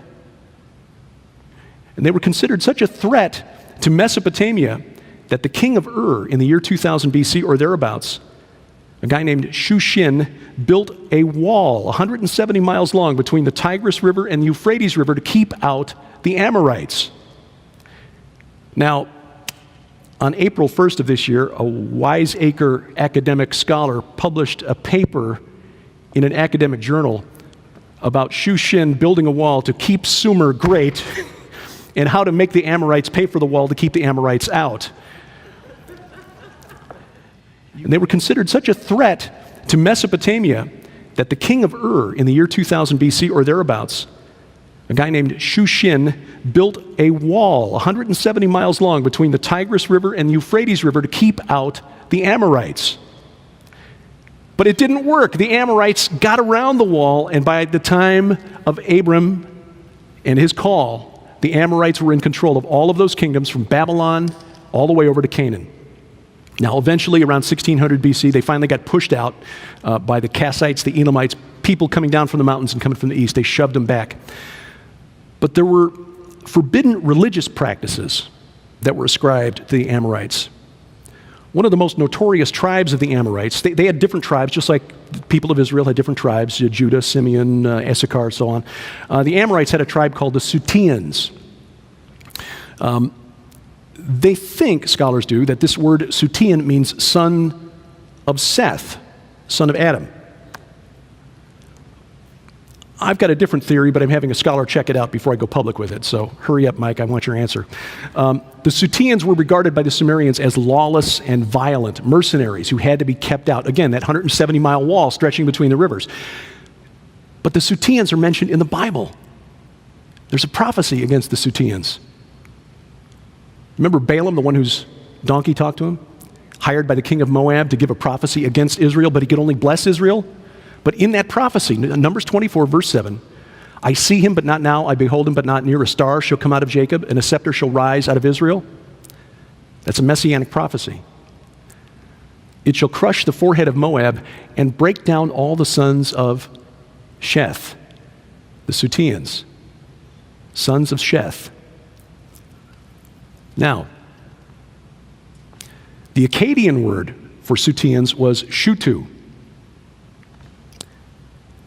And they were considered such a threat to Mesopotamia that the king of Ur in the year 2000 BC or thereabouts, a guy named Shushin, built a wall 170 miles long between the Tigris River and the Euphrates River to keep out the Amorites. Now, on April 1st of this year, a wiseacre academic scholar published a paper in an academic journal about Shushin building a wall to keep Sumer great and how to make the Amorites pay for the wall to keep the Amorites out. And they were considered such a threat to Mesopotamia that the king of Ur in the year 2000 BC or thereabouts, a guy named Shushin, built a wall 170 miles long between the Tigris River and the Euphrates River to keep out the Amorites. But it didn't work. The Amorites got around the wall, and by the time of Abram and his call, the Amorites were in control of all of those kingdoms from Babylon all the way over to Canaan. Now, eventually, around 1600 BC, they finally got pushed out by the Kassites, the Elamites, people coming down from the mountains and coming from the east. They shoved them back. But there were forbidden religious practices that were ascribed to the Amorites. One of the most notorious tribes of the Amorites, they had different tribes, just like the people of Israel had different tribes, Judah, Simeon, Issachar, so on. The Amorites had a tribe called the Suteans. They think, scholars do, that this word Sutean means son of Seth, son of Adam. I've got a different theory, but I'm having a scholar check it out before I go public with it, so hurry up, Mike, I want your answer. The Suteans were regarded by the Sumerians as lawless and violent mercenaries who had to be kept out. Again, that 170-mile wall stretching between the rivers. But the Suteans are mentioned in the Bible. There's a prophecy against the Suteans. Remember Balaam, the one whose donkey talked to him? Hired by the king of Moab to give a prophecy against Israel, but he could only bless Israel? But in that prophecy, Numbers 24, verse 7, I see him, but not now. I behold him, but not near. A star shall come out of Jacob, and a scepter shall rise out of Israel. That's a messianic prophecy. It shall crush the forehead of Moab and break down all the sons of Sheth, the Suteans, sons of Sheth. Now, the Akkadian word for Suteans was Shutu.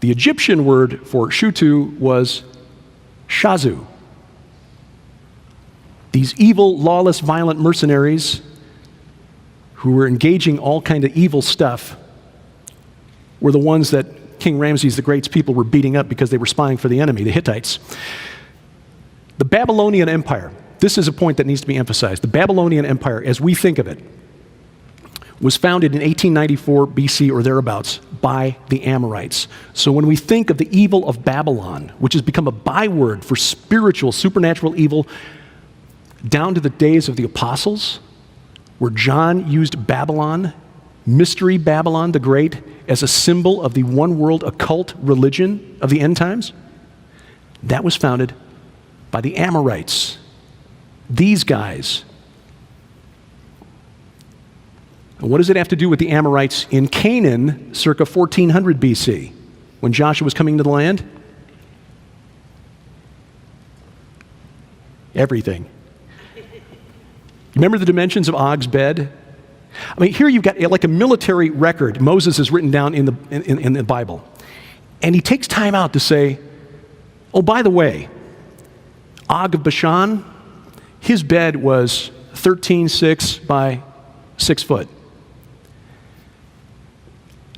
The Egyptian word for Shutu was Shazu. These evil, lawless, violent mercenaries who were engaging all kind of evil stuff were the ones that King Ramses the Great's people were beating up because they were spying for the enemy, the Hittites. The Babylonian Empire, this is a point that needs to be emphasized. The Babylonian Empire, as we think of it, was founded in 1894 BC or thereabouts by the Amorites. So when we think of the evil of Babylon, which has become a byword for spiritual, supernatural evil, down to the days of the apostles, where John used Babylon, Mystery Babylon the Great, as a symbol of the one world occult religion of the end times, that was founded by the Amorites. These guys. And what does it have to do with the Amorites in Canaan circa 1400 BC, when Joshua was coming to the land? Everything. Remember the dimensions of Og's bed? I mean, here you've got like a military record Moses has written down in the Bible. And he takes time out to say, oh, by the way, Og of Bashan, his bed was 13.6 by 6 foot.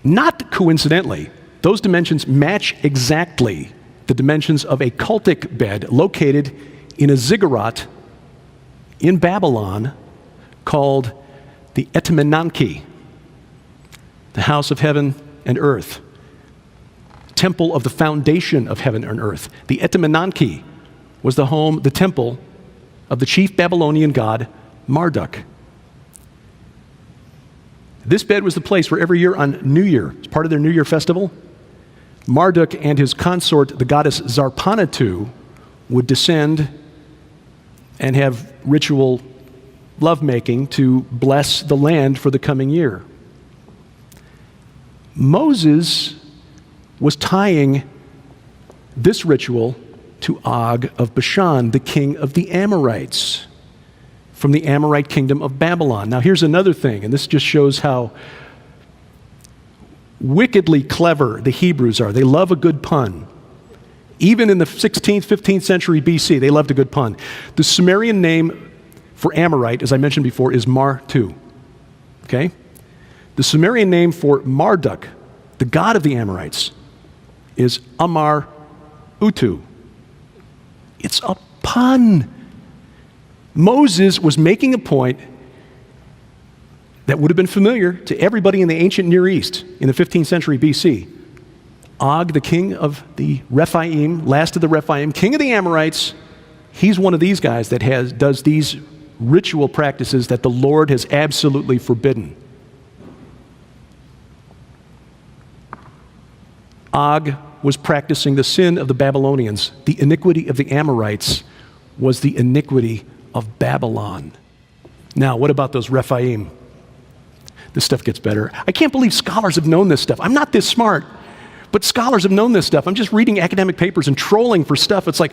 Not coincidentally, those dimensions match exactly the dimensions of a cultic bed located in a ziggurat in Babylon called the Etemenanki, the house of heaven and earth, temple of the foundation of heaven and earth. The Etemenanki was the home, the temple of the chief Babylonian god Marduk. This bed was the place where every year on New Year, as part of their New Year festival, Marduk and his consort, the goddess Zarpanatu, would descend and have ritual lovemaking to bless the land for the coming year. Moses was tying this ritual to Og of Bashan, the king of the Amorites, from the Amorite kingdom of Babylon. Now here's another thing, and this just shows how wickedly clever the Hebrews are. They love a good pun. Even in the 16th, 15th century BC, they loved a good pun. The Sumerian name for Amorite, as I mentioned before, is Mar-Tu. Okay? The Sumerian name for Marduk, the god of the Amorites, is Amar-Utu. It's a pun. Moses was making a point that would have been familiar to everybody in the ancient Near East in the 15th century BC. Og, the king of the Rephaim, last of the Rephaim, king of the Amorites, he's one of these guys that does these ritual practices that the Lord has absolutely forbidden. Og was practicing the sin of the Babylonians. The iniquity of the Amorites was the iniquity of Babylon. Now, what about those Rephaim? This stuff gets better. I can't believe scholars have known this stuff. I'm not this smart. But scholars have known this stuff. I'm just reading academic papers and trolling for stuff. It's like,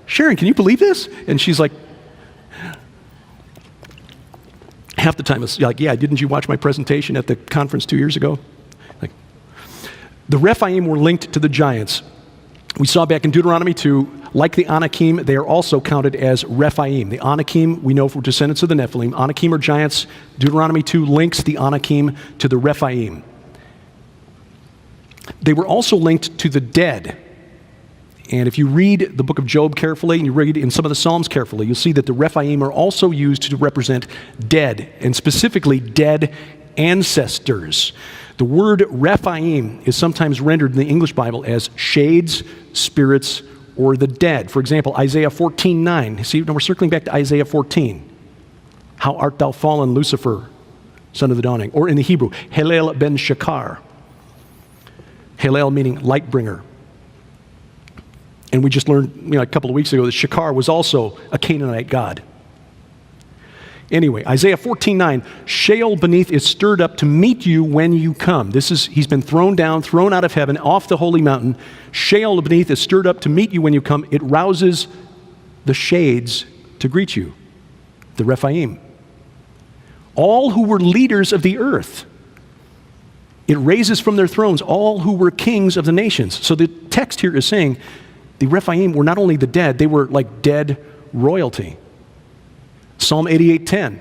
Sharon, can you believe this? And she's like, half the time it's like, yeah, didn't you watch my presentation at the conference 2 years ago? Like, the Rephaim were linked to the giants. We saw back in Deuteronomy 2, like the Anakim, they are also counted as Rephaim. The Anakim, we know were descendants of the Nephilim. Anakim are giants. Deuteronomy 2 links the Anakim to the Rephaim. They were also linked to the dead. And if you read the book of Job carefully, and you read in some of the Psalms carefully, you'll see that the Rephaim are also used to represent dead, and specifically dead ancestors. The word Rephaim is sometimes rendered in the English Bible as shades, spirits, or the dead. For example, Isaiah 14:9. See, now we're circling back to Isaiah 14. How art thou fallen, Lucifer, son of the dawning? Or in the Hebrew, Helel ben Shakar. Helel meaning light bringer. And we just learned a couple of weeks ago that Shakar was also a Canaanite god. Anyway, Isaiah 14:9, Sheol beneath is stirred up to meet you when you come. He's been thrown down, thrown out of heaven, off the holy mountain. Sheol beneath is stirred up to meet you when you come. It rouses the shades to greet you, the Rephaim. All who were leaders of the earth. It raises from their thrones all who were kings of the nations. So the text here is saying the Rephaim were not only the dead, they were like dead royalty. Psalm 88:10,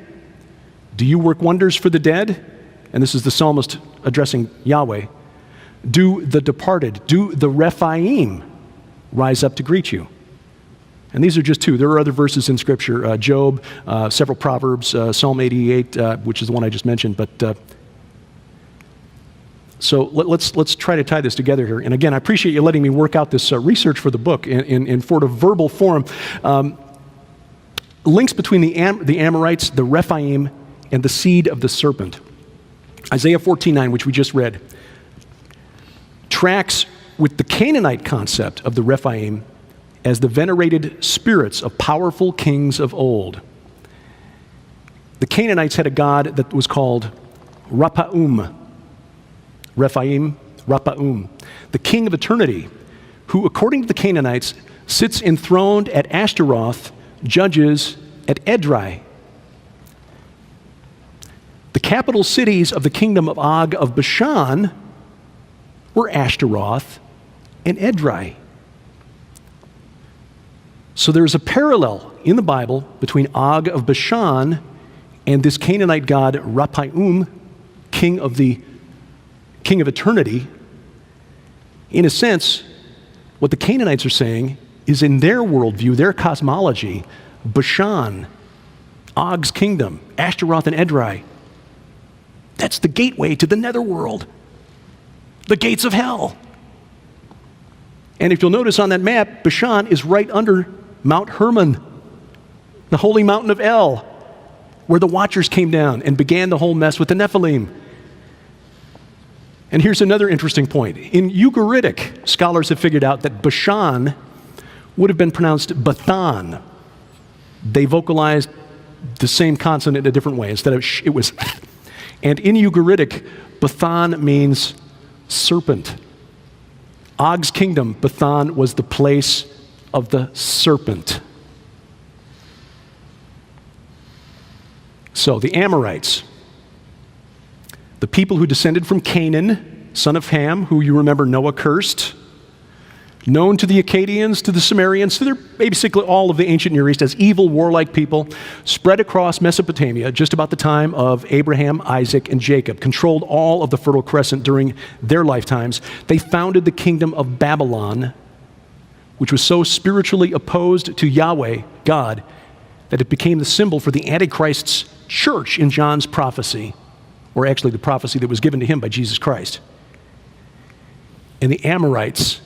do you work wonders for the dead? And this is the psalmist addressing Yahweh. Do the departed, do the Rephaim rise up to greet you? And these are just two. There are other verses in Scripture, Job, several Proverbs, Psalm 88, which is the one I just mentioned. But so let's try to tie this together here. And again, I appreciate you letting me work out this research for the book in sort of verbal form. Links between the Amorites, the Rephaim, and the seed of the serpent. Isaiah 14:9, which we just read, tracks with the Canaanite concept of the Rephaim as the venerated spirits of powerful kings of old. The Canaanites had a god that was called Raphaim. Rephaim, Raphaim, the king of eternity, who, according to the Canaanites, sits enthroned at Ashtaroth, judges at Edrei. The capital cities of the kingdom of Og of Bashan were Ashtaroth and Edrei. So there's a parallel in the Bible between Og of Bashan and this Canaanite god Raphaim, king of eternity. In a sense, what the Canaanites are saying is in their worldview, their cosmology, Bashan, Og's kingdom, Ashtaroth and Edrei, that's the gateway to the netherworld, the gates of hell. And if you'll notice on that map, Bashan is right under Mount Hermon, the holy mountain of El, where the Watchers came down and began the whole mess with the Nephilim. And here's another interesting point. In Ugaritic, scholars have figured out that Bashan would have been pronounced Bathan. They vocalized the same consonant in a different way. Instead of it was. And in Ugaritic, Bathan means serpent. Og's kingdom, Bathan, was the place of the serpent. So the Amorites, the people who descended from Canaan, son of Ham, who you remember Noah cursed, known to the Akkadians, to the Sumerians, to basically all of the ancient Near East as evil, warlike people, spread across Mesopotamia just about the time of Abraham, Isaac, and Jacob, controlled all of the Fertile Crescent during their lifetimes. They founded the kingdom of Babylon, which was so spiritually opposed to Yahweh, God, that it became the symbol for the Antichrist's church in John's prophecy, or actually the prophecy that was given to him by Jesus Christ. And the Amorites,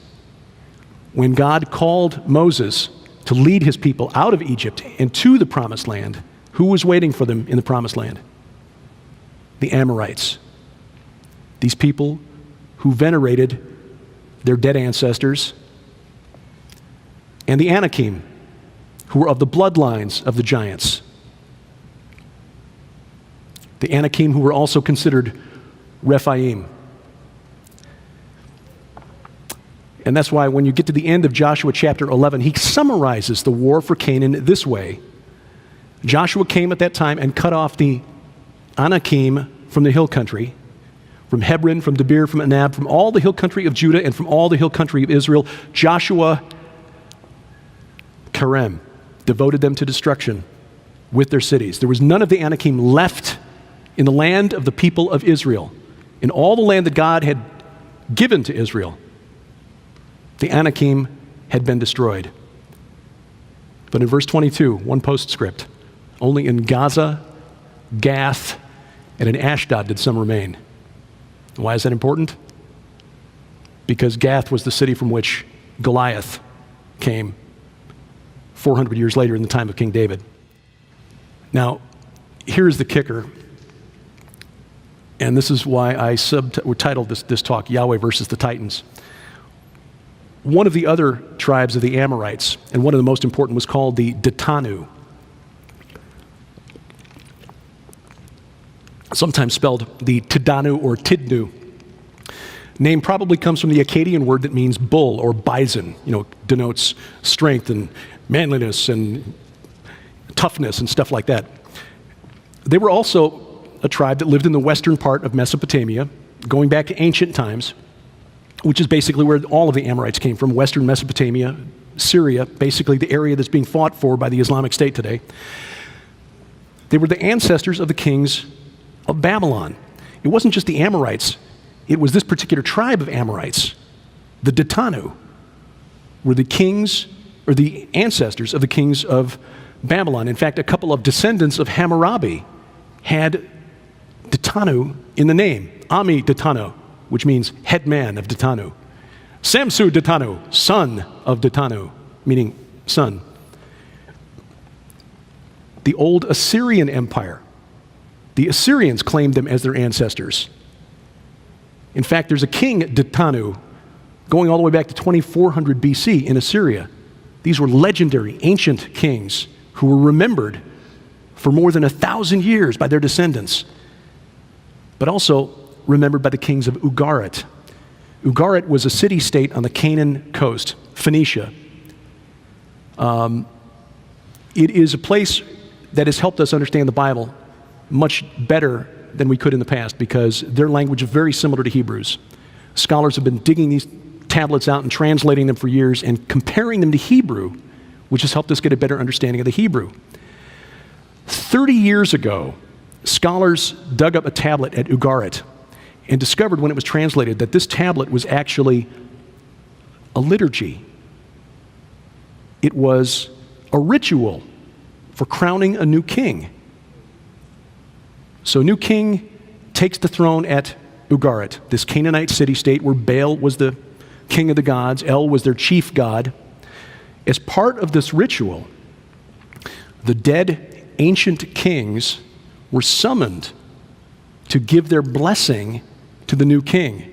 when God called Moses to lead his people out of Egypt and to the Promised Land, who was waiting for them in the Promised Land? The Amorites. These people who venerated their dead ancestors. And the Anakim, who were of the bloodlines of the giants. The Anakim, who were also considered Rephaim. And that's why when you get to the end of Joshua chapter 11, he summarizes the war for Canaan this way. Joshua came at that time and cut off the Anakim from the hill country, from Hebron, from Debir, from Anab, from all the hill country of Judah, and from all the hill country of Israel. Joshua, Karem, devoted them to destruction with their cities. There was none of the Anakim left in the land of the people of Israel. In all the land that God had given to Israel, the Anakim had been destroyed. But in verse 22, one postscript, only in Gaza, Gath, and in Ashdod did some remain. Why is that important? Because Gath was the city from which Goliath came 400 years later in the time of King David. Now, here's the kicker, and this is why I titled this talk, Yahweh versus the Titans. One of the other tribes of the Amorites, and one of the most important, was called the Ditanu. Sometimes spelled the Tidanu or Tidnu. Name probably comes from the Akkadian word that means bull or bison, denotes strength and manliness and toughness and stuff like that. They were also a tribe that lived in the western part of Mesopotamia, going back to ancient times, which is basically where all of the Amorites came from, western Mesopotamia, Syria, basically the area that's being fought for by the Islamic State today. They were the ancestors of the kings of Babylon. It wasn't just the Amorites, it was this particular tribe of Amorites, the Ditanu, were the kings, or the ancestors of the kings of Babylon. In fact, a couple of descendants of Hammurabi had Ditanu in the name. Ami Ditanu, which means head man of Ditanu. Samsu Ditanu, son of Ditanu, meaning son. The old Assyrian Empire, the Assyrians claimed them as their ancestors. In fact, there's a king, Ditanu, going all the way back to 2400 BC in Assyria. These were legendary, ancient kings who were remembered for more than 1,000 years by their descendants, but also remembered by the kings of Ugarit. Ugarit was a city-state on the Canaan coast, Phoenicia. It is a place that has helped us understand the Bible much better than we could in the past because their language is very similar to Hebrew's. Scholars have been digging these tablets out and translating them for years and comparing them to Hebrew, which has helped us get a better understanding of the Hebrew. 30 years ago, scholars dug up a tablet at Ugarit and discovered when it was translated that this tablet was actually a liturgy. It was a ritual for crowning a new king. So a new king takes the throne at Ugarit, this Canaanite city-state where Baal was the king of the gods, El was their chief god. As part of this ritual, the dead ancient kings were summoned to give their blessing to the new king.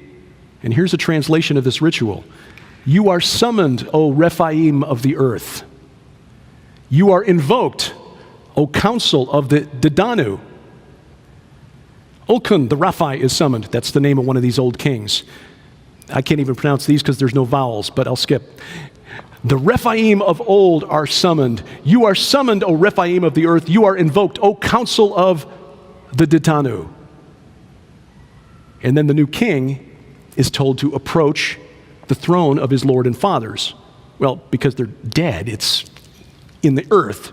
And here's a translation of this ritual. You are summoned, O Rephaim of the earth. You are invoked, O council of the Didanu. Ulkun, the Raphi, is summoned. That's the name of one of these old kings. I can't even pronounce these because there's no vowels, but I'll skip. The Rephaim of old are summoned. You are summoned, O Rephaim of the earth. You are invoked, O council of the Ditanu. And then the new king is told to approach the throne of his lord and fathers. Well, because they're dead, it's in the earth.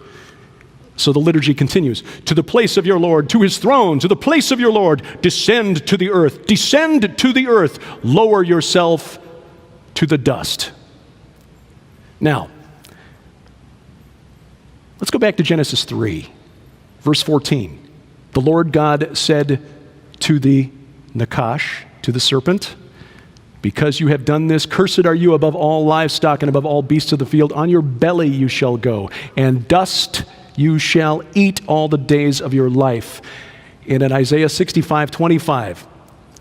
So the liturgy continues. To the place of your Lord, to his throne, to the place of your Lord, descend to the earth. Descend to the earth. Lower yourself to the dust. Now, let's go back to Genesis 3, verse 14. The Lord God said to the Nakash, to the serpent, because you have done this, cursed are you above all livestock and above all beasts of the field. On your belly you shall go, and dust you shall eat all the days of your life. And in Isaiah 65:25,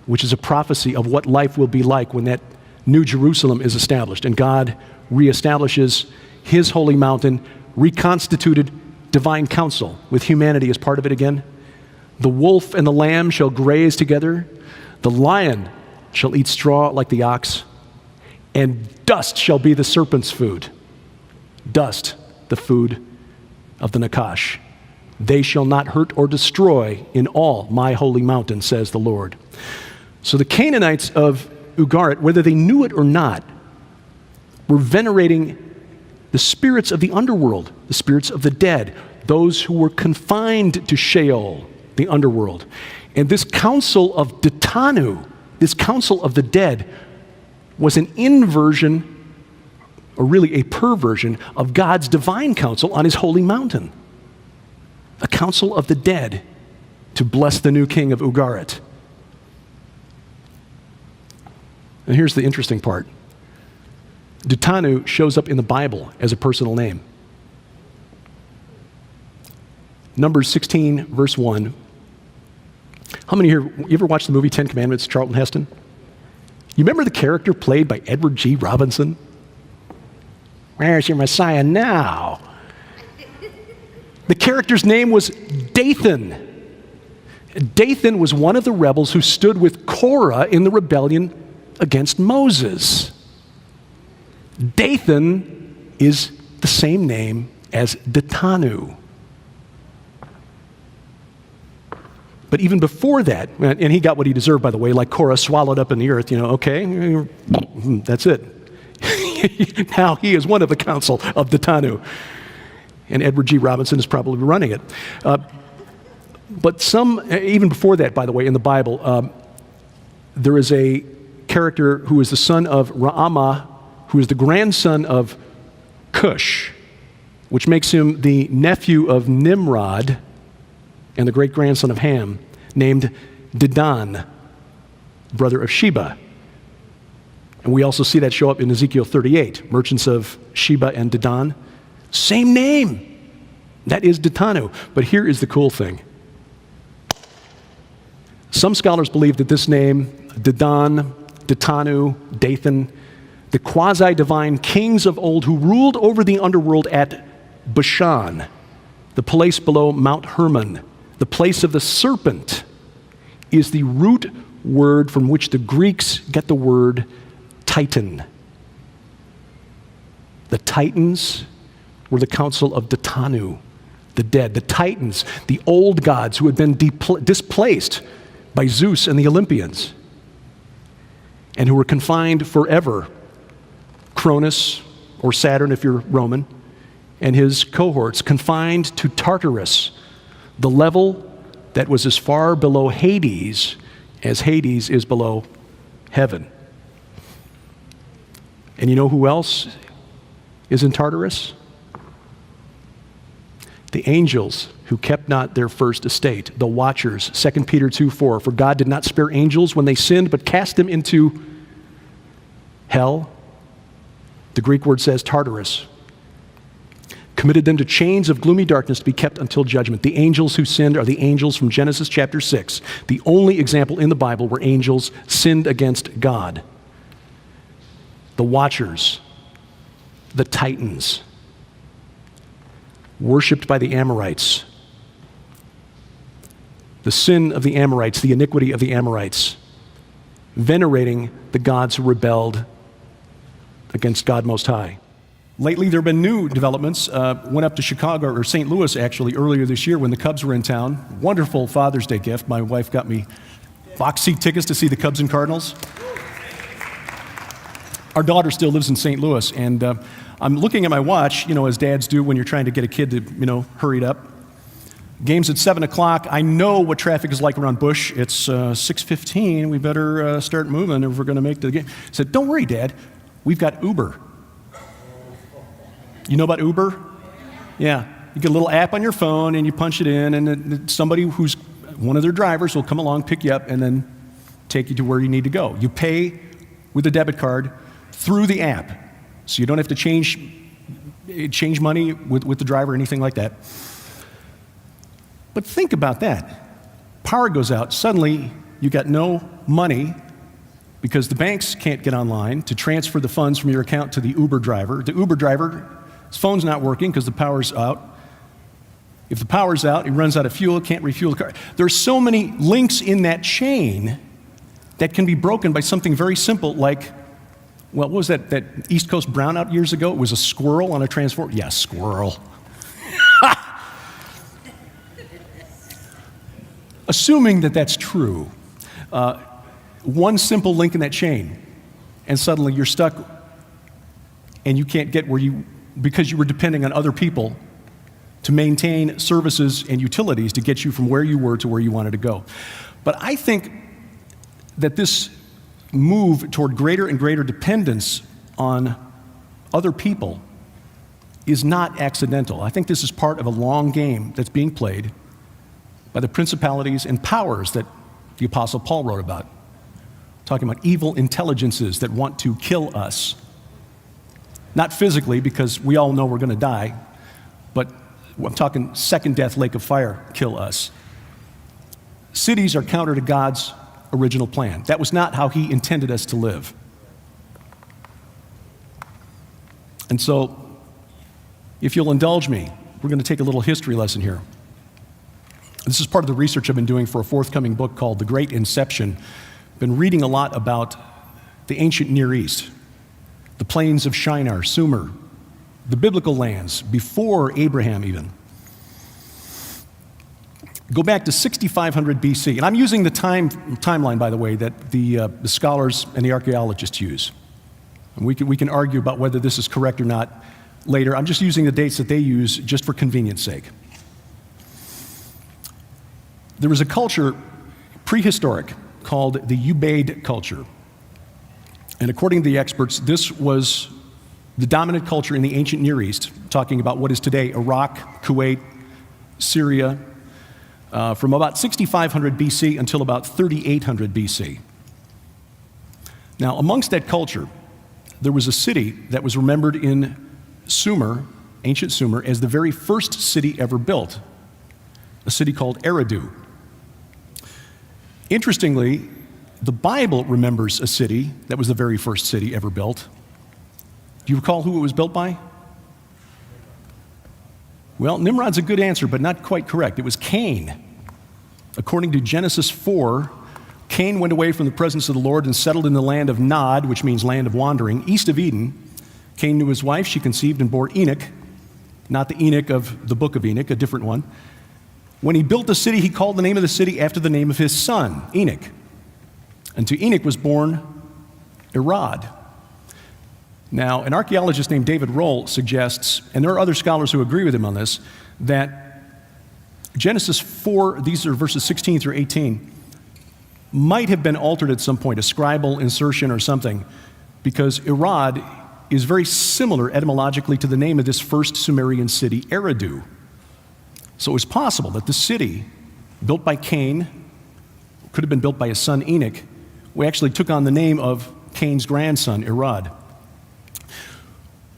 which is a prophecy of what life will be like when that new Jerusalem is established, and God reestablishes his holy mountain, reconstituted divine council with humanity as part of it again. The wolf and the lamb shall graze together. The lion shall eat straw like the ox, and Dust shall be the serpent's food. Dust, the food of the Nakash. They shall not hurt or destroy in all my holy mountain, says the Lord. So the Canaanites of Ugarit, whether they knew it or not, were venerating the spirits of the underworld, the spirits of the dead, those who were confined to Sheol, the underworld. And this council of Ditanu, this council of the dead, was an inversion, or really a perversion, of God's divine council on his holy mountain. A council of the dead to bless the new king of Ugarit. And here's the interesting part. Ditanu shows up in the Bible as a personal name. Numbers 16, verse 1. How many here, you ever watched the movie 10 Commandments, Charlton Heston? You remember the character played by Edward G. Robinson? Where's your Messiah now? The character's name was Dathan. Dathan was one of the rebels who stood with Korah in the rebellion against Moses. Dathan is the same name as Ditanu. But even before that, and he got what he deserved, by the way, like Korah swallowed up in the earth, okay, that's it. Now he is one of the council of Ditanu. And Edward G. Robinson is probably running it. But even before that, by the way, in the Bible, there is a character who is the son of Ra'amah, who is the grandson of Cush, which makes him the nephew of Nimrod and the great-grandson of Ham, named Dedan, brother of Sheba. And we also see that show up in Ezekiel 38, merchants of Sheba and Dedan. Same name. That is Ditanu. But here is the cool thing. Some scholars believe that this name, Dedan, Ditanu, Dathan, the quasi-divine kings of old who ruled over the underworld at Bashan, the place below Mount Hermon, the place of the serpent, is the root word from which the Greeks get the word Titan. The Titans were the council of Ditanu, the dead. The Titans, the old gods who had been displaced by Zeus and the Olympians, and who were confined forever. Cronus, or Saturn if you're Roman, and his cohorts, confined to Tartarus, the level that was as far below Hades as Hades is below heaven. And you know who else is in Tartarus? The angels who kept not their first estate, the watchers, 2 Peter 2:4. For God did not spare angels when they sinned, but cast them into hell. The Greek word says Tartarus. Committed them to chains of gloomy darkness to be kept until judgment. The angels who sinned are the angels from Genesis chapter 6, the only example in the Bible where angels sinned against God. The watchers, the Titans, worshipped by the Amorites. The sin of the Amorites, the iniquity of the Amorites, venerating the gods who rebelled against God Most High. Lately, there have been new developments. Went up to Chicago, or St. Louis actually, earlier this year when the Cubs were in town. Wonderful Father's Day gift. My wife got me box seat tickets to see the Cubs and Cardinals. Our daughter still lives in St. Louis, and I'm looking at my watch, as dads do when you're trying to get a kid to, hurry it up. Game's at 7 o'clock. I know what traffic is like around Bush. It's 6:15. We better start moving if we're going to make the game. I said, don't worry, Dad. We've got Uber. You know about Uber? Yeah. You get a little app on your phone, and you punch it in, and then somebody who's one of their drivers will come along, pick you up, and then take you to where you need to go. You pay with a debit card through the app, so you don't have to change money with the driver or anything like that. But think about that. Power goes out. Suddenly, you got no money because the banks can't get online to transfer the funds from your account to the Uber driver. The Uber driver, his phone's not working because the power's out. If the power's out, he runs out of fuel, can't refuel the car. There's so many links in that chain that can be broken by something very simple like Well, what was that East Coast brownout years ago? It was a squirrel on a transformer. Yeah, squirrel. Assuming that that's true, one simple link in that chain, and suddenly you're stuck and you can't get because you were depending on other people to maintain services and utilities to get you from where you were to where you wanted to go. But I think that this move toward greater and greater dependence on other people is not accidental. I think this is part of a long game that's being played by the principalities and powers that the Apostle Paul wrote about, talking about evil intelligences that want to kill us. Not physically, because we all know we're going to die, but I'm talking second death, lake of fire, kill us. Cities are counter to God's original plan. That was not how he intended us to live. And so, if you'll indulge me, we're going to take a little history lesson here. This is part of the research I've been doing for a forthcoming book called The Great Inception. I've been reading a lot about the ancient Near East, the plains of Shinar, Sumer, the biblical lands before Abraham even. Go back to 6500 BC, and I'm using the timeline, by the way, that the scholars and the archaeologists use. And we can argue about whether this is correct or not later. I'm just using the dates that they use just for convenience sake. There was a culture, prehistoric, called the Ubaid culture. And according to the experts, this was the dominant culture in the ancient Near East, talking about what is today Iraq, Kuwait, Syria, from about 6500 BC until about 3800 BC. Now, amongst that culture, there was a city that was remembered in Sumer, ancient Sumer, as the very first city ever built, a city called Eridu. Interestingly, the Bible remembers a city that was the very first city ever built. Do you recall who it was built by? Well, Nimrod's a good answer, but not quite correct. It was Cain. According to Genesis 4, Cain went away from the presence of the Lord and settled in the land of Nod, which means land of wandering, east of Eden. Cain knew his wife. She conceived and bore Enoch, not the Enoch of the book of Enoch, a different one. When he built the city, he called the name of the city after the name of his son, Enoch. And to Enoch was born Irad. Now, an archaeologist named David Roll suggests, and there are other scholars who agree with him on this, that Genesis 4, these are verses 16 through 18, might have been altered at some point, a scribal insertion or something, because Irad is very similar etymologically to the name of this first Sumerian city, Eridu. So it was possible that the city, built by Cain, could have been built by his son Enoch, who actually took on the name of Cain's grandson, Irad.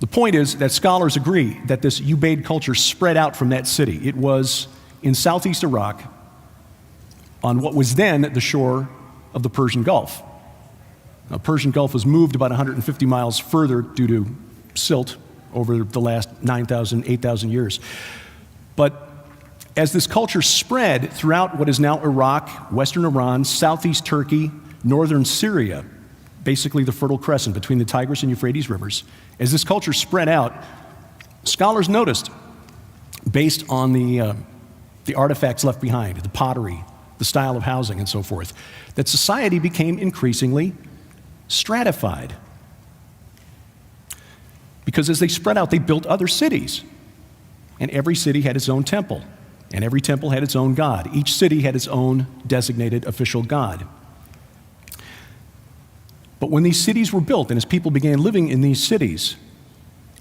The point is that scholars agree that this Ubaid culture spread out from that city. It was in southeast Iraq, on what was then the shore of the Persian Gulf. Now, Persian Gulf was moved about 150 miles further due to silt over the last 9,000, 8,000 years. But as this culture spread throughout what is now Iraq, western Iran, southeast Turkey, northern Syria, basically the Fertile Crescent between the Tigris and Euphrates rivers, as this culture spread out, scholars noticed, based on the artifacts left behind, the pottery, the style of housing, and so forth, that society became increasingly stratified. Because as they spread out, they built other cities. And every city had its own temple. And every temple had its own god. Each city had its own designated official god. But when these cities were built, and as people began living in these cities,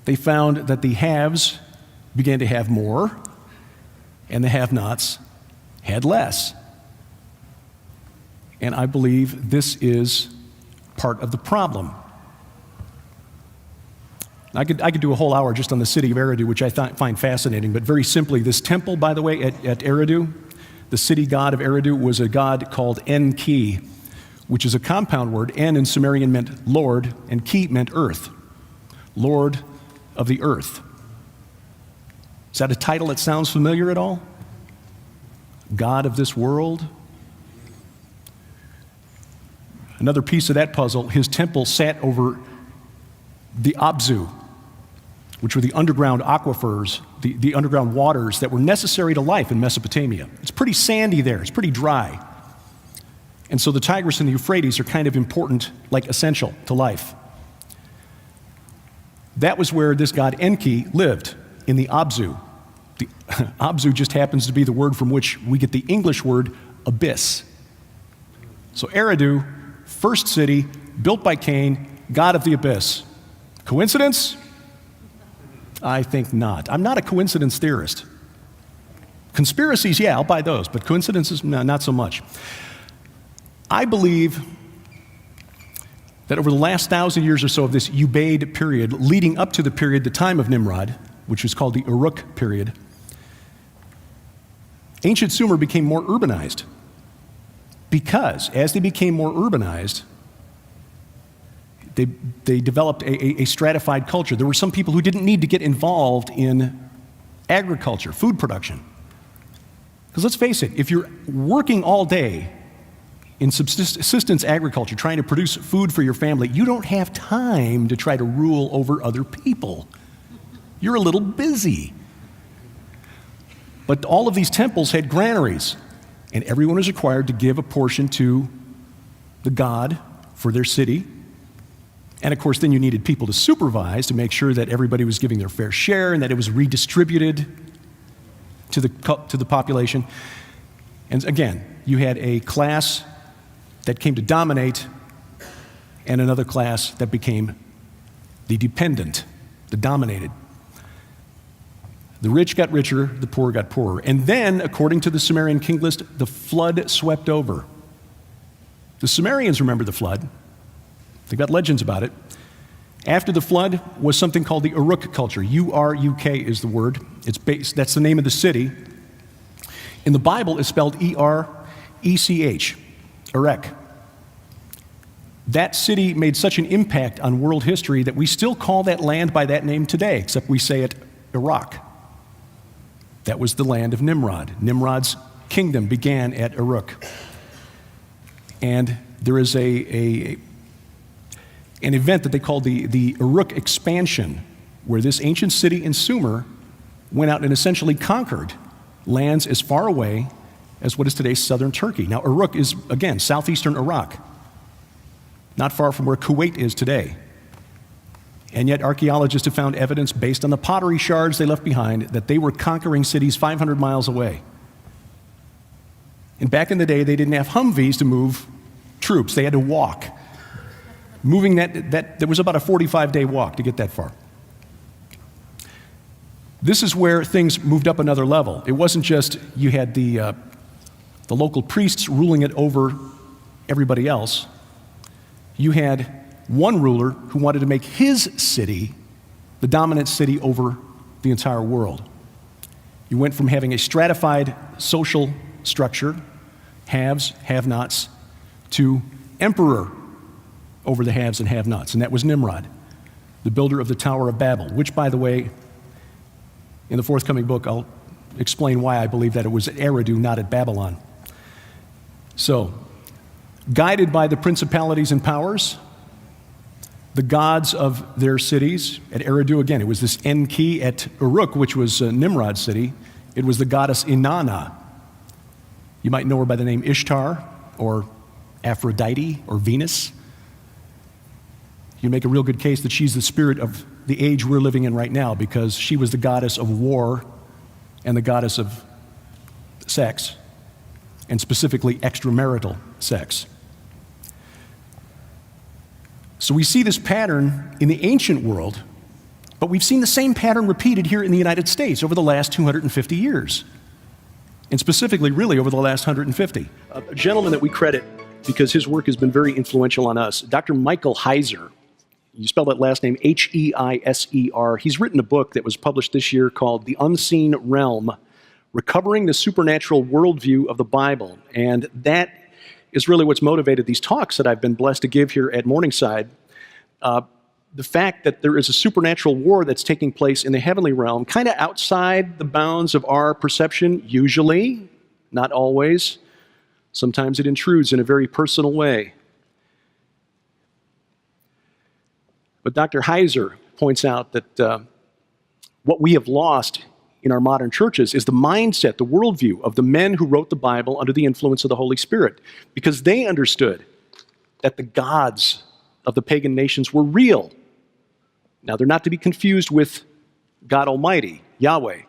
they found that the haves began to have more, and the have-nots had less. And I believe this is part of the problem. I could do a whole hour just on the city of Eridu, which I find fascinating, but very simply, this temple, by the way, at Eridu, the city god of Eridu was a god called Enki, which is a compound word. En in Sumerian meant Lord, and Ki meant earth. Lord of the earth. Is that a title that sounds familiar at all? God of this world? Another piece of that puzzle, his temple sat over the Abzu, which were the underground aquifers, the underground waters that were necessary to life in Mesopotamia. It's pretty sandy there, it's pretty dry. And so the Tigris and the Euphrates are kind of important, like essential to life. That was where this god Enki lived, in the Abzu. The Abzu just happens to be the word from which we get the English word abyss. So Eridu, first city, built by Cain, god of the abyss. Coincidence? I think not. I'm not a coincidence theorist. Conspiracies, yeah, I'll buy those, but coincidences, no, not so much. I believe that over the last 1,000 years or so of this Ubaid period, leading up to the period, the time of Nimrod, which was called the Uruk period, ancient Sumer became more urbanized. Because as they became more urbanized, they developed a stratified culture. There were some people who didn't need to get involved in agriculture, food production. Because let's face it, if you're working all day in subsistence agriculture, trying to produce food for your family, you don't have time to try to rule over other people. You're a little busy. But all of these temples had granaries, and everyone was required to give a portion to the god for their city. And of course, then you needed people to supervise to make sure that everybody was giving their fair share and that it was redistributed to the population. And again, you had a class that came to dominate and another class that became the dependent, the dominated. The rich got richer, the poor got poorer. And then, according to the Sumerian king list, the flood swept over. The Sumerians remember the flood. They've got legends about it. After the flood was something called the Uruk culture. U-R-U-K is the word. That's the name of the city. In the Bible, it's spelled E-R-E-C-H, Erech. That city made such an impact on world history that we still call that land by that name today, except we say it Iraq. That was the land of Nimrod. Nimrod's kingdom began at Uruk. And there is an event that they call the Uruk expansion, where this ancient city in Sumer went out and essentially conquered lands as far away as what is today's southern Turkey. Now, Uruk is, again, southeastern Iraq, not far from where Kuwait is today. And yet archaeologists have found evidence based on the pottery shards they left behind that they were conquering cities 500 miles away. And back in the day, they didn't have Humvees to move troops. They had to walk. Moving there was about a 45-day walk to get that far. This is where things moved up another level. It wasn't just you had the local priests ruling it over everybody else. You had one ruler who wanted to make his city the dominant city over the entire world. You went from having a stratified social structure, haves, have-nots, to emperor over the haves and have-nots, and that was Nimrod, the builder of the Tower of Babel, which, by the way, in the forthcoming book, I'll explain why I believe that it was at Eridu, not at Babylon. So, guided by the principalities and powers, the gods of their cities, at Eridu again, it was this Enki. At Uruk, which was Nimrod's city, it was the goddess Inanna. You might know her by the name Ishtar, or Aphrodite, or Venus. You make a real good case that she's the spirit of the age we're living in right now, because she was the goddess of war and the goddess of sex, and specifically extramarital sex. So we see this pattern in the ancient world, but we've seen the same pattern repeated here in the United States over the last 250 years, and specifically really over the last 150. A gentleman that we credit because his work has been very influential on us, Dr. Michael Heiser. You spell that last name Heiser. He's written a book that was published this year called The Unseen Realm, Recovering the Supernatural Worldview of the Bible. And that is really what's motivated these talks that I've been blessed to give here at Morningside. The fact that there is a supernatural war that's taking place in the heavenly realm, kind of outside the bounds of our perception, usually, not always. Sometimes it intrudes in a very personal way. But Dr. Heiser points out that what we have lost in our modern churches is the mindset, the worldview of the men who wrote the Bible under the influence of the Holy Spirit, because they understood that the gods of the pagan nations were real. Now, they're not to be confused with God Almighty, Yahweh.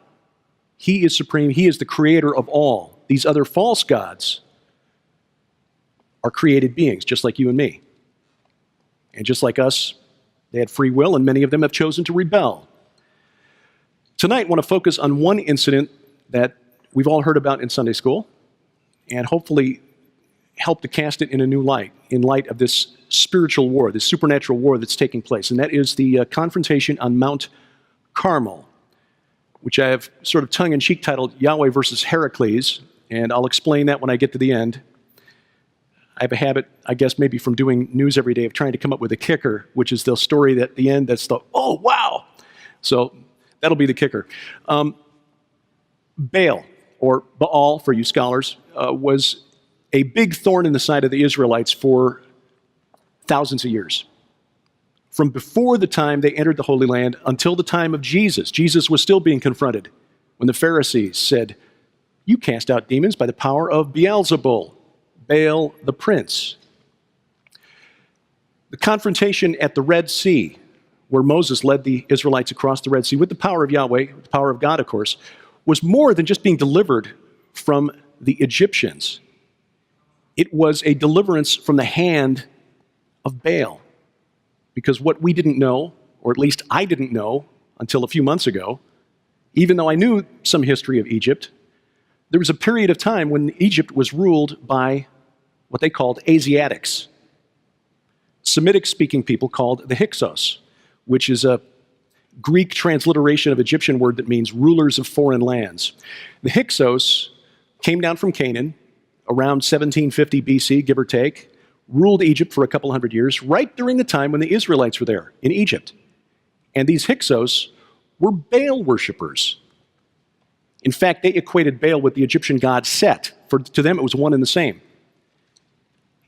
He is supreme. He is the creator of all. These other false gods are created beings, just like you and me. And just like us, they had free will, and many of them have chosen to rebel. Tonight, I want to focus on one incident that we've all heard about in Sunday school, and hopefully help to cast it in a new light, in light of this spiritual war, this supernatural war that's taking place, and that is the confrontation on Mount Carmel, which I have sort of tongue-in-cheek titled Yahweh versus Heracles, and I'll explain that when I get to the end. I have a habit, I guess maybe from doing news every day, of trying to come up with a kicker, which is the story at the end that's the, oh, wow! So that'll be the kicker. Baal, or Baal for you scholars, was a big thorn in the side of the Israelites for thousands of years. From before the time they entered the Holy Land until the time of Jesus. Jesus was still being confronted when the Pharisees said, "You cast out demons by the power of Beelzebul, Baal the prince." The confrontation at the Red Sea, where Moses led the Israelites across the Red Sea with the power of Yahweh, the power of God, of course, was more than just being delivered from the Egyptians. It was a deliverance from the hand of Baal. Because what we didn't know, or at least I didn't know until a few months ago, even though I knew some history of Egypt, there was a period of time when Egypt was ruled by what they called Asiatics, Semitic-speaking people called the Hyksos, which is a Greek transliteration of Egyptian word that means rulers of foreign lands. The Hyksos came down from Canaan around 1750 BC, give or take, ruled Egypt for a couple hundred years, right during the time when the Israelites were there in Egypt. And these Hyksos were Baal worshippers. In fact, they equated Baal with the Egyptian god Set. To them, it was one and the same.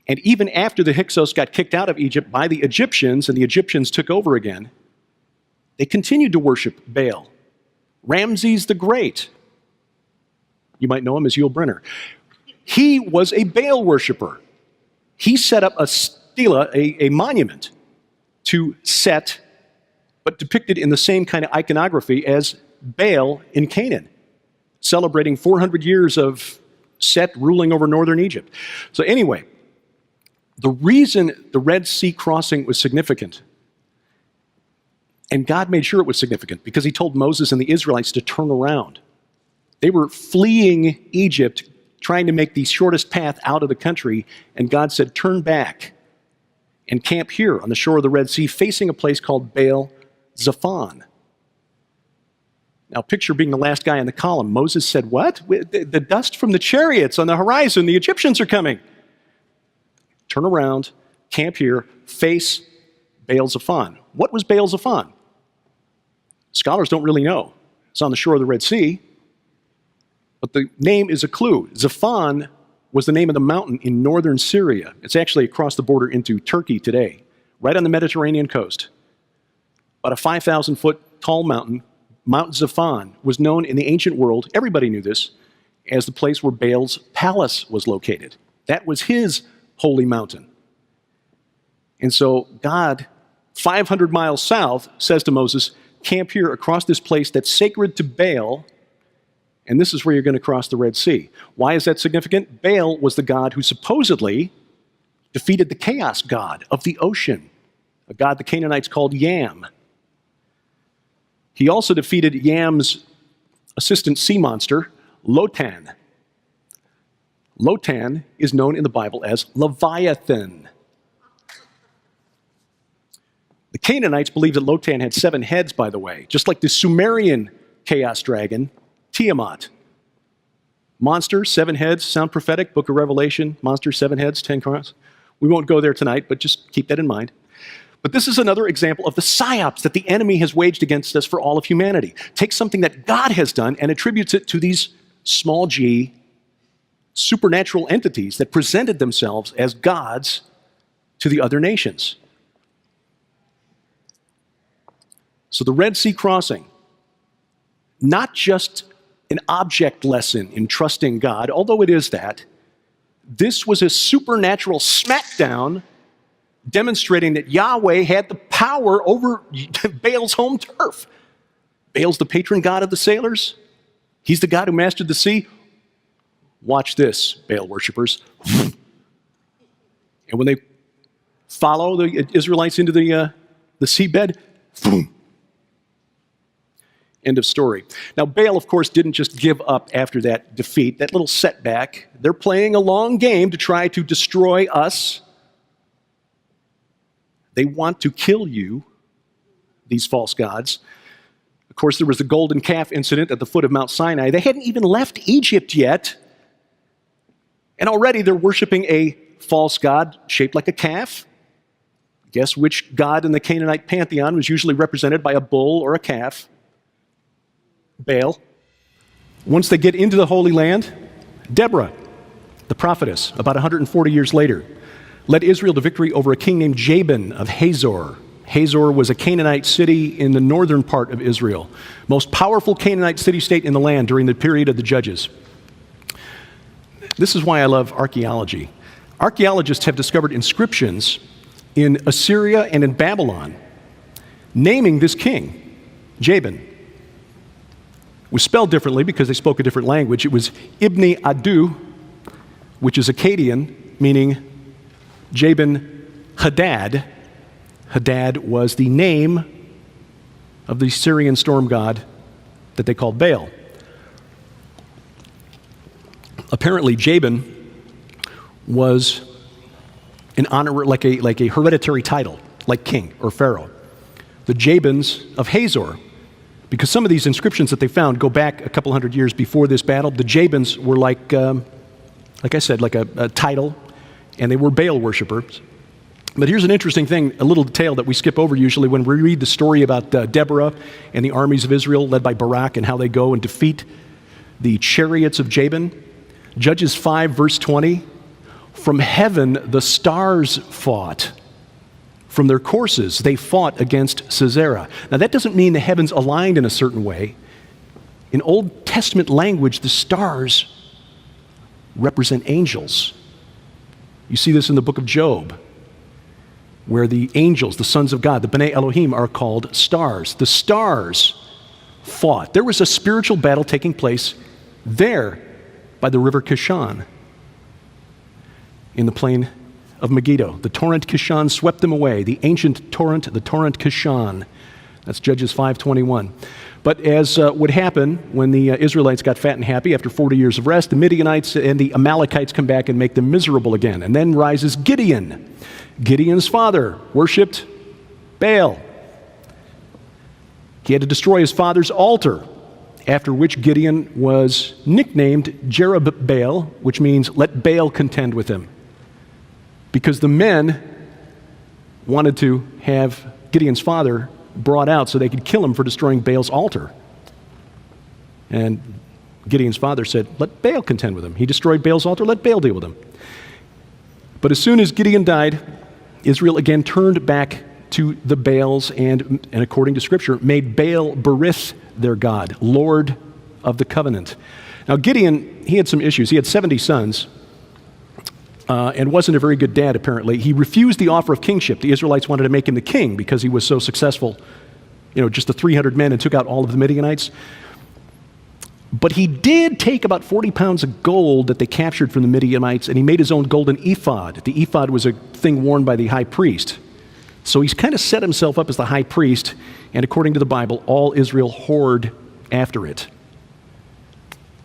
And even after the Hyksos got kicked out of Egypt by the Egyptians, and the Egyptians took over again, they continued to worship Baal. Ramses the Great, you might know him as Yul Brynner, he was a Baal worshiper. He set up a stela, a monument to Set, but depicted in the same kind of iconography as Baal in Canaan, celebrating 400 years of Set ruling over northern Egypt. So anyway, the reason the Red Sea crossing was significant, and God made sure it was significant, because he told Moses and the Israelites to turn around. They were fleeing Egypt, trying to make the shortest path out of the country, and God said, turn back and camp here on the shore of the Red Sea, facing a place called Baal Zephon. Now picture being the last guy in the column. Moses said, what? The dust from the chariots on the horizon, the Egyptians are coming. Turn around, camp here, face Baal Zephon. What was Baal Zephon? Scholars don't really know. It's on the shore of the Red Sea. But the name is a clue. Zephon was the name of the mountain in northern Syria. It's actually across the border into Turkey today, right on the Mediterranean coast. About a 5,000-foot tall mountain, Mount Zephon, was known in the ancient world, everybody knew this, as the place where Baal's palace was located. That was his holy mountain. And so God, 500 miles south, says to Moses, camp here across this place that's sacred to Baal, and this is where you're going to cross the Red Sea. Why is that significant? Baal was the god who supposedly defeated the chaos god of the ocean, a god the Canaanites called Yam. He also defeated Yam's assistant sea monster, Lotan. Lotan is known in the Bible as Leviathan. The Canaanites believed that Lotan had 7 heads, by the way, just like the Sumerian chaos dragon, Tiamat. Monster, 7 heads, sound prophetic, Book of Revelation, monster, 7 heads, 10 crowns. We won't go there tonight, but just keep that in mind. But this is another example of the psyops that the enemy has waged against us for all of humanity. Takes something that God has done and attributes it to these small g supernatural entities that presented themselves as gods to the other nations. So the Red Sea crossing, not just an object lesson in trusting God, although it is that, this was a supernatural smackdown demonstrating that Yahweh had the power over Baal's home turf. Baal's the patron god of the sailors. He's the god who mastered the sea. Watch this, Baal worshipers. And when they follow the Israelites into the seabed, boom. End of story. Now, Baal, of course, didn't just give up after that defeat, that little setback. They're playing a long game to try to destroy us. They want to kill you, these false gods. Of course, there was the golden calf incident at the foot of Mount Sinai. They hadn't even left Egypt yet. And already they're worshiping a false god shaped like a calf. Guess which god in the Canaanite pantheon was usually represented by a bull or a calf? Baal. Once they get into the Holy Land, Deborah, the prophetess, about 140 years later, led Israel to victory over a king named Jabin of Hazor. Hazor was a Canaanite city in the northern part of Israel, most powerful Canaanite city-state in the land during the period of the Judges. This is why I love archaeology. Archaeologists have discovered inscriptions in Assyria and in Babylon naming this king, Jabin. It was spelled differently because they spoke a different language. It was Ibni Adu, which is Akkadian, meaning Jabin Hadad. Hadad was the name of the Syrian storm god that they called Baal. Apparently, Jabin was an honor, like a hereditary title, like king or pharaoh. The Jabins of Hazor, because some of these inscriptions that they found go back a couple hundred years before this battle. The Jabins were like I said, like a title, and they were Baal worshipers. But here's an interesting thing, a little detail that we skip over usually when we read the story about Deborah and the armies of Israel led by Barak and how they go and defeat the chariots of Jabin. Judges 5, verse 20, from heaven the stars fought. From their courses they fought against Sisera. Now that doesn't mean the heavens aligned in a certain way. In Old Testament language, the stars represent angels. You see this in the book of Job, where the angels, the sons of God, the B'nai Elohim, are called stars. The stars fought. There was a spiritual battle taking place there by the river Kishon in the plain of Megiddo. The torrent Kishon swept them away. The ancient torrent, the torrent Kishon. That's Judges 5:21. But as would happen when the Israelites got fat and happy after 40 years of rest, the Midianites and the Amalekites come back and make them miserable again. And then rises Gideon. Gideon's father worshipped Baal. He had to destroy his father's altar, after which Gideon was nicknamed Jerubbaal, which means let Baal contend with him. Because the men wanted to have Gideon's father brought out so they could kill him for destroying Baal's altar. And Gideon's father said, let Baal contend with him. He destroyed Baal's altar, let Baal deal with him. But as soon as Gideon died, Israel again turned back to the Baals and according to Scripture, made Baal Berith their god, Lord of the covenant. Now Gideon, he had some issues. He had 70 sons and wasn't a very good dad, apparently. He refused the offer of kingship. The Israelites wanted to make him the king because he was so successful, just the 300 men and took out all of the Midianites. But he did take about 40 pounds of gold that they captured from the Midianites, and he made his own golden ephod. The ephod was a thing worn by the high priest. So he's kind of set himself up as the high priest, and according to the Bible, all Israel whored after it.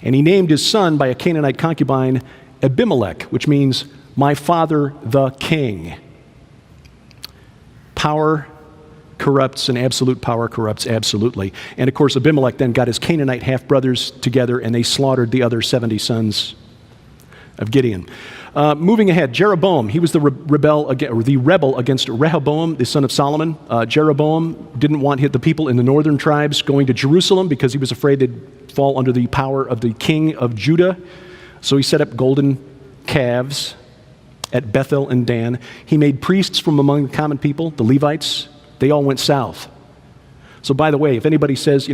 And he named his son by a Canaanite concubine Abimelech, which means my father the king. Power corrupts, and absolute power corrupts absolutely. And of course, Abimelech then got his Canaanite half-brothers together, and they slaughtered the other 70 sons of Gideon. Moving ahead, Jeroboam, he was the rebel against Rehoboam, the son of Solomon. Jeroboam didn't want the people in the northern tribes going to Jerusalem because he was afraid they'd fall under the power of the king of Judah. So he set up golden calves at Bethel and Dan. He made priests from among the common people, the Levites. They all went south. So by the way, if anybody says,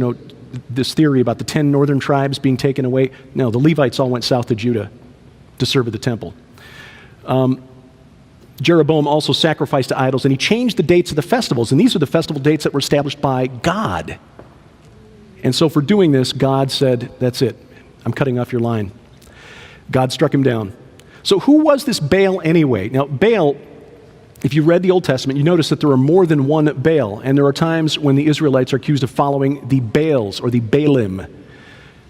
this theory about the 10 northern tribes being taken away, no, the Levites all went south to Judah to serve at the temple. Jeroboam also sacrificed to idols, and he changed the dates of the festivals, and these are the festival dates that were established by God. And so for doing this, God said, that's it, I'm cutting off your line. God struck him down. So who was this Baal anyway? Now, Baal, if you read the Old Testament, you notice that there are more than one Baal, and there are times when the Israelites are accused of following the Baals or the Baalim.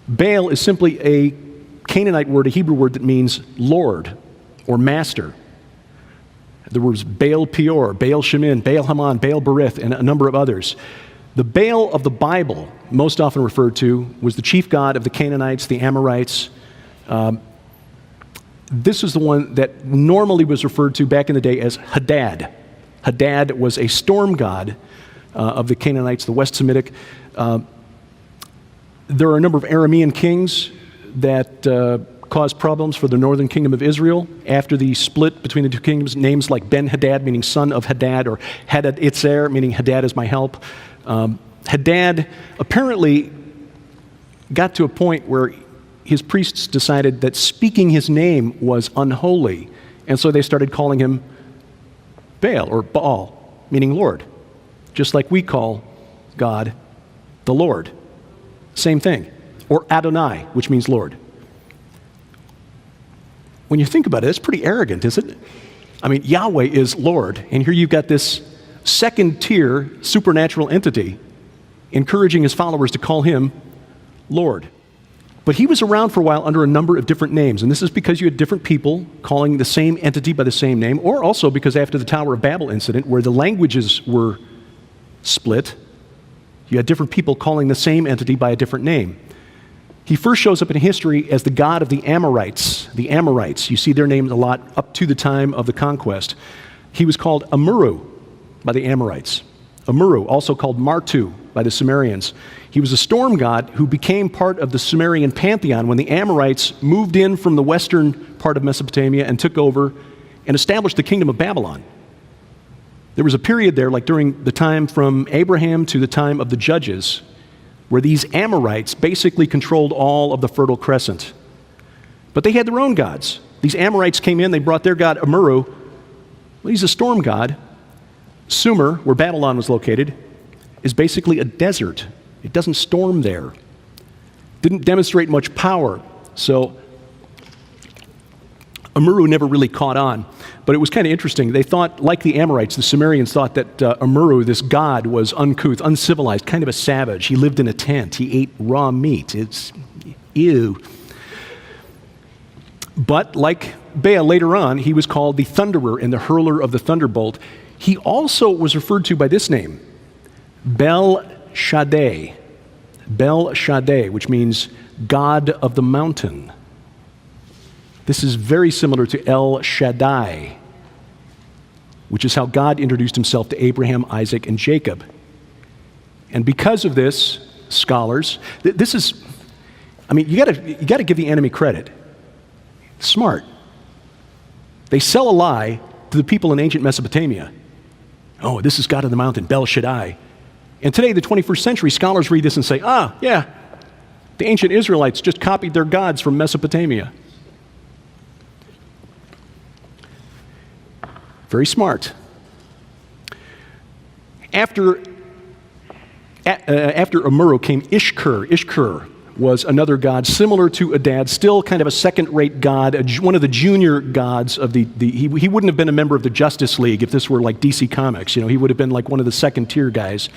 Baal is simply a Canaanite word, a Hebrew word that means Lord or master. There was Baal Peor, Baal Shemin, Baal Haman, Baal Berith, and a number of others. The Baal of the Bible, most often referred to, was the chief god of the Canaanites, the Amorites. This is the one that normally was referred to back in the day as Hadad. Hadad was a storm god of the Canaanites, the West Semitic. There are a number of Aramean kings that caused problems for the northern kingdom of Israel after the split between the two kingdoms. Names like Ben-Hadad, meaning son of Hadad, or Hadad-Itzer, meaning Hadad is my help. Hadad apparently got to a point where his priests decided that speaking his name was unholy, and so they started calling him Baal, or Baal, meaning Lord, just like we call God the Lord. Same thing. Or Adonai, which means Lord. When you think about it, it's pretty arrogant, isn't it? I mean, Yahweh is Lord, and here you've got this second-tier supernatural entity encouraging his followers to call him Lord. But he was around for a while under a number of different names, and this is because you had different people calling the same entity by the same name, or also because after the Tower of Babel incident, where the languages were split, you had different people calling the same entity by a different name. He first shows up in history as the god of the Amorites. The Amorites, you see their names a lot up to the time of the conquest. He was called Amuru by the Amorites. Amuru, also called Martu by the Sumerians. He was a storm god who became part of the Sumerian pantheon when the Amorites moved in from the western part of Mesopotamia and took over and established the kingdom of Babylon. There was a period there, like during the time from Abraham to the time of the Judges, where these Amorites basically controlled all of the Fertile Crescent. But they had their own gods. These Amorites came in, they brought their god Amuru. Well, he's a storm god. Sumer, where Babylon was located, is basically a desert. It doesn't storm there. Didn't demonstrate much power. So Amuru never really caught on. But it was kind of interesting. They thought, like the Amorites, the Sumerians thought that Amuru, this god, was uncouth, uncivilized, kind of a savage. He lived in a tent. He ate raw meat. It's ew. But like Baal, later on, he was called the Thunderer and the Hurler of the Thunderbolt. He also was referred to by this name, Bel Shaddai. Bel Shaddai, which means God of the mountain. This is very similar to El Shaddai, which is how God introduced himself to Abraham, Isaac, and Jacob. And because of this, scholars, this is, I mean, you got to give the enemy credit. Smart. They sell a lie to the people in ancient Mesopotamia. Oh, this is God of the mountain, Bel Shaddai. And today, the 21st century, scholars read this and say, yeah, the ancient Israelites just copied their gods from Mesopotamia. Very smart. After Amuru came Ishkur. Ishkur was another god similar to Adad, still kind of a second-rate god, one of the junior gods of he wouldn't have been a member of the Justice League if this were like DC Comics. He would have been like one of the second-tier guys.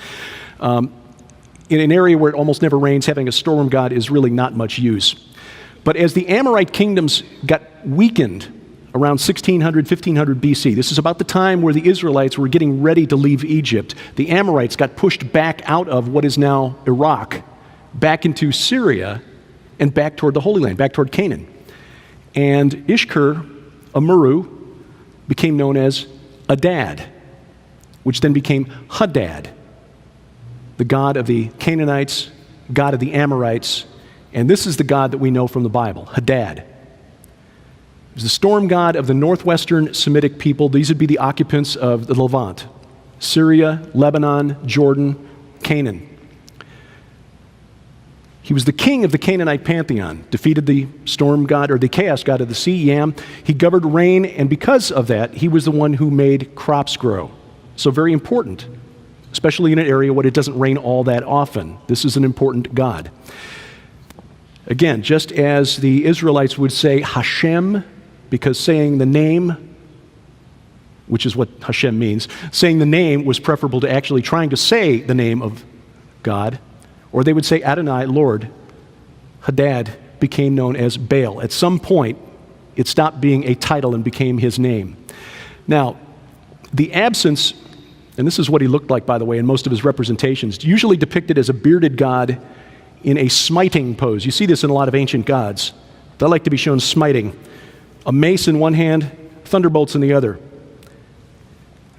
In an area where it almost never rains, having a storm god is really not much use. But as the Amorite kingdoms got weakened around 1600, 1500 BC, this is about the time where the Israelites were getting ready to leave Egypt. The Amorites got pushed back out of what is now Iraq, back into Syria, and back toward the Holy Land, back toward Canaan. And Ishkur, Amuru, became known as Adad, which then became Hadad, the god of the Canaanites, god of the Amorites, and this is the god that we know from the Bible, Hadad. He was the storm god of the northwestern Semitic people. These would be the occupants of the Levant, Syria, Lebanon, Jordan, Canaan. He was the king of the Canaanite pantheon, defeated the storm god, or the chaos god of the sea, Yam. He governed rain, and because of that, he was the one who made crops grow. So very important, especially in an area where it doesn't rain all that often. This is an important god. Again, just as the Israelites would say Hashem, because saying the name, which is what Hashem means, saying the name was preferable to actually trying to say the name of God, or they would say Adonai, Lord. Hadad became known as Baal. At some point, it stopped being a title and became his name. Now, the absence, and this is what he looked like, by the way, in most of his representations, usually depicted as a bearded god in a smiting pose. You see this in a lot of ancient gods. They like to be shown smiting. A mace in one hand, thunderbolts in the other.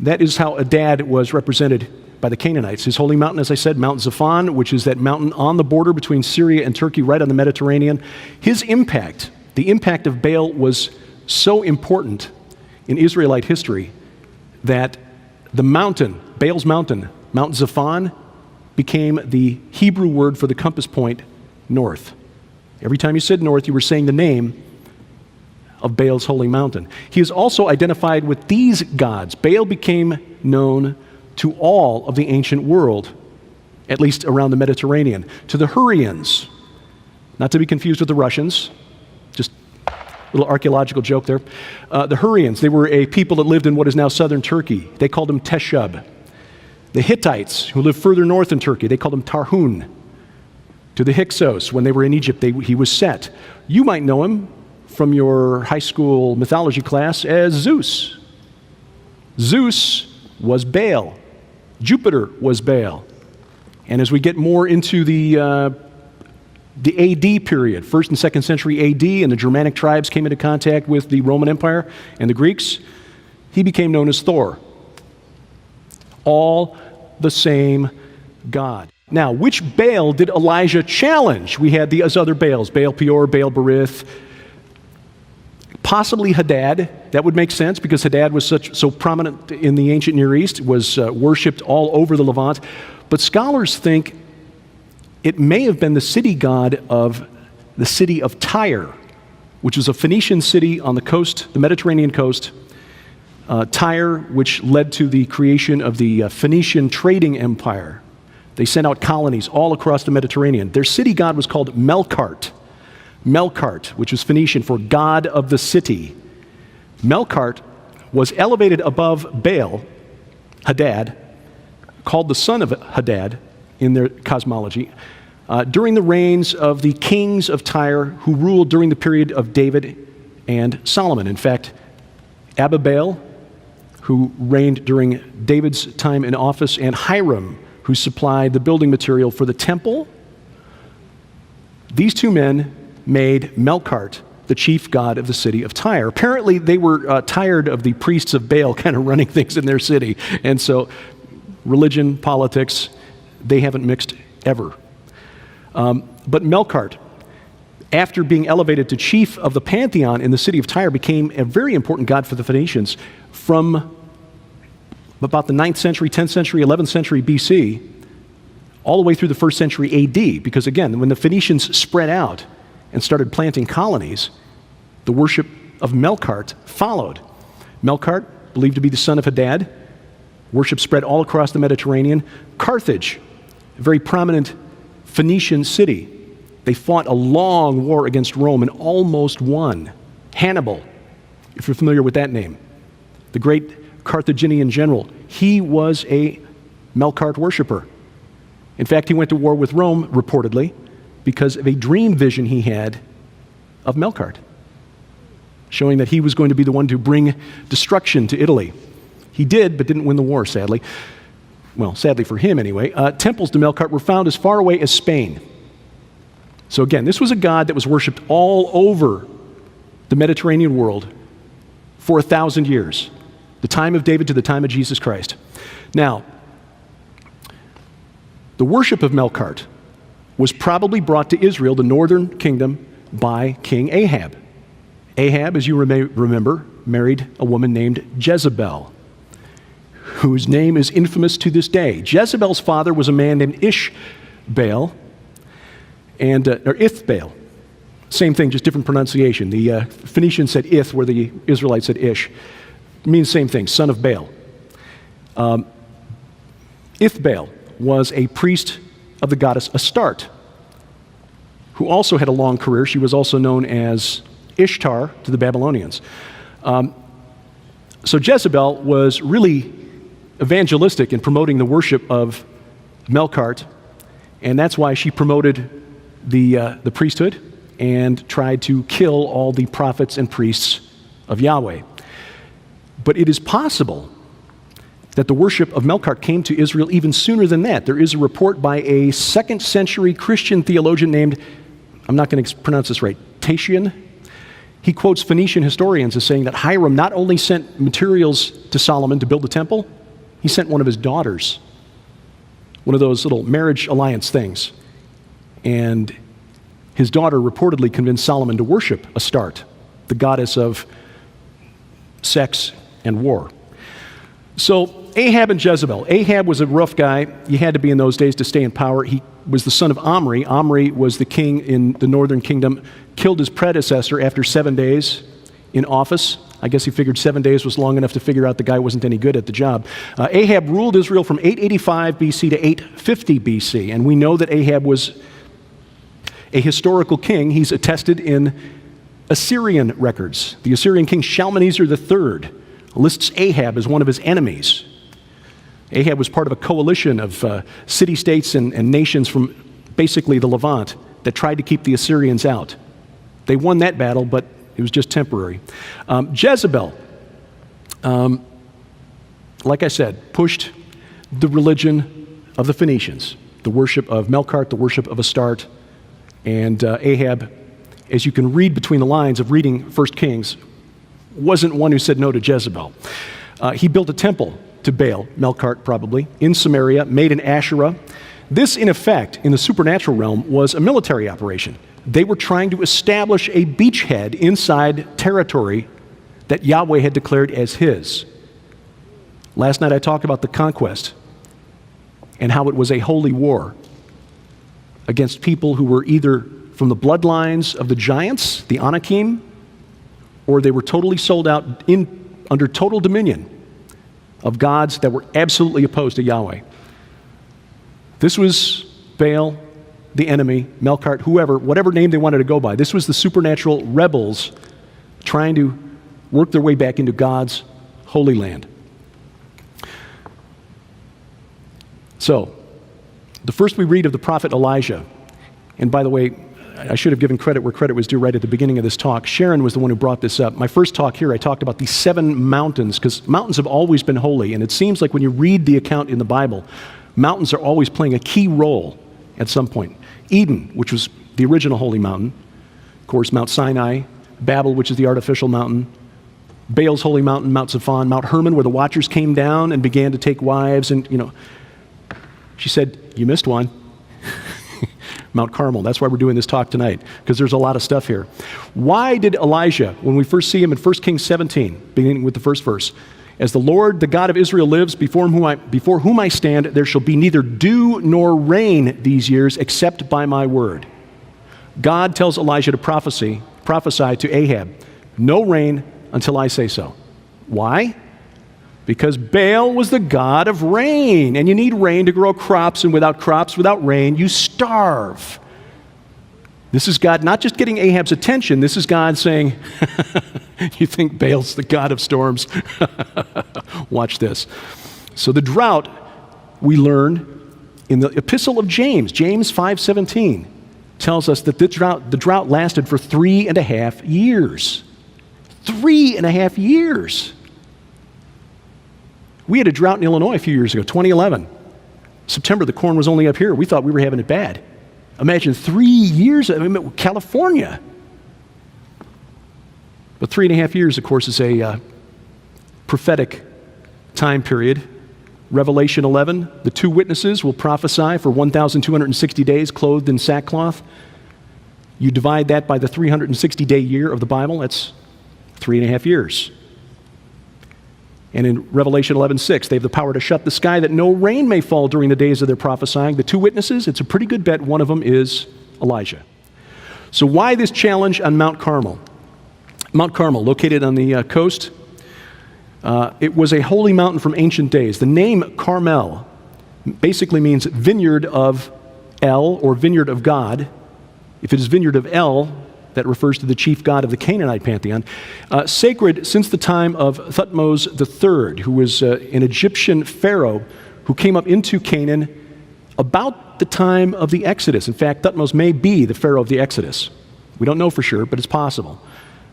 That is how Hadad was represented by the Canaanites. His holy mountain, as I said, Mount Zaphon, which is that mountain on the border between Syria and Turkey, right on the Mediterranean. His impact, the impact of Baal, was so important in Israelite history that the mountain, Baal's mountain, Mount Zaphon, became the Hebrew word for the compass point north. Every time you said north, you were saying the name of Baal's holy mountain. He is also identified with these gods. Baal became known to all of the ancient world, at least around the Mediterranean. To the Hurrians, not to be confused with the Russians, just a little archaeological joke there. The Hurrians, they were a people that lived in what is now southern Turkey. They called them Teshub. The Hittites, who lived further north in Turkey, they called them Tarhun. To the Hyksos, when they were in Egypt, he was Set. You might know him from your high school mythology class as Zeus. Zeus was Baal. Jupiter was Baal. And as we get more into the AD period, 1st and 2nd century AD, and the Germanic tribes came into contact with the Roman Empire and the Greeks, he became known as Thor. All the same God. Now, which Baal did Elijah challenge? We had these other Baals, Baal Peor, Baal Berith, possibly Hadad. That would make sense because Hadad was so prominent in the ancient Near East, was worshipped all over the Levant. But scholars think it may have been the city god of the city of Tyre, which was a Phoenician city on the coast, the Mediterranean coast. Tyre, which led to the creation of the Phoenician trading empire. They sent out colonies all across the Mediterranean. Their city god was called Melkart. Melkart, which was Phoenician for god of the city. Melkart was elevated above Baal, Hadad, called the son of Hadad in their cosmology, during the reigns of the kings of Tyre who ruled during the period of David and Solomon. In fact, Abibaal, who reigned during David's time in office, and Hiram, who supplied the building material for the temple, these two men made Melkart the chief god of the city of Tyre. Apparently, they were tired of the priests of Baal kind of running things in their city, and so religion, politics, they haven't mixed ever. But Melkart, after being elevated to chief of the pantheon in the city of Tyre, became a very important god for the Phoenicians from about the 9th century, 10th century, 11th century BC, all the way through the 1st century AD, because again, when the Phoenicians spread out and started planting colonies, the worship of Melkart followed. Melkart, believed to be the son of Hadad, worship spread all across the Mediterranean. Carthage, a very prominent Phoenician city. They fought a long war against Rome and almost won. Hannibal, if you're familiar with that name, the great Carthaginian general, he was a Melkart worshiper. In fact, he went to war with Rome, reportedly, because of a dream vision he had of Melkart, showing that he was going to be the one to bring destruction to Italy. He did, but didn't win the war, sadly. Well, sadly for him anyway. Temples to Melkart were found as far away as Spain. So again, this was a god that was worshipped all over the Mediterranean world for 1,000 years, the time of David to the time of Jesus Christ. Now, the worship of Melkart was probably brought to Israel, the northern kingdom, by King Ahab. Ahab, as you may remember, married a woman named Jezebel, whose name is infamous to this day. Jezebel's father was a man named Ishbaal, or Ithbaal. Same thing, just different pronunciation. The Phoenicians said Ith, where the Israelites said Ish. It means same thing, son of Baal. Ithbaal was a priest of the goddess Astarte, who also had a long career. She was also known as Ishtar to the Babylonians. So Jezebel was really evangelistic in promoting the worship of Melkart, and that's why she promoted the priesthood and tried to kill all the prophets and priests of Yahweh. But it is possible that the worship of Melkart came to Israel even sooner than that. There is a report by a 2nd century Christian theologian named, I'm not going to pronounce this right, Tatian. He quotes Phoenician historians as saying that Hiram not only sent materials to Solomon to build the temple, he sent one of his daughters, one of those little marriage alliance things. And his daughter reportedly convinced Solomon to worship Astarte, the goddess of sex and war. So Ahab and Jezebel. Ahab was a rough guy. You had to be in those days to stay in power. He was the son of Omri. Omri was the king in the northern kingdom, killed his predecessor after 7 days in office. I guess he figured 7 days was long enough to figure out the guy wasn't any good at the job. Ahab ruled Israel from 885 BC to 850 BC, and we know that Ahab was a historical king. He's attested in Assyrian records. The Assyrian king Shalmaneser III lists Ahab as one of his enemies. Ahab was part of a coalition of city-states and nations from basically the Levant that tried to keep the Assyrians out. They won that battle, but it was just temporary. Jezebel, like I said, pushed the religion of the Phoenicians, the worship of Melkart, the worship of Astarte, and Ahab, as you can read between the lines of reading 1 Kings, wasn't one who said no to Jezebel. He built a temple to Baal, Melkart probably, in Samaria, made an Asherah. This, in effect, in the supernatural realm, was a military operation. They were trying to establish a beachhead inside territory that Yahweh had declared as his. Last night I talked about the conquest and how it was a holy war against people who were either from the bloodlines of the giants, the Anakim, or they were totally sold out under total dominion of gods that were absolutely opposed to Yahweh. This was Baal, the enemy, Melkart, whoever, whatever name they wanted to go by. This was the supernatural rebels trying to work their way back into God's holy land. So, the first we read of the prophet Elijah, and by the way, I should have given credit where credit was due right at the beginning of this talk. Sharon was the one who brought this up. My first talk here, I talked about the 7 mountains, because mountains have always been holy, and it seems like when you read the account in the Bible, mountains are always playing a key role at some point. Eden, which was the original holy mountain, of course, Mount Sinai, Babel, which is the artificial mountain, Baal's holy mountain, Mount Zaphon, Mount Hermon, where the watchers came down and began to take wives, and, she said, you missed one. Mount Carmel. That's why we're doing this talk tonight, because there's a lot of stuff here. Why did Elijah, when we first see him in 1 Kings 17, beginning with the first verse, as the Lord, the God of Israel lives, before whom I stand, there shall be neither dew nor rain these years, except by my word. God tells Elijah to prophesy to Ahab, no rain until I say so. Why? Because Baal was the god of rain, and you need rain to grow crops, and without rain, you starve. This is God not just getting Ahab's attention, this is God saying, you think Baal's the god of storms? Watch this. So the drought, we learn in the epistle of James 5:17, tells us that the drought lasted for 3.5 years. 3.5 years. We had a drought in Illinois a few years ago, 2011. September, the corn was only up here. We thought we were having it bad. Imagine 3 years, California. But 3.5 years, of course, is a prophetic time period. Revelation 11, the 2 witnesses will prophesy for 1,260 days clothed in sackcloth. You divide that by the 360-day year of the Bible, that's 3.5 years. And in Revelation 11:6, they have the power to shut the sky that no rain may fall during the days of their prophesying. The 2 witnesses, it's a pretty good bet one of them is Elijah. So why this challenge on Mount Carmel? Mount Carmel, located on the coast, it was a holy mountain from ancient days. The name Carmel basically means vineyard of El, or vineyard of God. If it is vineyard of El, that refers to the chief god of the Canaanite pantheon. Sacred since the time of Thutmose III, who was an Egyptian pharaoh who came up into Canaan about the time of the Exodus. In fact, Thutmose may be the pharaoh of the Exodus. We don't know for sure, but it's possible.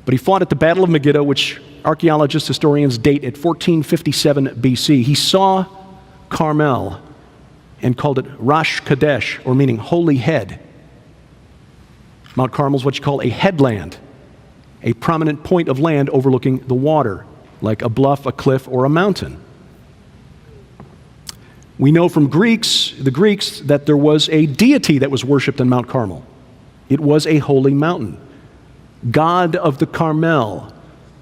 But he fought at the Battle of Megiddo, which archaeologists, historians date at 1457 BC. He saw Carmel and called it Rosh Kadesh, or meaning holy head. Mount Carmel is what you call a headland, a prominent point of land overlooking the water, like a bluff, a cliff, or a mountain. We know from the Greeks, that there was a deity that was worshipped on Mount Carmel. It was a holy mountain. God of the Carmel.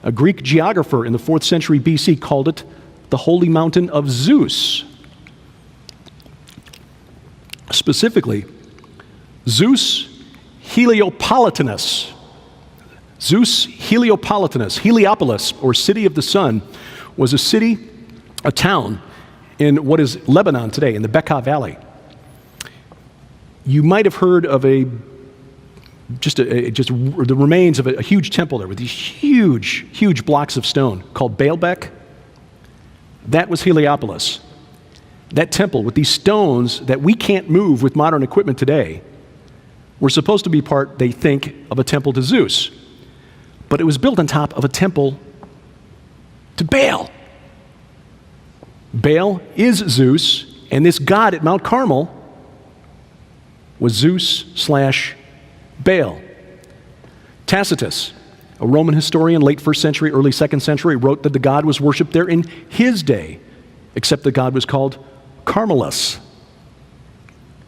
A Greek geographer in the 4th century BC called it the holy mountain of Zeus. Specifically, Zeus Heliopolitanus. Zeus Heliopolitanus, Heliopolis, or City of the Sun, was a town in what is Lebanon today, in the Bekaa Valley. You might have heard of the remains of a huge temple there with these huge blocks of stone called Baalbek. That was Heliopolis. That temple with these stones that we can't move with modern equipment today were supposed to be part, they think, of a temple to Zeus. But it was built on top of a temple to Baal. Baal is Zeus, and this god at Mount Carmel was Zeus/Baal. Tacitus, a Roman historian, late 1st century, early 2nd century, wrote that the god was worshipped there in his day, except the god was called Carmelus.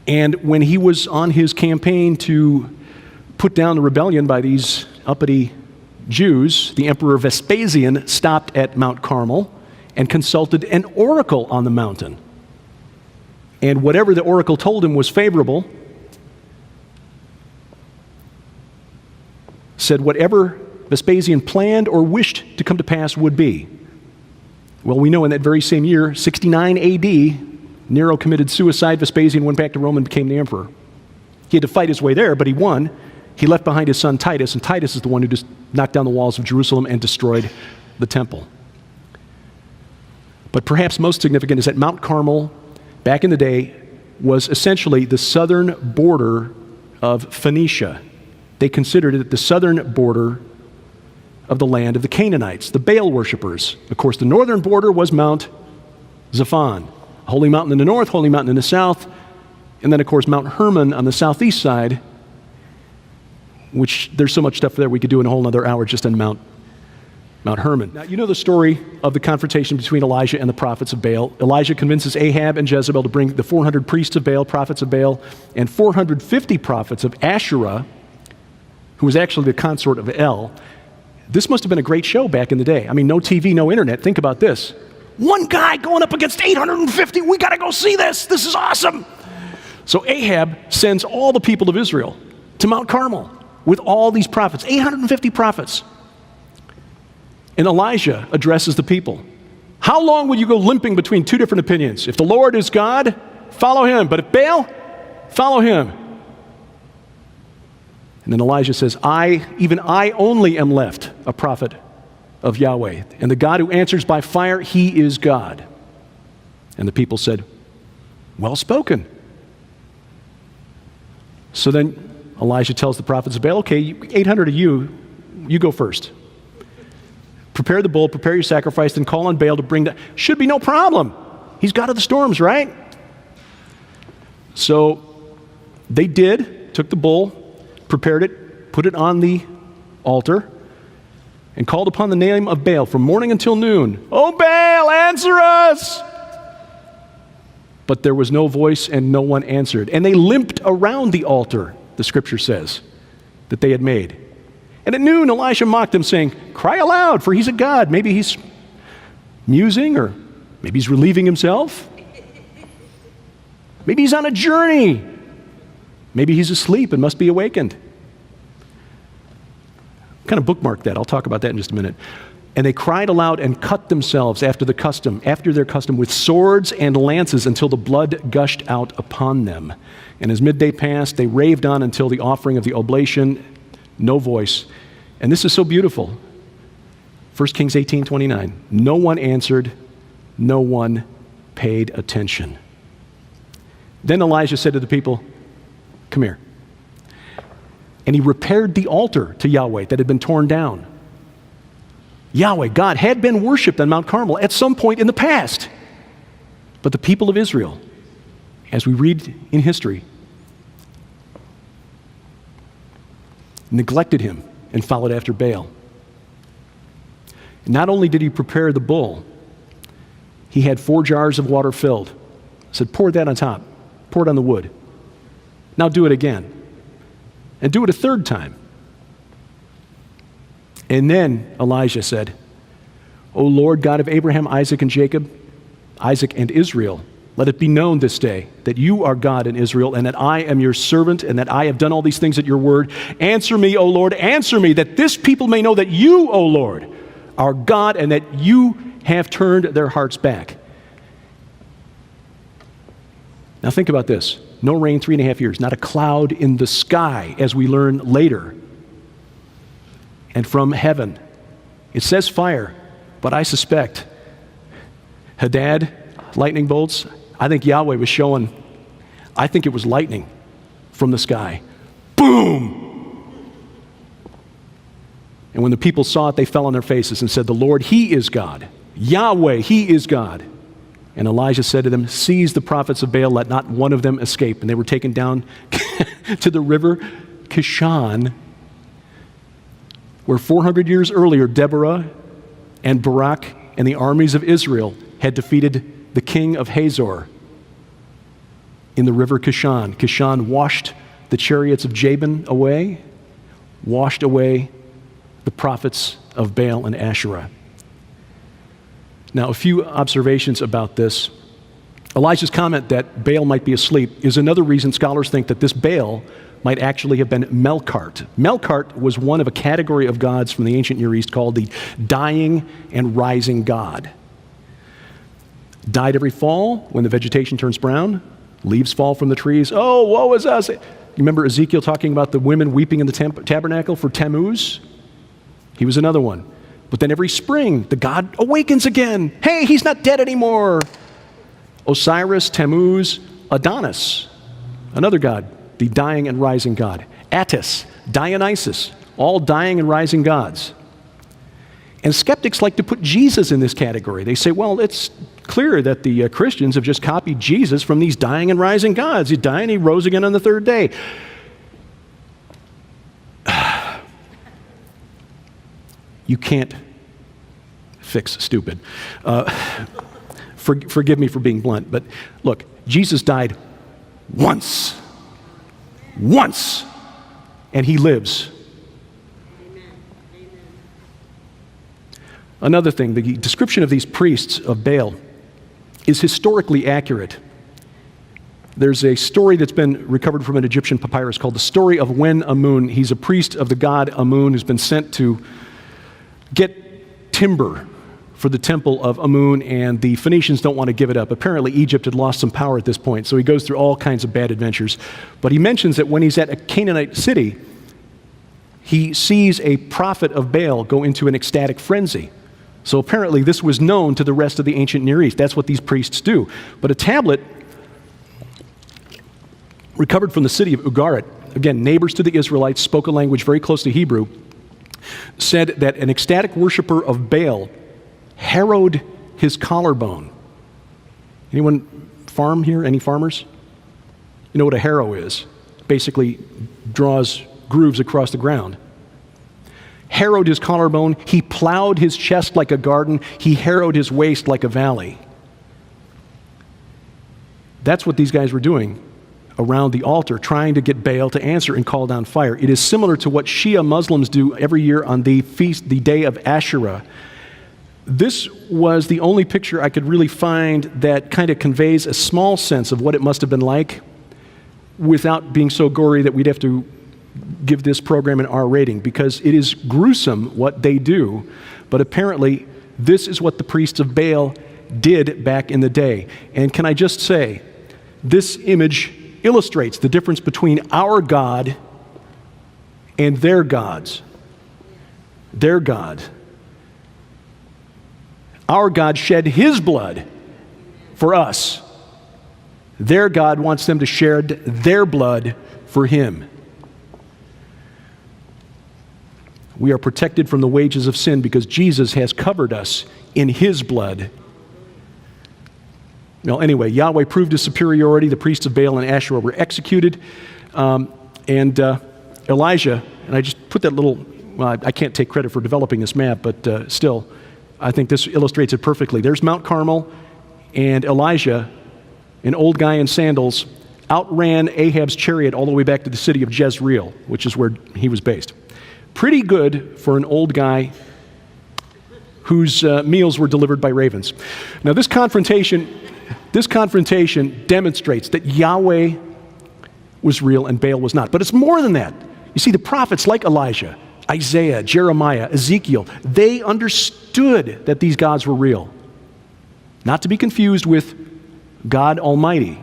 And when he was on his campaign to put down the rebellion by these uppity Jews, the Emperor Vespasian stopped at Mount Carmel and consulted an oracle on the mountain. And whatever the oracle told him was favorable. Said whatever Vespasian planned or wished to come to pass would be. Well, we know in that very same year, 69 AD, Nero committed suicide. Vespasian went back to Rome and became the emperor. He had to fight his way there, but he won. He left behind his son Titus, and Titus is the one who just knocked down the walls of Jerusalem and destroyed the temple. But perhaps most significant is that Mount Carmel, back in the day, was essentially the southern border of Phoenicia. They considered it the southern border of the land of the Canaanites, the Baal worshippers. Of course, the northern border was Mount Zaphon, a holy mountain in the north, holy mountain in the south, and then, of course, Mount Hermon on the southeast side, which there's so much stuff there we could do in a whole other hour just on Mount Hermon. Now, you know the story of the confrontation between Elijah and the prophets of Baal. Elijah convinces Ahab and Jezebel to bring the 400 priests of Baal, prophets of Baal, and 450 prophets of Asherah, who was actually the consort of El. This must have been a great show back in the day. I mean, no TV, no internet. Think about this. One guy going up against 850. We got to go see this. This is awesome. So Ahab sends all the people of Israel to Mount Carmel with all these prophets, 850 prophets. And Elijah addresses the people. How long will you go limping between two different opinions? If the Lord is God, follow him. But if Baal, follow him. And then Elijah says, even I only am left a prophet of Yahweh. And the God who answers by fire, he is God. And the people said, well spoken. So then Elijah tells the prophets of Baal, okay, 800 of you go first. Prepare the bull, prepare your sacrifice, then call on Baal to bring down. Should be no problem. He's God of the storms, right? So they did, took the bull, prepared it, put it on the altar, and called upon the name of Baal from morning until noon. Oh, Baal, answer us! But there was no voice and no one answered. And they limped around the altar, the scripture says, that they had made. And at noon, Elisha mocked them, saying, cry aloud, for he's a god. Maybe he's musing, or maybe he's relieving himself. Maybe he's on a journey. Maybe he's asleep and must be awakened. Kind of bookmark that. I'll talk about that in just a minute. And they cried aloud and cut themselves after their custom, with swords and lances until the blood gushed out upon them. And as midday passed, they raved on until the offering of the oblation, no voice. And this is so beautiful. 1 Kings 18:29. No one answered, no one paid attention. Then Elijah said to the people, come here. And he repaired the altar to Yahweh that had been torn down. Yahweh, God, had been worshipped on Mount Carmel at some point in the past. But the people of Israel, as we read in history, neglected him and followed after Baal. Not only did he prepare the bull, he had 4 jars of water filled. Said, pour that on top. Pour it on the wood. Now do it again. And do it a third time. And then Elijah said, O Lord God of Abraham, Isaac, and Jacob, Isaac and Israel, let it be known this day that you are God in Israel, and that I am your servant, and that I have done all these things at your word. Answer me, O Lord, answer me, that this people may know that you, O Lord, are God, and that you have turned their hearts back. Now think about this. No rain 3.5 years, not a cloud in the sky, as we learn later. And from heaven, it says fire, but I suspect Hadad, lightning bolts. I think Yahweh was showing, I think it was lightning from the sky. Boom! And when the people saw it, they fell on their faces and said, the Lord, He is God. Yahweh, He is God. And Elijah said to them, seize the prophets of Baal, let not one of them escape. And they were taken down to the river Kishon, where 400 years earlier, Deborah and Barak and the armies of Israel had defeated the king of Hazor in the river Kishon. Kishon washed the chariots of Jabin away, washed away the prophets of Baal and Asherah. Now, a few observations about this. Elijah's comment that Baal might be asleep is another reason scholars think that this Baal might actually have been Melkart. Melkart was one of a category of gods from the ancient Near East called the dying and rising god. Died every fall when the vegetation turns brown, leaves fall from the trees. Oh, woe is us. You remember Ezekiel talking about the women weeping in the tabernacle for Tammuz? He was another one. But then every spring, the god awakens again. Hey, he's not dead anymore. Osiris, Tammuz, Adonis, another god, the dying and rising god. Attis, Dionysus, all dying and rising gods. And skeptics like to put Jesus in this category. They say, well, it's clear that the Christians have just copied Jesus from these dying and rising gods. He died and he rose again on the third day. You can't fix stupid. Forgive me for being blunt, but look, Jesus died once, and he lives. Another thing, the description of these priests of Baal is historically accurate. There's a story that's been recovered from an Egyptian papyrus called the story of Wen Amun. He's a priest of the god Amun who's been sent to get timber for the temple of Amun, and the Phoenicians don't want to give it up. Apparently Egypt had lost some power at this point, so he goes through all kinds of bad adventures. But he mentions that when he's at a Canaanite city, he sees a prophet of Baal go into an ecstatic frenzy. So apparently this was known to the rest of the ancient Near East. That's what these priests do. But a tablet recovered from the city of Ugarit, again, neighbors to the Israelites, spoke a language very close to Hebrew, said that an ecstatic worshiper of Baal harrowed his collarbone. Anyone farm here? Any farmers? You know what a harrow is? Basically draws grooves across the ground. Harrowed his collarbone. He plowed his chest like a garden. He harrowed his waist like a valley. That's what these guys were doing around the altar, trying to get Baal to answer and call down fire. It is similar to what Shia Muslims do every year on the feast, the day of Asherah. This was the only picture I could really find that kind of conveys a small sense of what it must have been like. without being so gory that we'd have to give this program an R rating, because it is gruesome what they do, but apparently this is what the priests of Baal did back in the day. And can I just say, this image illustrates the difference between our God and their gods. Their God. Our God shed his blood for us. Their God wants them to shed their blood for him. We are protected from the wages of sin because Jesus has covered us in his blood. Well, anyway, Yahweh proved his superiority. The priests of Baal and Asherah were executed. And Elijah, and I just put that little, I can't take credit for developing this map, but still, I think this illustrates it perfectly. There's Mount Carmel, and Elijah, an old guy in sandals, outran Ahab's chariot all the way back to the city of Jezreel, which is where he was based. Pretty good for an old guy whose meals were delivered by ravens. Now, this confrontation demonstrates that Yahweh was real and Baal was not. But it's more than that. You see, the prophets like Elijah, Isaiah, Jeremiah, Ezekiel, they understood that these gods were real. Not to be confused with God Almighty.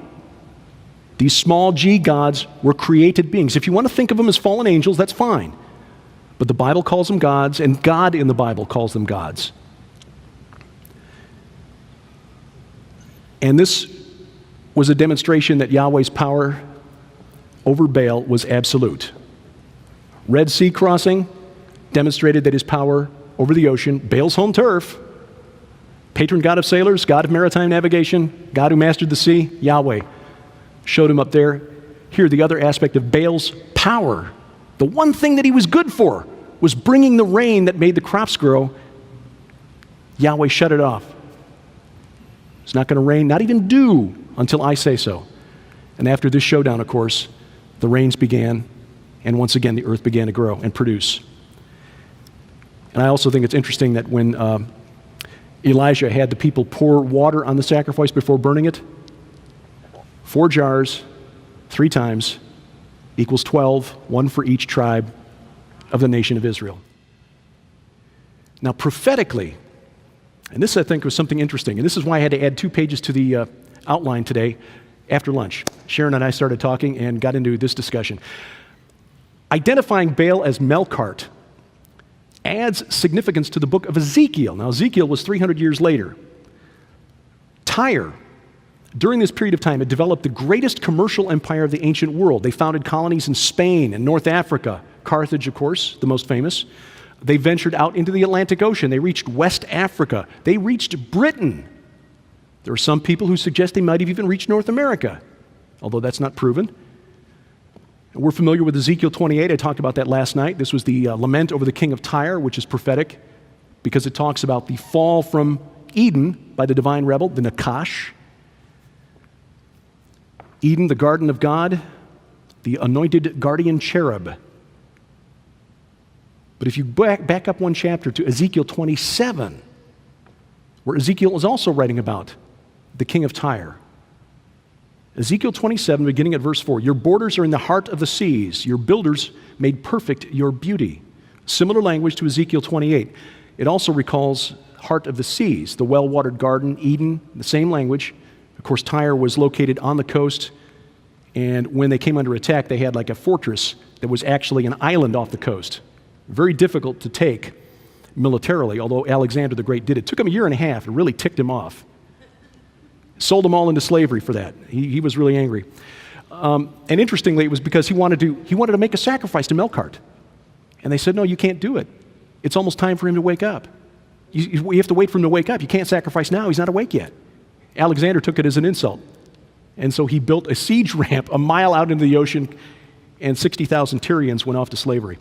These small g gods were created beings. If you want to think of them as fallen angels, that's fine. But the Bible calls them gods, and God in the Bible calls them gods. And this was a demonstration that Yahweh's power over Baal was absolute. Red Sea crossing demonstrated that his power over the ocean, Baal's home turf, patron god of sailors, god of maritime navigation, God who mastered the sea, Yahweh showed him up there. Here, the other aspect of Baal's power, the one thing that he was good for, was bringing the rain that made the crops grow. Yahweh shut it off. It's not going to rain, not even dew, until I say so. And after this showdown, of course, the rains began, and once again the earth began to grow and produce. And I also think it's interesting that when Elijah had the people pour water on the sacrifice before burning it, 4 jars, 3 times, equals 12, 1 for each tribe of the nation of Israel. Now, prophetically, and this I think was something interesting, and this is why I had to add 2 pages to the outline today after lunch. Sharon and I started talking and got into this discussion. Identifying Baal as Melkart adds significance to the book of Ezekiel. Now, Ezekiel was 300 years later. Tyre, during this period of time, had developed the greatest commercial empire of the ancient world. They founded colonies in Spain and North Africa, Carthage, of course, the most famous. They ventured out into the Atlantic Ocean. They reached West Africa. They reached Britain. There are some people who suggest they might have even reached North America, although that's not proven. We're familiar with Ezekiel 28. I talked about that last night. This was the lament over the king of Tyre, which is prophetic because it talks about the fall from Eden by the divine rebel, the Nakash. Eden, the garden of God, the anointed guardian cherub. But if you back up 1 chapter to Ezekiel 27, where Ezekiel is also writing about the king of Tyre. Ezekiel 27, beginning at verse 4, your borders are in the heart of the seas. Your builders made perfect your beauty. Similar language to Ezekiel 28. It also recalls heart of the seas, the well-watered garden, Eden, the same language. Of course, Tyre was located on the coast, and when they came under attack, they had like a fortress that was actually an island off the coast. Very difficult to take militarily, although Alexander the Great did it. It took him 1.5 years. It really ticked him off. Sold them all into slavery for that. He was really angry. And interestingly, it was because he wanted to make a sacrifice to Melkart. And they said, no, you can't do it. It's almost time for him to wake up. You have to wait for him to wake up. You can't sacrifice now. He's not awake yet. Alexander took it as an insult. And so he built a siege ramp 1 mile out into the ocean, and 60,000 Tyrians went off to slavery.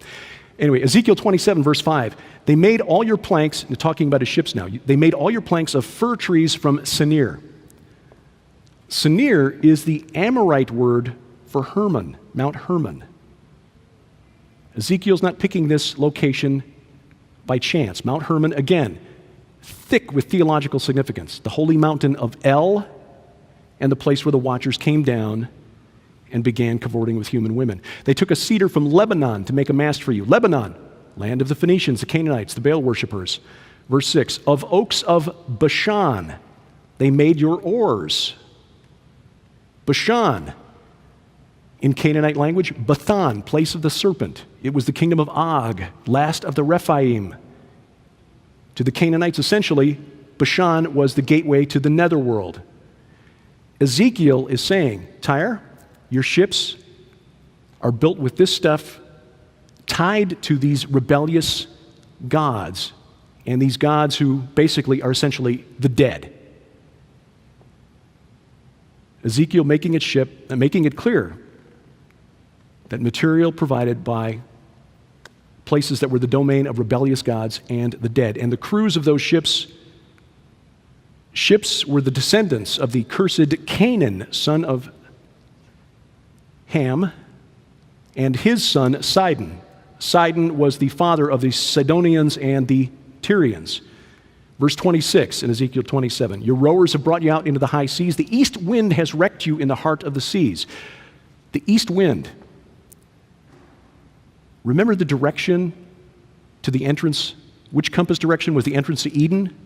Anyway, Ezekiel 27, verse 5, they made all your planks, they're talking about his ships now, they made all your planks of fir trees from Senir. Senir is the Amorite word for Hermon, Mount Hermon. Ezekiel's not picking this location by chance. Mount Hermon, again, thick with theological significance. The holy mountain of El, and the place where the watchers came down and began cavorting with human women. They took a cedar from Lebanon to make a mast for you. Lebanon, land of the Phoenicians, the Canaanites, the Baal worshippers. Verse 6, of oaks of Bashan, they made your oars. Bashan, in Canaanite language, Bathan, place of the serpent. It was the kingdom of Og, last of the Rephaim. To the Canaanites, essentially, Bashan was the gateway to the netherworld. Ezekiel is saying, Tyre, your ships are built with this stuff tied to these rebellious gods, and these gods who basically are essentially the dead. Ezekiel making it clear that material provided by places that were the domain of rebellious gods and the dead. And the crews of those ships were the descendants of the cursed Canaan, son of Ham, and his son Sidon. Sidon was the father of the Sidonians and the Tyrians. Verse 26 in Ezekiel 27, your rowers have brought you out into the high seas. The east wind has wrecked you in the heart of the seas. The east wind. Remember the direction to the entrance? Which compass direction was the entrance to Eden?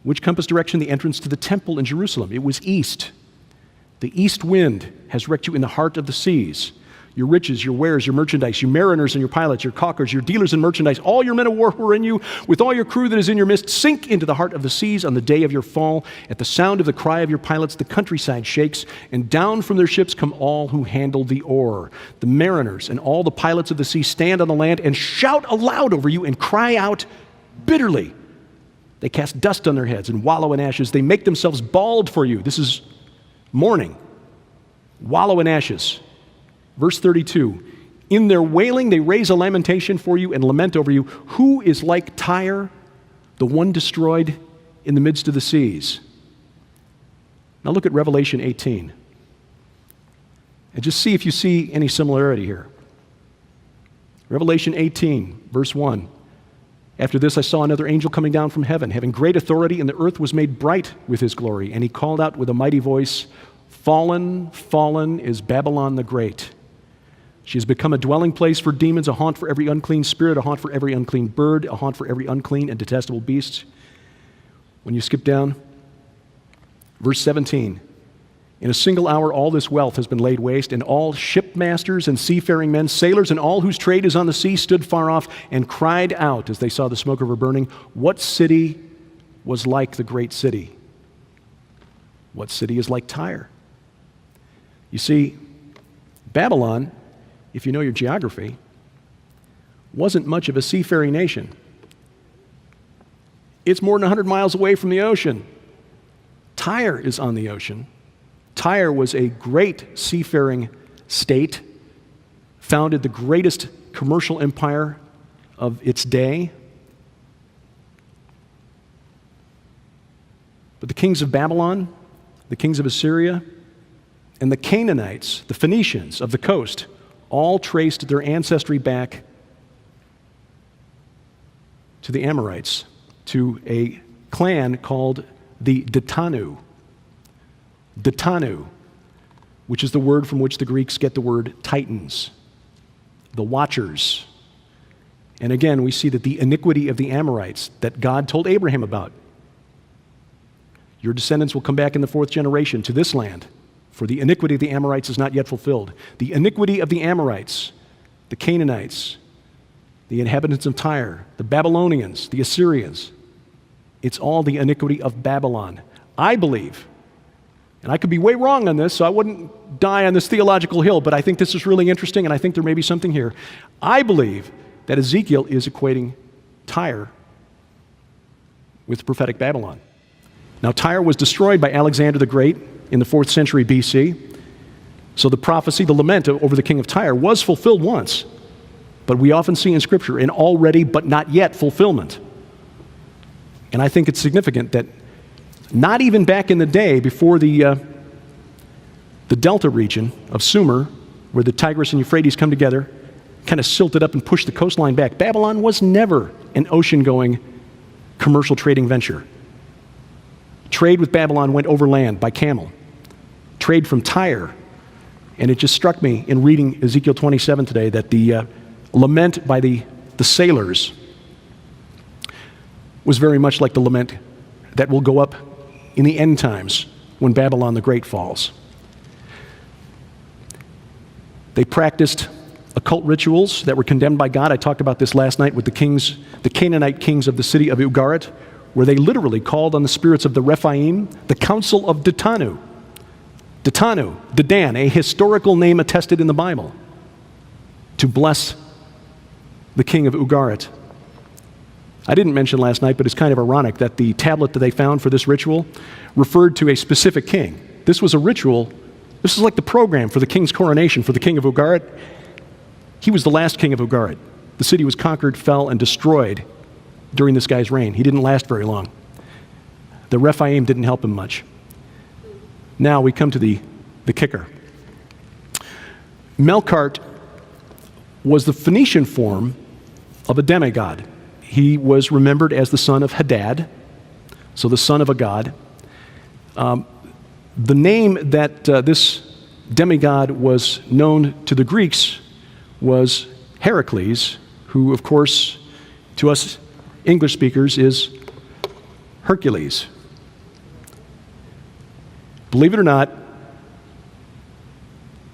Which compass direction the entrance to the temple in Jerusalem? It was east. The east wind has wrecked you in the heart of the seas. Your riches, your wares, your merchandise, your mariners and your pilots, your caulkers, your dealers in merchandise, all your men of war who are in you, with all your crew that is in your midst, sink into the heart of the seas on the day of your fall. At the sound of the cry of your pilots, the countryside shakes, and down from their ships come all who handle the oar. The mariners and all the pilots of the sea stand on the land and shout aloud over you and cry out bitterly. They cast dust on their heads and wallow in ashes. They make themselves bald for you. This is mourning. Wallow in ashes. Verse 32, in their wailing they raise a lamentation for you and lament over you. Who is like Tyre, the one destroyed in the midst of the seas? Now look at Revelation 18 and just see if you see any similarity here. Revelation 18, verse 1. After this I saw another angel coming down from heaven, having great authority, and the earth was made bright with his glory. And he called out with a mighty voice, fallen, fallen is Babylon the Great. She has become a dwelling place for demons, a haunt for every unclean spirit, a haunt for every unclean bird, a haunt for every unclean and detestable beast. When you skip down, verse 17, in a single hour all this wealth has been laid waste, and all shipmasters and seafaring men, sailors, and all whose trade is on the sea stood far off and cried out as they saw the smoke of her burning, what city was like the great city? What city is like Tyre? You see, Babylon, if you know your geography, wasn't much of a seafaring nation. It's more than 100 miles away from the ocean. Tyre is on the ocean. Tyre was a great seafaring state, founded the greatest commercial empire of its day. But the kings of Babylon, the kings of Assyria, and the Canaanites, the Phoenicians of the coast, all traced their ancestry back to the Amorites, to a clan called the Datanu. Datanu, which is the word from which the Greeks get the word Titans, the Watchers. And again, we see that the iniquity of the Amorites that God told Abraham about. Your descendants will come back in the fourth generation to this land, for the iniquity of the Amorites is not yet fulfilled. The iniquity of the Amorites, the Canaanites, the inhabitants of Tyre, the Babylonians, the Assyrians, it's all the iniquity of Babylon. I believe, and I could be way wrong on this, so I wouldn't die on this theological hill, but I think this is really interesting, and I think there may be something here. I believe that Ezekiel is equating Tyre with prophetic Babylon. Now, Tyre was destroyed by Alexander the Great in the 4th century BC. So the prophecy, the lament over the king of Tyre was fulfilled once. But we often see in Scripture an already but not yet fulfillment. And I think it's significant that not even back in the day before the delta region of Sumer, where the Tigris and Euphrates come together, kind of silted up and pushed the coastline back, Babylon was never an ocean-going commercial trading venture. Trade with Babylon went overland by camel. Trade from Tyre And it just struck me in reading Ezekiel 27 today that the lament by the sailors was very much like the lament that will go up in the end times when Babylon the Great falls. They practiced occult rituals that were condemned by God. I talked about this last night with the Canaanite kings of the city of Ugarit, where they literally called on the spirits of the Rephaim, the council of Ditanu. Ditanu, Dedan, a historical name attested in the Bible, to bless the king of Ugarit. I didn't mention last night, but it's kind of ironic that the tablet that they found for this ritual referred to a specific king. This was a ritual. This is like the program for the king's coronation for the king of Ugarit. He was the last king of Ugarit. The city was conquered, fell, and destroyed during this guy's reign. He didn't last very long. The Rephaim didn't help him much. Now we come to the kicker. Melkart was the Phoenician form of a demigod. He was remembered as the son of Hadad, so the son of a god. The name that this demigod was known to the Greeks was Heracles, who, of course, to us English speakers is Hercules. Believe it or not,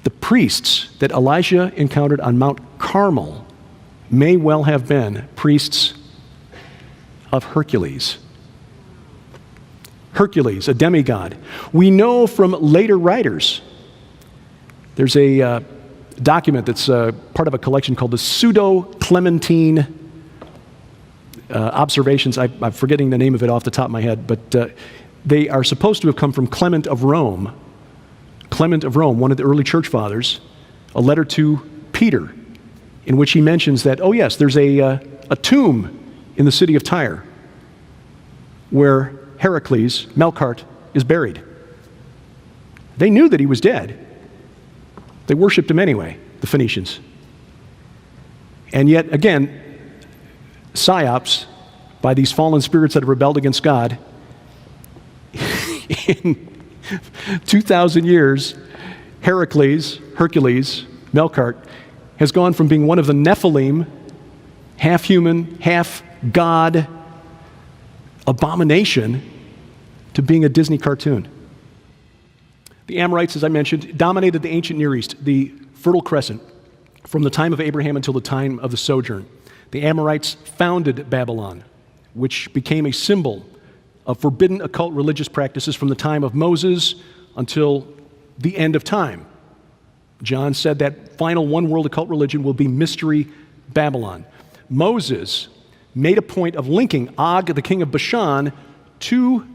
the priests that Elijah encountered on Mount Carmel may well have been priests of Hercules. Hercules, a demigod. We know from later writers, there's a document that's part of a collection called the Pseudo-Clementine Observations. I'm forgetting the name of it off the top of my head, but they are supposed to have come from Clement of Rome. Clement of Rome, one of the early church fathers, a letter to Peter, in which he mentions that, oh yes, there's a tomb in the city of Tyre where Heracles, Melkart, is buried. They knew that he was dead. They worshipped him anyway, the Phoenicians. And yet, again, Psyops, by these fallen spirits that have rebelled against God, in 2,000 years, Hercules, Melkart, has gone from being one of the Nephilim, half human, half god abomination, to being a Disney cartoon. The Amorites, as I mentioned, dominated the ancient Near East, the Fertile Crescent, from the time of Abraham until the time of the sojourn. The Amorites founded Babylon, which became a symbol of forbidden occult religious practices from the time of Moses until the end of time. John said that final one-world occult religion will be Mystery Babylon. Moses made a point of linking Og, the king of Bashan, to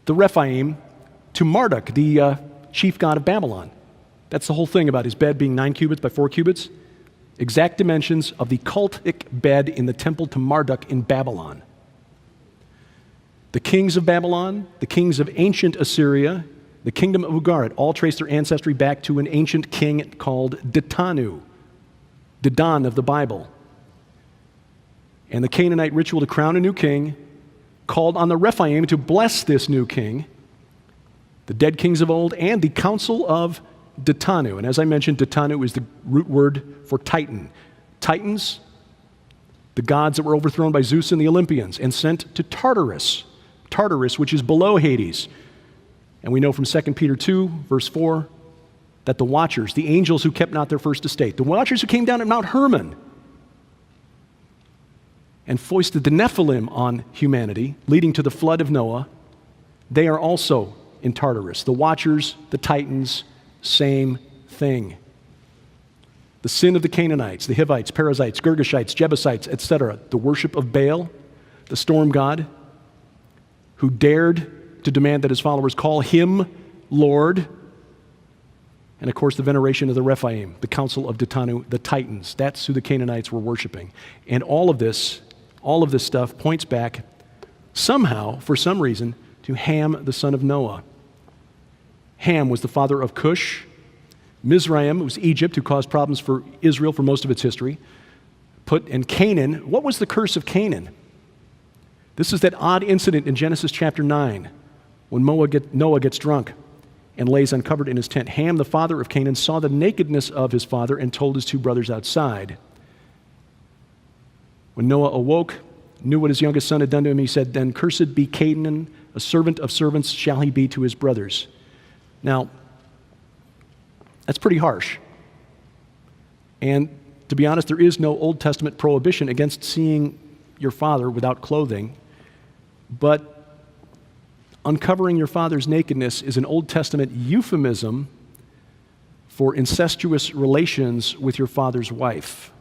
the Rephaim, to Marduk, the chief god of Babylon. That's the whole thing about his bed being 9 cubits by 4 cubits. Exact dimensions of the cultic bed in the temple to Marduk in Babylon. The kings of Babylon, the kings of ancient Assyria, the kingdom of Ugarit all trace their ancestry back to an ancient king called Ditanu, Dedan of the Bible. And the Canaanite ritual to crown a new king called on the Rephaim to bless this new king, the dead kings of old, and the council of Ditanu. And as I mentioned, Ditanu is the root word for Titan. Titans, the gods that were overthrown by Zeus and the Olympians and sent to Tartarus. Tartarus, which is below Hades. And we know from 2 Peter 2, verse 4, that the watchers, the angels who kept not their first estate, the watchers who came down at Mount Hermon and foisted the Nephilim on humanity, leading to the flood of Noah, they are also in Tartarus. The watchers, the Titans, same thing. The sin of the Canaanites, the Hivites, Perizzites, Girgashites, Jebusites, etc., the worship of Baal, the storm god, who dared to demand that his followers call him Lord, and of course the veneration of the Rephaim, the council of Ditanu, the Titans. That's who the Canaanites were worshiping. And all of this stuff points back somehow, for some reason, to Ham, the son of Noah. Ham was the father of Cush. Mizraim was Egypt, who caused problems for Israel for most of its history. And Canaan, what was the curse of Canaan? This is that odd incident in Genesis chapter 9 when Noah gets drunk and lays uncovered in his tent. Ham, the father of Canaan, saw the nakedness of his father and told his two brothers outside. When Noah awoke, knew what his youngest son had done to him, he said, "Then cursed be Canaan, a servant of servants shall he be to his brothers." Now, that's pretty harsh. And to be honest, there is no Old Testament prohibition against seeing your father without clothing, but uncovering your father's nakedness is an Old Testament euphemism for incestuous relations with your father's wife.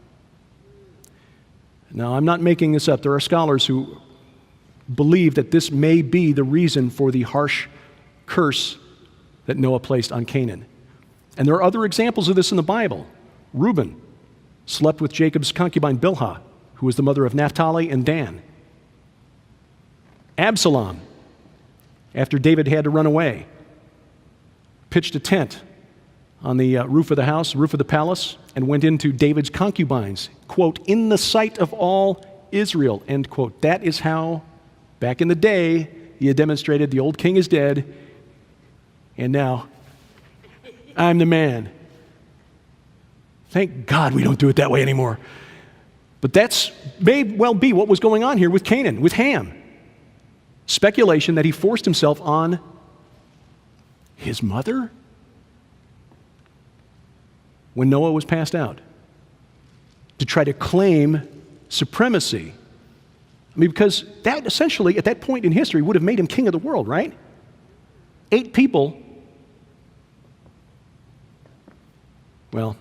Now, I'm not making this up. There are scholars who believe that this may be the reason for the harsh curse that Noah placed on Canaan. And there are other examples of this in the Bible. Reuben slept with Jacob's concubine Bilhah, who was the mother of Naphtali and Dan. Absalom, after David had to run away, pitched a tent on the roof of the house, roof of the palace, and went into David's concubines, quote, "in the sight of all Israel," end quote. That is how, back in the day, he had demonstrated the old king is dead, and now I'm the man. Thank God we don't do it that way anymore. But that's may well be what was going on here with Canaan, with Ham. Speculation that he forced himself on his mother when Noah was passed out to try to claim supremacy. I mean, because that essentially, at that point in history, would have made him king of the world, right? 8 people. Well,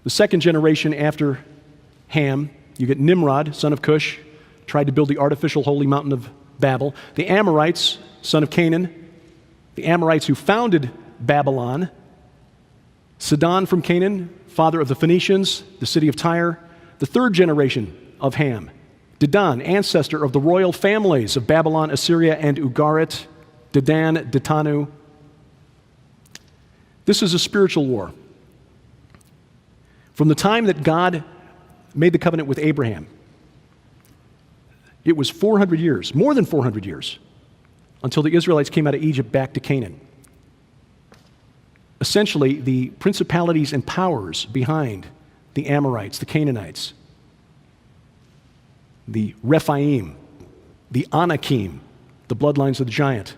the second generation after Ham, you get Nimrod, son of Cush, tried to build the artificial holy mountain of Babel. The Amorites, son of Canaan, the Amorites who founded Babylon. Sidon from Canaan, father of the Phoenicians, the city of Tyre. The third generation of Ham, Dedan, ancestor of the royal families of Babylon, Assyria, and Ugarit. Dedan, Detanu. This is a spiritual war. From the time that God made the covenant with Abraham, it was 400 years, more than 400 years, until the Israelites came out of Egypt back to Canaan. Essentially, the principalities and powers behind the Amorites, the Canaanites, the Rephaim, the Anakim, the bloodlines of the giant,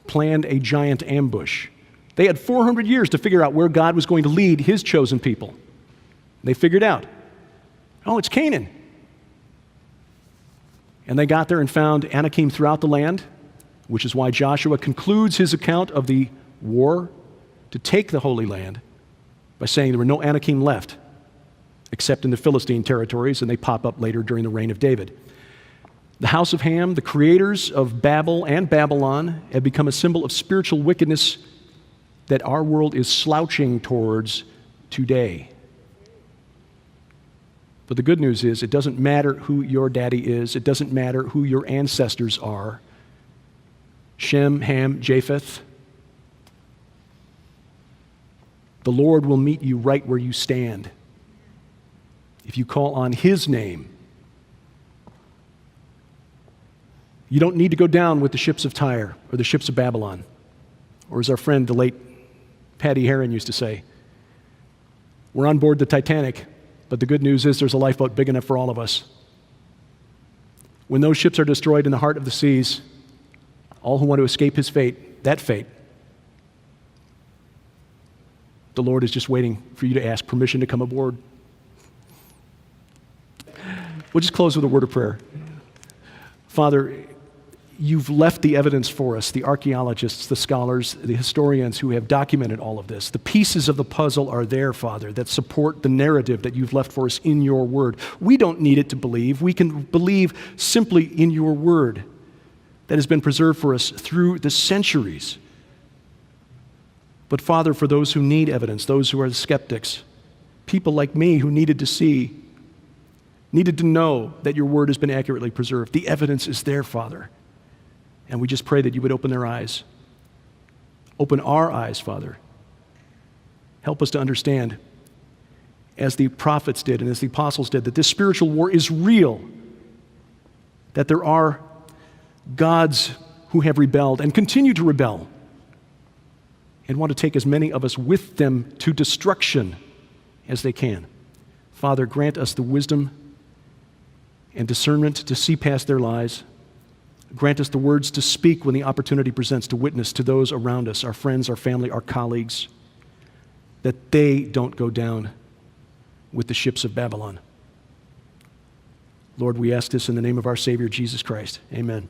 planned a giant ambush. They had 400 years to figure out where God was going to lead his chosen people. They figured out, oh, it's Canaan. And they got there and found Anakim throughout the land, which is why Joshua concludes his account of the war to take the Holy Land by saying there were no Anakim left, except in the Philistine territories, and they pop up later during the reign of David. The house of Ham, the creators of Babel and Babylon, have become a symbol of spiritual wickedness that our world is slouching towards today. But the good news is, it doesn't matter who your daddy is. It doesn't matter who your ancestors are. Shem, Ham, Japheth. The Lord will meet you right where you stand if you call on his name. You don't need to go down with the ships of Tyre or the ships of Babylon. Or as our friend, the late Patty Heron, used to say, we're on board the Titanic, but the good news is there's a lifeboat big enough for all of us. When those ships are destroyed in the heart of the seas, all who want to escape his fate, that fate, the Lord is just waiting for you to ask permission to come aboard. We'll just close with a word of prayer. Father, you've left the evidence for us, the archaeologists, the scholars, the historians who have documented all of this. The pieces of the puzzle are there, Father, that support the narrative that you've left for us in your word. We don't need it to believe. We can believe simply in your word that has been preserved for us through the centuries. But Father, for those who need evidence, those who are skeptics, people like me who needed to see, needed to know that your word has been accurately preserved, the evidence is there, Father. And we just pray that you would open their eyes. Open our eyes, Father. Help us to understand, as the prophets did and as the apostles did, that this spiritual war is real, that there are gods who have rebelled and continue to rebel, and want to take as many of us with them to destruction as they can. Father, grant us the wisdom and discernment to see past their lies. Grant us the words to speak when the opportunity presents to witness to those around us, our friends, our family, our colleagues, that they don't go down with the ships of Babylon. Lord, we ask this in the name of our Savior, Jesus Christ. Amen.